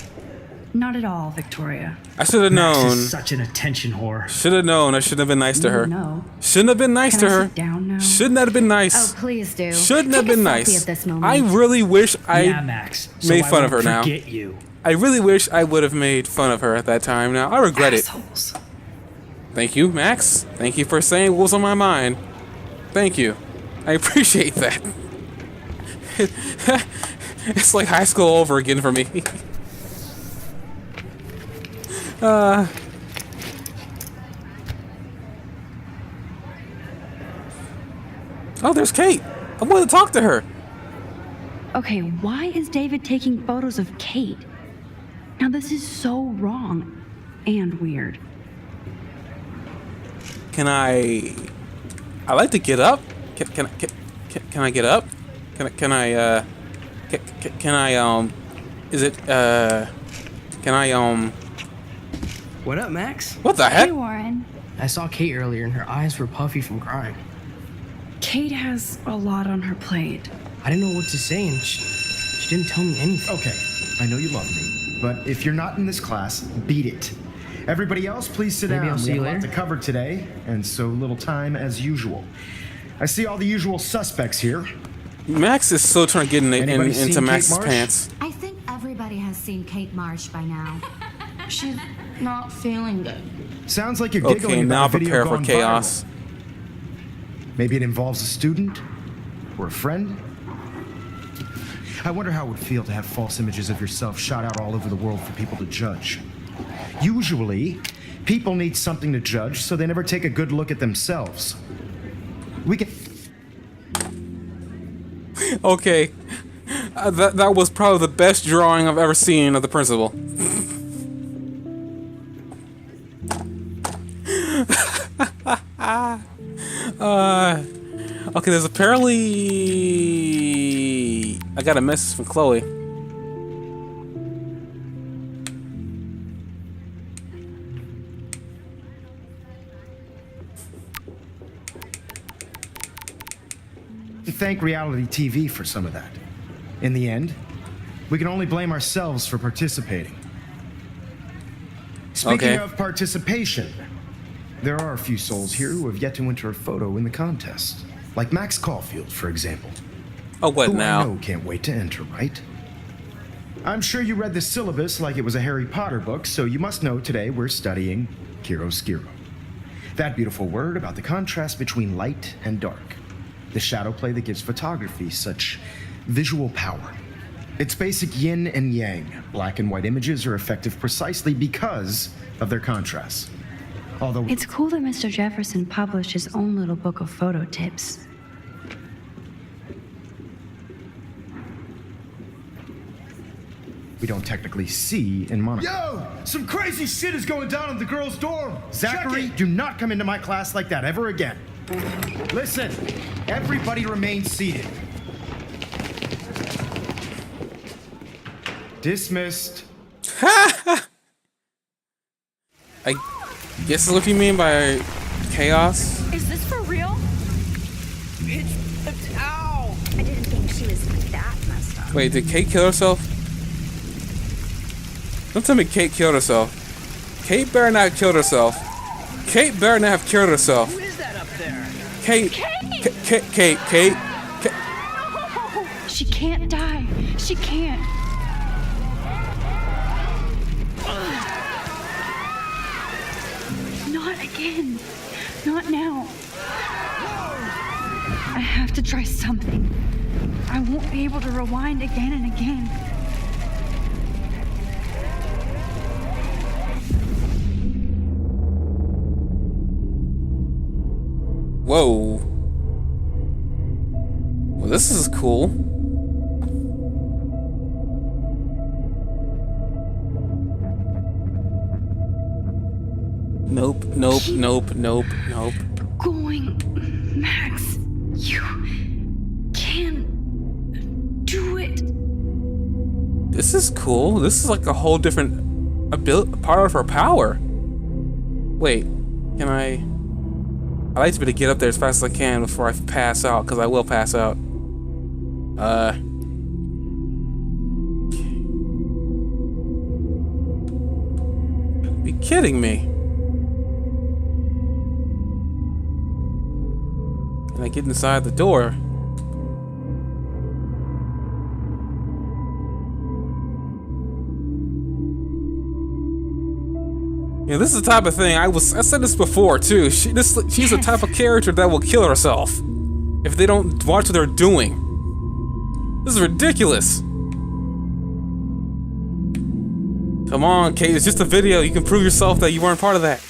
Not at all, Victoria. I should have Max known. is such an attention whore. Should have known. I shouldn't have been nice to her. No. Shouldn't have been nice Can to I her. sit down now? Shouldn't have been nice. Oh, please do. Shouldn't have Take a been selfie nice. at this moment. I really wish I Yeah, Max. So made I fun of won't her now. forget you. I really wish I would have made fun of her at that time. Now I regret Assholes. it. Thank you, Max. Thank you for saying what was on my mind. Thank you. I appreciate that. It's like high school all over again for me. Oh, there's Kate. I want to talk to her. Okay, why is David taking photos of Kate? Now this is so wrong and weird. Can I like to get up. Can I get up? Can I is it can I What up, Max? what the heck? Hey, Warren. I saw Kate earlier and her eyes were puffy from crying. Kate has a lot on her plate. I didn't know what to say and she didn't tell me anything. Okay, I know you love me, but if you're not in this class, beat it. Everybody else, please sit Maybe down. I'll see We you have a lot later. to cover today, and so little time as usual. I see all the usual suspects here. Max is still trying to get Anybody seen into Kate Max's Marsh? pants. I think everybody has seen Kate Marsh by now. She's not feeling good. Sounds like you're Okay, giggling now about a video prepare for gone chaos. viral. Maybe it involves a student or a friend. I wonder how it would feel to have false images of yourself shot out all over the world for people to judge. Usually, people need something to judge, so they never take a good look at themselves. We can. Okay, that was probably the best drawing I've ever seen of the principal. Okay, there's apparently I got a message from Chloe. Thank reality TV for some of that. In the end, we can only blame ourselves for participating. Speaking Okay. of participation, there are a few souls here who have yet to enter a photo in the contest. Like Max Caulfield, for example. Oh, what who now? I know can't wait to enter, right? I'm sure you read the syllabus like it was a Harry Potter book, so you must know today we're studying chiaroscuro. That beautiful word about the contrast between light and dark. The shadow play that gives photography such visual power. It's basic yin and yang. Black and white images are effective precisely because of their contrast. Although It's cool that Mr. Jefferson published his own little book of photo tips. we don't technically see in Monaco. Yo! Some crazy shit is going down in the girls' dorm! Zachary, do not come into my class like that ever again. Listen, everybody remain seated. Dismissed. I guess that's what you mean by chaos. Is this for real? Ow! I didn't think she was that messed up. Wait, did Kate kill herself? Don't tell me Kate killed herself. Kate better not have killed herself. Kate better not have killed herself. Who is that up there? Kate. Kate. She can't die. She can't. Not again. Not now. I have to try something. I won't be able to rewind again and again. Whoa. Well, this is cool. Nope. Going, Max. You can do it. This is cool. This is like a whole different part of her power. Wait, can I like to be able to get up there as fast as I can before I pass out, because I will pass out. kidding me? And I get inside the door. Yeah, this is the type of thing I said this before too. She's the type of character that will kill herself if they don't watch what they're doing. This is ridiculous. Come on, Kate, it's just a video. You can prove yourself that you weren't part of that.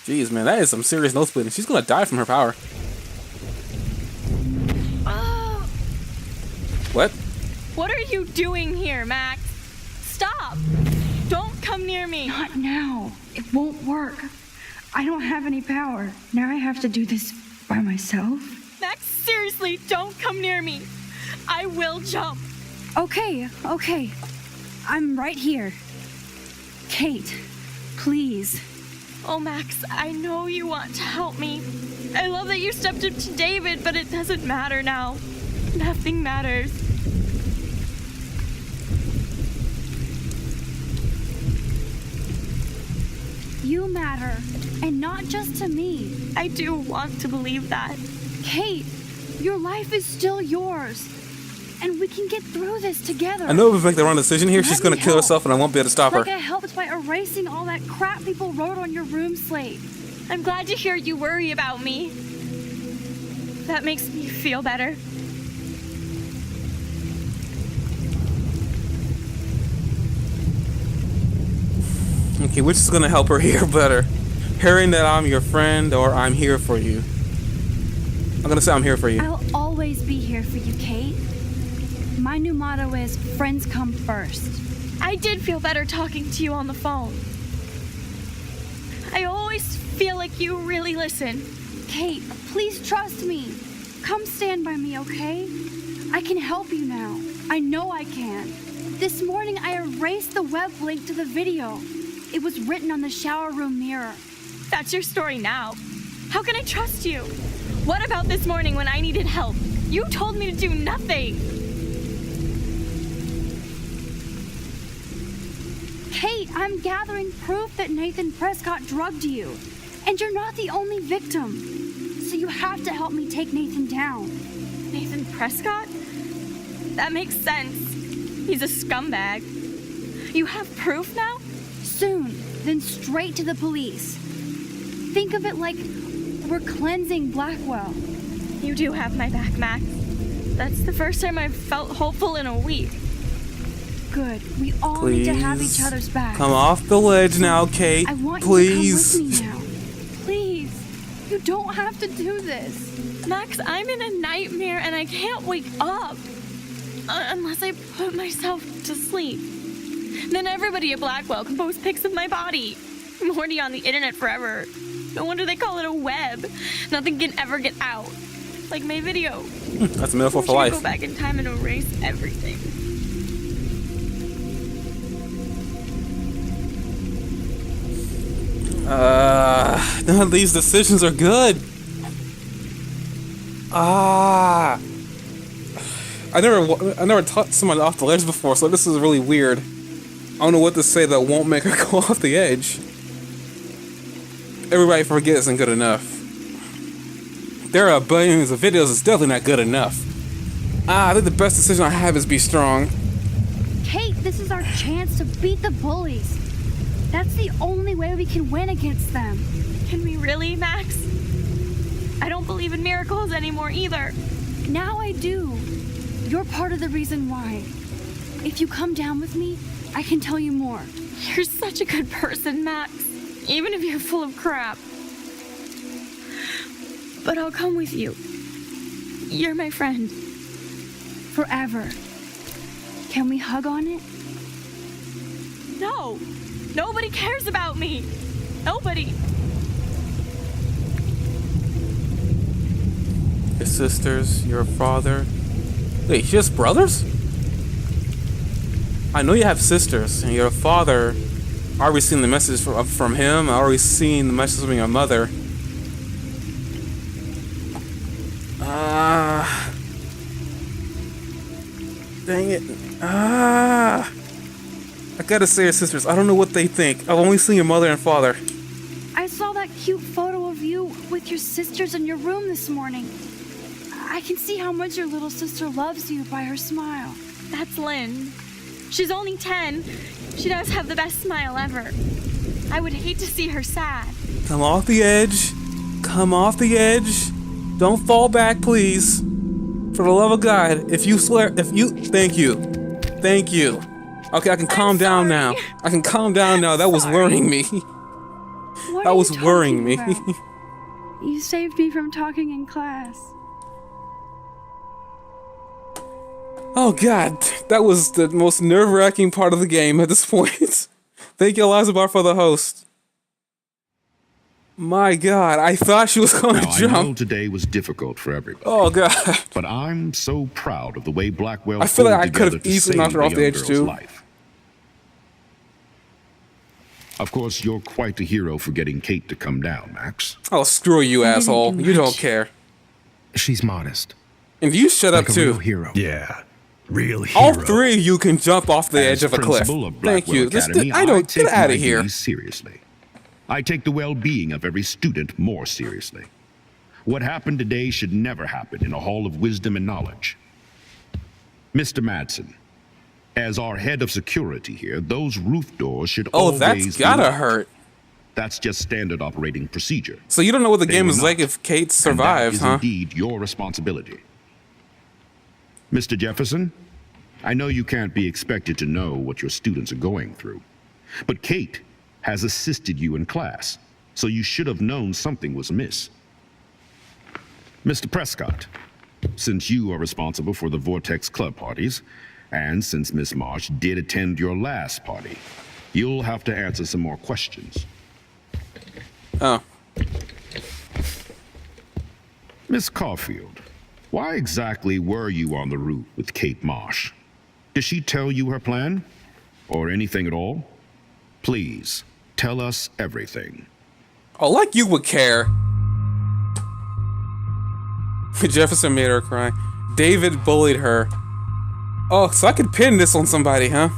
Jeez, man, that is some serious nose bleeding. She's gonna die from her power. What? What are you doing here, Max? Stop! Don't come near me! Not now. It won't work. I don't have any power. Now I have to do this by myself. Max, seriously, don't come near me. I will jump. Okay. I'm right here. Kate, please. Oh, Max, I know you want to help me. I love that you stepped up to David, but it doesn't matter now. Nothing matters. You matter, and not just to me. I do want to believe that. Kate, your life is still yours, and we can get through this together. I know if we make the wrong decision here, she's gonna Let me kill help. herself and I won't be able to stop her. Like I helped by erasing all that crap people wrote on your room slate. I'm glad to hear you worry about me. That makes me feel better. Okay, which is gonna help her hear better? Hearing that I'm your friend or I'm here for you? I'm gonna say I'm here for you. I'll always be here for you, Kate. My new motto is friends come first. I did feel better talking to you on the phone. I always feel like you really listen. Kate, please trust me. Come stand by me, okay? I can help you now. I know I can. This morning I erased the web link to the video. It was written on the shower room mirror. That's your story now. How can I trust you? What about this morning when I needed help? You told me to do nothing. Kate, I'm gathering proof that Nathan Prescott drugged you. And you're not the only victim. So you have to help me take Nathan down. Nathan Prescott? That makes sense. He's a scumbag. You have proof now? Soon, then straight to the police. Think of it like we're cleansing Blackwell. You do have my back, Max. That's the first time I've felt hopeful in a week. Good. We all Please. need to have each other's backs. Come off the ledge now, Kate. I want Please. you to come with me now. Please. You don't have to do this. Max, I'm in a nightmare and I can't wake up. Unless I put myself to sleep. Then everybody at Blackwell can post pics of my body. I'm already on the internet forever. No wonder they call it a web. Nothing can ever get out. Like my video. That's a metaphor for I life. should go back in time and erase everything. None of these decisions are good. I never taught someone off the ledge before, so this is really weird. I don't know what to say that won't make her go off the edge. Everybody forget isn't good enough. There are billions of videos, it's definitely not good enough. I think the best decision I have is be strong. Kate, this is our chance to beat the bullies. That's the only way we can win against them. Can we really, Max? I don't believe in miracles anymore either. Now I do. You're part of the reason why. If you come down with me, I can tell you more. You're such a good person, Max. Even if you're full of crap. But I'll come with you. You're my friend. Forever. Can we hug on it? No! Nobody cares about me! Nobody! Your sisters, your father. Wait, just brothers? I know you have sisters, and your father. I already seen the message from him. I already seen the message from your mother. Dang it. I gotta say, your sisters, I don't know what they think. I've only seen your mother and father. I saw that cute photo of you with your sisters in your room this morning. I can see how much your little sister loves you by her smile. That's Lynn. She's only 10. She does have the best smile ever. I would hate to see her sad. Come off the edge. Come off the edge. Don't fall back, please. For the love of God, if you swear, thank you. Thank you. Okay, I can calm down now. I can calm down now. That was worrying me. That was worrying me. You saved me from talking in class. Oh God, that was the most nerve-wracking part of the game at this point. Thank you, Elizabeth, for the host. My God, I thought she was going to jump. I know today was difficult for everybody. Oh God. But I'm so proud of the way Blackwell I feel like I pulled could have together to easily save knocked her off the young edge girl's too. life. Of course, you're quite a hero for getting Kate to come down, Max. Oh, screw you, asshole. You don't care. She's modest. And you shut up Like a too. real hero. Yeah, real All three of you can jump off the edge of a cliff. Principal of Thank Blackwell you. Academy, I don't take get out my of here. duties seriously. I take the well-being of every student more seriously. What happened today should never happen in a hall of wisdom and knowledge. Mr. Madsen, as our head of security here, those roof doors should always that's be gotta locked. hurt. That's just standard operating procedure. So you don't know what the They game were is like not. if Kate And that survives, is huh? indeed your responsibility. Mr. Jefferson, I know you can't be expected to know what your students are going through, but Kate has assisted you in class, so you should have known something was amiss. Mr. Prescott, since you are responsible for the Vortex Club parties, and since Miss Marsh did attend your last party, you'll have to answer some more questions. Oh. Miss Caulfield, why exactly were you on the roof with Kate Marsh? Did she tell you her plan? Or anything at all? Please, tell us everything. Oh, like you would care. Jefferson made her cry. David bullied her. Oh, so I could pin this on somebody, huh?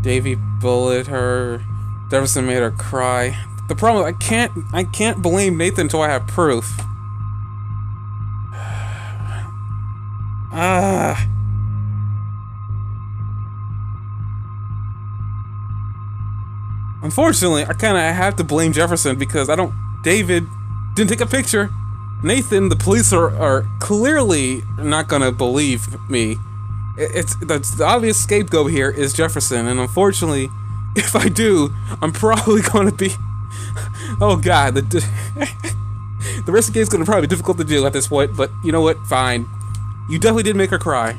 Davy bullied her. Jefferson made her cry. The problem is I can't blame Nathan until I have proof. Ah. Unfortunately, I kind of have to blame Jefferson because David didn't take a picture. Nathan, the police are clearly not gonna believe me. The obvious scapegoat here is Jefferson, and unfortunately, if I do, I'm probably gonna be. Oh God, the rest of the game's gonna probably be difficult to do at this point. But you know what? Fine. You definitely did make her cry.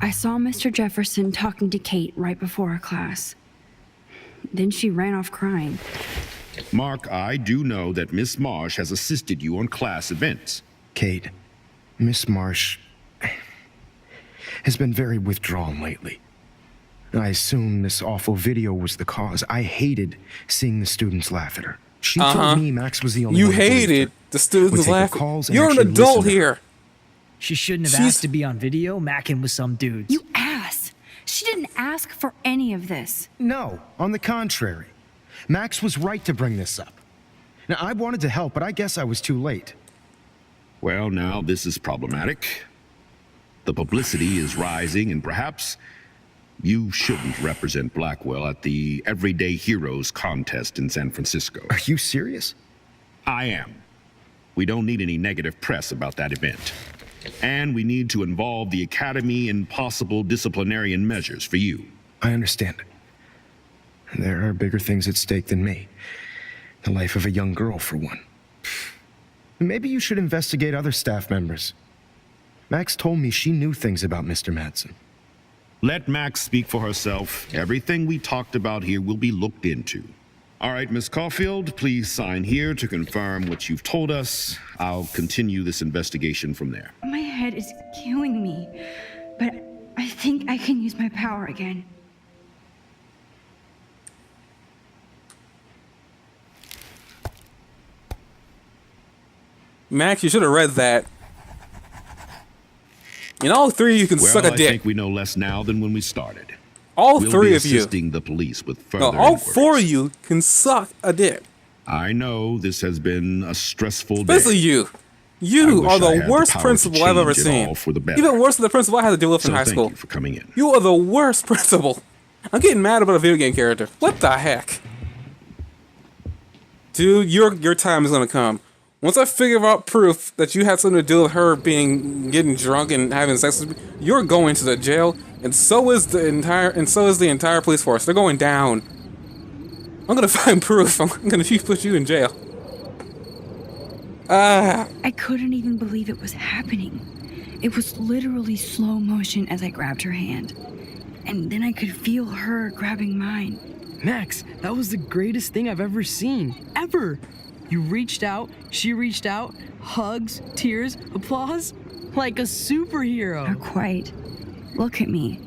I saw Mr. Jefferson talking to Kate right before our class. Then she ran off crying. Mark, I do know that Miss Marsh has assisted you on class events. Kate, Miss Marsh has been very withdrawn lately. I assume this awful video was the cause. I hated seeing the students laugh at her. She told me Max was the only You one who believed hated her. the students Would take her laughing. calls and You're an actually adult listen to her. here. She shouldn't have asked to be on video, macking with some dudes. You ass! She didn't ask for any of this. No, on the contrary. Max was right to bring this up. Now, I wanted to help, but I guess I was too late. Well, now this is problematic. The publicity is rising, and perhaps you shouldn't represent Blackwell at the Everyday Heroes contest in San Francisco. Are you serious? I am. We don't need any negative press about that event. And we need to involve the Academy in possible disciplinarian measures for you. I understand. There are bigger things at stake than me. The life of a young girl, for one. Maybe you should investigate other staff members. Max told me she knew things about Mr. Madsen. Let Max speak for herself. Everything we talked about here will be looked into. All right, Miss Caulfield, please sign here to confirm what you've told us. I'll continue this investigation from there. My head is killing me, but I think I can use my power again. Max, you should have read that. And all three of you can suck a I dick. think we know less now than when we started. All We'll three be of you. assisting the police with further No, all inquiries. 4 of you can suck a dick. I know this has been a stressful Especially day. you. I You wish are I the had the worst power to principal I've ever change it seen. all for the better. Even worse than the principal I had to deal with in So high thank school. you for coming in. You are the worst principal. I'm getting mad about a video game character. What the heck? Dude, your time is gonna come. Once I figure out proof that you had something to do with her getting drunk and having sex with me, you're going to the jail, and so is the entire police force. They're going down. I'm gonna find proof. I'm gonna put you in jail. I couldn't even believe it was happening. It was literally slow motion as I grabbed her hand. And then I could feel her grabbing mine. Max, that was the greatest thing I've ever seen. Ever! You reached out, she reached out, hugs, tears, applause. Like a superhero. Not quite. Look at me.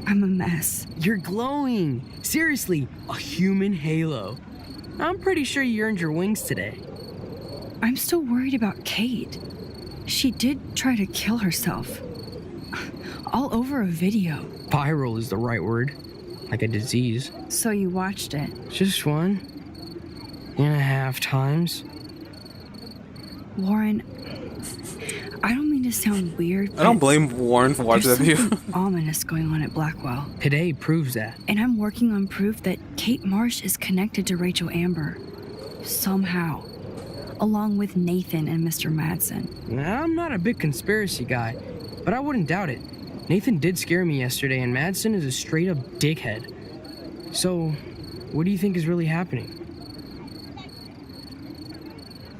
I'm a mess. You're glowing. Seriously, a human halo. I'm pretty sure you earned your wings today. I'm still worried about Kate. She did try to kill herself. All over a video. Viral is the right word. Like a disease. So you watched it? Just 1.5 times. Warren, I don't mean to sound weird, I don't blame Warren for watching that there's video. something ominous going on at Blackwell. Today proves that. And I'm working on proof that Kate Marsh is connected to Rachel Amber. Somehow. Along with Nathan and Mr. Madsen. Now, I'm not a big conspiracy guy, but I wouldn't doubt it. Nathan did scare me yesterday, and Madsen is a straight-up dickhead. So, what do you think is really happening?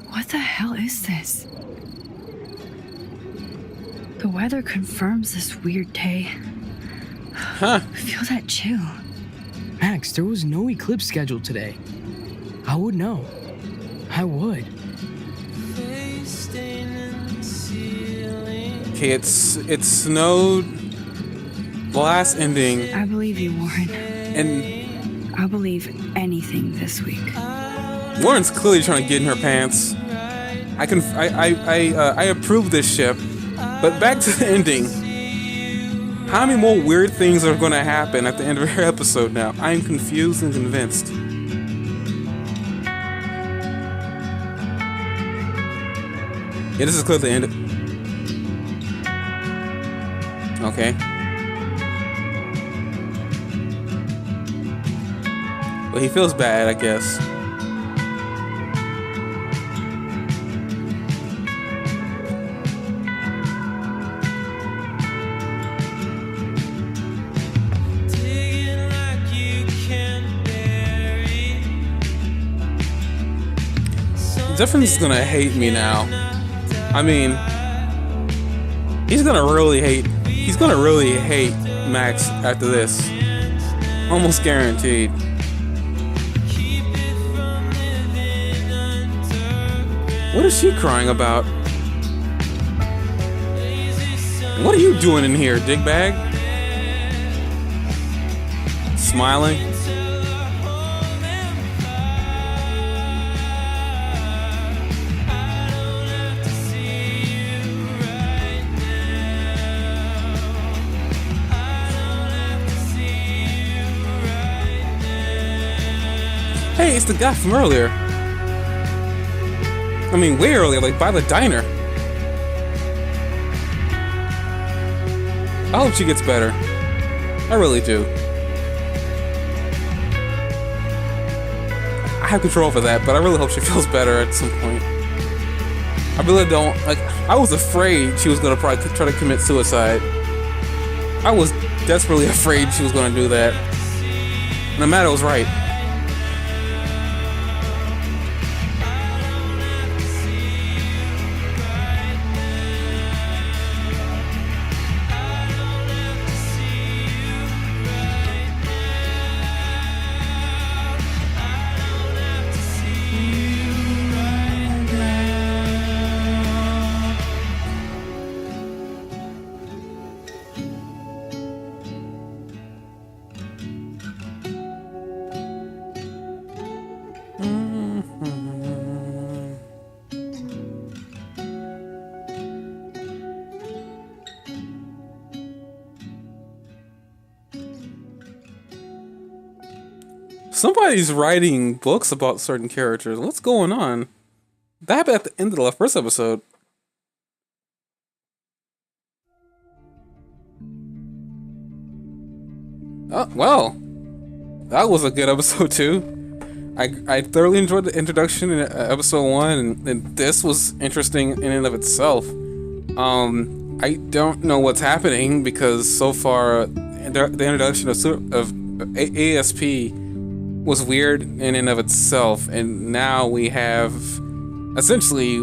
What the hell is this? The weather confirms this weird day. Huh. Feel that chill. Max, there was no eclipse scheduled today. I would know. I would. Okay, it snowed last ending. I believe you, Warren. And I'll believe anything this week. Warren's clearly trying to get in her pants. I approve this ship, but back to the ending. How many more weird things are going to happen at the end of her episode now? I'm confused and convinced. Yeah, this is clearly the end. Okay. Well, he feels bad, I guess. Jefferson's gonna hate me now. I mean, he's gonna really hate Max after this. Almost guaranteed. What is she crying about? What are you doing in here, dickbag? Smiling? Hey, it's the guy from earlier. I mean, way earlier, like by the diner. I hope she gets better. I really do. I have control for that, but I really hope she feels better at some point. I really don't, like, I was afraid she was gonna probably try to commit suicide. I was desperately afraid she was gonna do that. And Amanda was right. Somebody's writing books about certain characters. What's going on? That happened at the end of the first episode. Oh, well, that was a good episode too. I thoroughly enjoyed the introduction in episode 1, and this was interesting in and of itself. I don't know what's happening because so far the introduction of ASP was weird in and of itself, and now we have essentially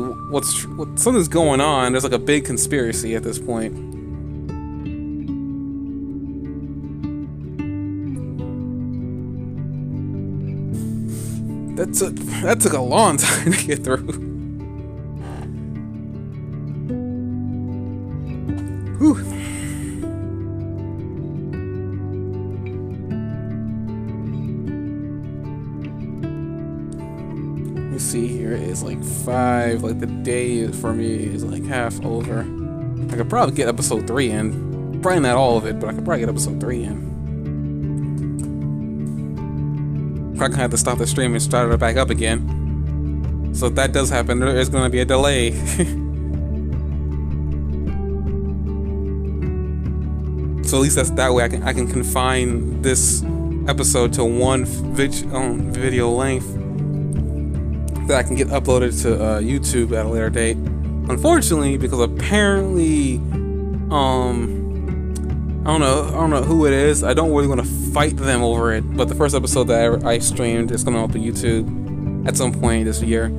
something's going on. There's like a big conspiracy at this point. That took a long time to get through. Whew. You see here it's like 5, like the day for me is like half over. I could probably get episode 3 in. Probably not all of it, but I could probably get episode 3 in. Probably gonna have to stop the stream and start it back up again. So if that does happen, there is gonna be a delay. So at least that's that way I can confine this episode to one video length that I can get uploaded to YouTube at a later date. Unfortunately, because apparently, I don't know who it is. I don't really want to fight them over it. But the first episode that I streamed is coming up on YouTube at some point this year.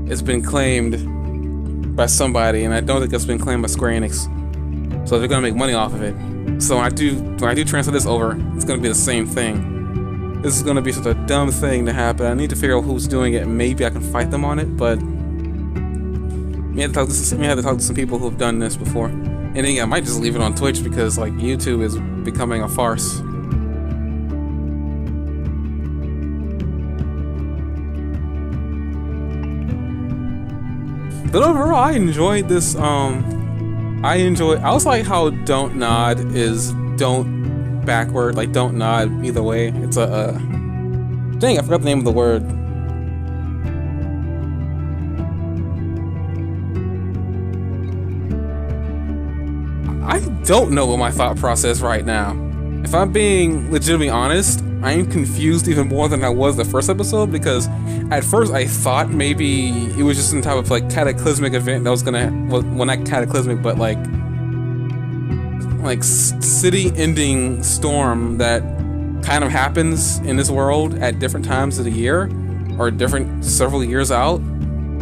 It's been claimed by somebody, and I don't think it's been claimed by Square Enix. So they're gonna make money off of it. So when I do transfer this over, it's gonna be the same thing. This is gonna be such a dumb thing to happen. I need to figure out who's doing it. Maybe I can fight them on it, but we have to talk to some people who have done this before. And then I might just leave it on Twitch because like YouTube is becoming a farce. But overall, I enjoyed this. I was like how don't nod is don't backward, like don't nod either way. It's a dang, I forgot the name of the word. I don't know what my thought process right now. If I'm being legitimately honest, I am confused even more than I was the first episode, because at first I thought maybe it was just some type of like cataclysmic event that was gonna, well not cataclysmic, but like city-ending storm that kind of happens in this world at different times of the year or different several years out.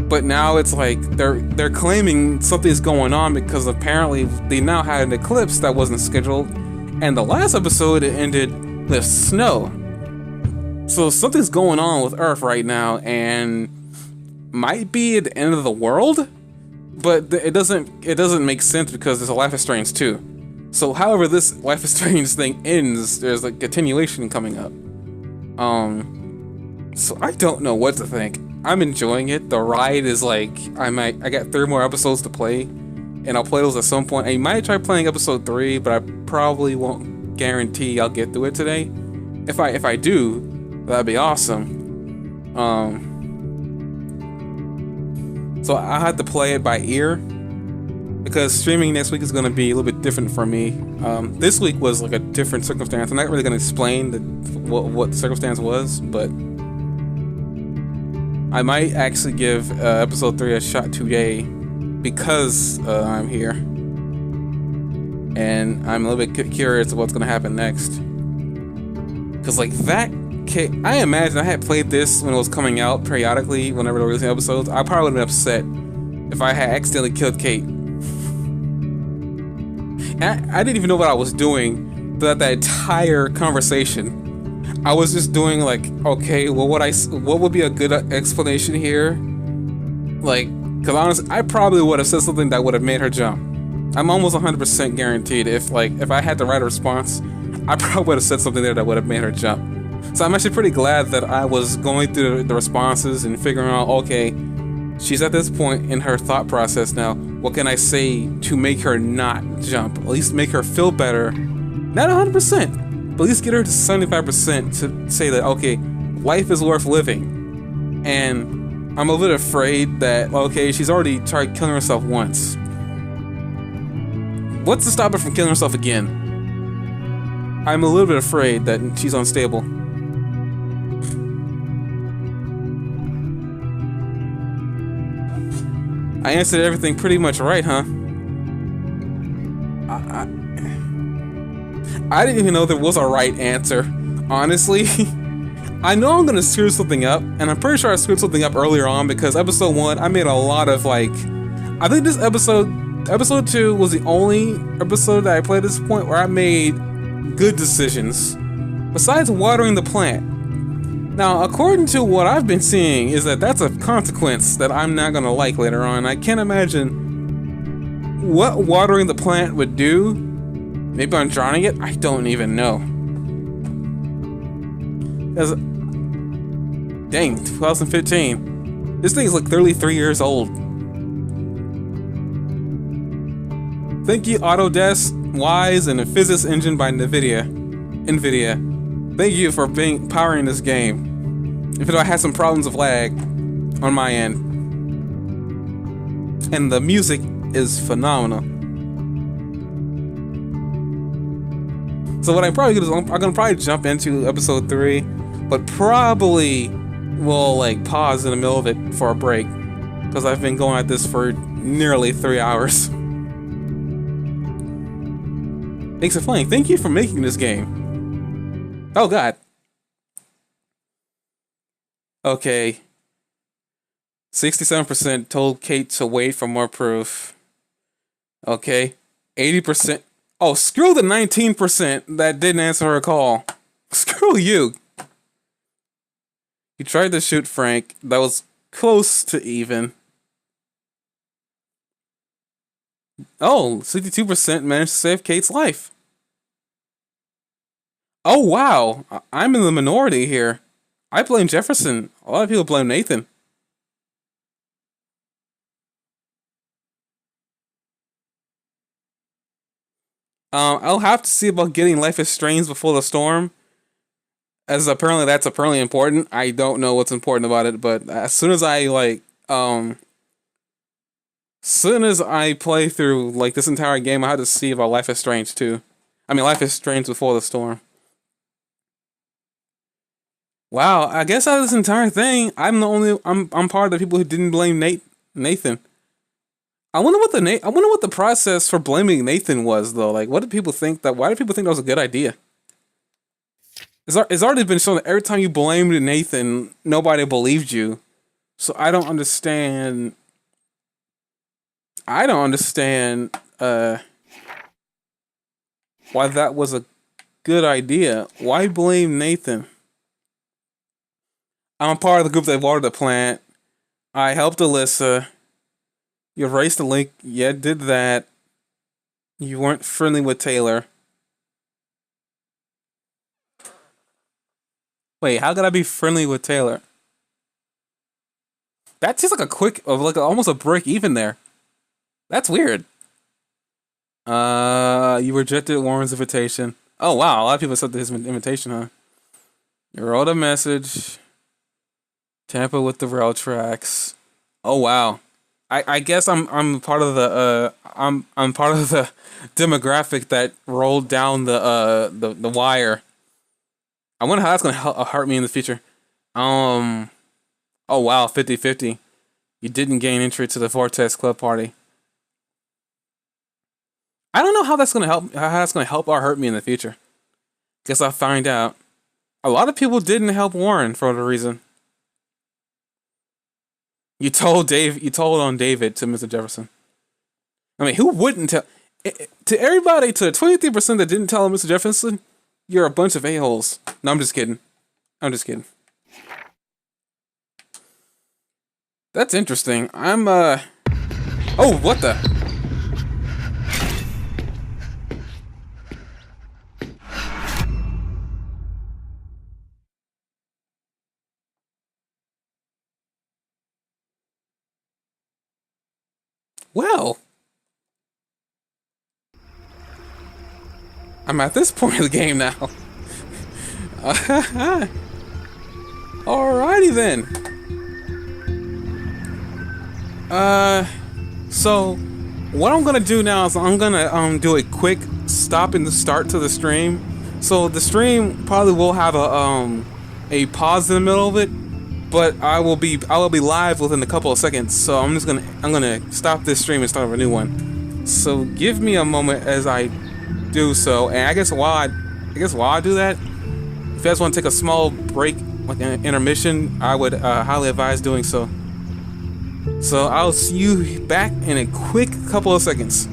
But now it's like they're claiming something's going on because apparently they now had an eclipse that wasn't scheduled, and the last episode it ended with snow. So something's going on with Earth right now, and might be at the end of the world, but it doesn't make sense because there's a Life is Strange 2. So however this Life is Strange thing ends, there's a continuation coming up. So I don't know what to think. I'm enjoying it. The ride is like, I got 3 more episodes to play, and I'll play those at some point. I might try playing episode 3, but I probably won't guarantee I'll get through it today. If I do, that'd be awesome. So I had to play it by ear because streaming next week is going to be a little bit different for me. This week was like a different circumstance. I'm not really going to explain what the circumstance was, but I might actually give episode 3 a shot today because I'm here. And I'm a little bit curious of what's going to happen next. Because like that, I imagine I had played this when it was coming out periodically, whenever they were releasing episodes. I probably would have been upset if I had accidentally killed Kate. And I didn't even know what I was doing throughout that entire conversation. I was just doing like, okay, well, what would be a good explanation here? Like, because honestly, I probably would have said something that would have made her jump. I'm almost 100% guaranteed if I had to write a response, I probably would have said something there that would have made her jump. So I'm actually pretty glad that I was going through the responses and figuring out, okay, she's at this point in her thought process now. What can I say to make her not jump? At least make her feel better. Not 100%. But at least get her to 75% to say that, okay, life is worth living. And I'm a bit afraid that, okay, she's already tried killing herself once. What's to stop her from killing herself again? I'm a little bit afraid that she's unstable. I answered everything pretty much right, huh? I didn't even know there was a right answer, honestly. I know I'm gonna screw something up, and I'm pretty sure I screwed something up earlier on because episode 1, I made a lot of I think this episode 2 was the only episode that I played at this point where I made good decisions, besides watering the plant. Now, according to what I've been seeing, is that that's a consequence that I'm not gonna like later on. I can't imagine what watering the plant would do. Maybe I'm drowning it? I don't even know. Dang, 2015. This thing's like 33 years old. Thank you, Autodesk, Wise, and the Physics Engine by NVIDIA. Thank you for powering this game. Even though I had some problems of lag on my end. And the music is phenomenal. So what I'm probably gonna do is I'm gonna probably jump into episode 3, but probably will pause in the middle of it for a break, because I've been going at this for nearly 3 hours. Thanks for playing. Thank you for making this game. Oh god. Okay. 67% told Kate to wait for more proof. Okay. 80%. Oh, screw the 19% that didn't answer her call. Screw you. You tried to shoot Frank. That was close to even. Oh, 62% managed to save Kate's life. Oh, wow. I'm in the minority here. I blame Jefferson. A lot of people blame Nathan. I'll have to see about getting Life is Strange Before the Storm, as apparently that's important. I don't know what's important about it, but as soon as I play through this entire game, I have to see about Life is Strange too. I mean, Life is Strange Before the Storm. Wow, I guess out of this entire thing, I'm part of the people who didn't blame Nathan. I wonder what the process for blaming Nathan was though. What did people think why did people think that was a good idea? It's already been shown that every time you blamed Nathan, nobody believed you. So I don't understand why that was a good idea. Why blame Nathan? I'm part of the group that watered the plant. I helped Alyssa. You erased the link. Yeah, did that. You weren't friendly with Taylor. Wait, how could I be friendly with Taylor? That seems like almost a break even there. That's weird. You rejected Warren's invitation. Oh wow, a lot of people accepted his invitation, huh? You wrote a message. Tampa with the rail tracks. Oh wow. I guess I'm part of the I'm part of the demographic that rolled down the wire. I wonder how that's gonna hurt me in the future. Oh wow, 50-50. You didn't gain entry to the Vortex Club party. I don't know how that's gonna help or hurt me in the future. Guess I'll find out. A lot of people didn't help Warren for the reason. You told on David to Mr. Jefferson. I mean, who wouldn't tell? To everybody, to the 23% that didn't tell Mr. Jefferson, you're a bunch of a-holes. No, I'm just kidding. That's interesting. Oh, what the? Well, I'm at this point of the game now. Alrighty then. So what I'm gonna do now is I'm gonna do a quick stop in the start to the stream. So the stream probably will have a pause in the middle of it, but I will be live within a couple of seconds. So I'm gonna stop this stream and start a new one. So give me a moment as I do so, and I guess while I do that, if you guys want to take a small break, like an intermission, I would highly advise doing so. So I'll see you back in a quick couple of seconds.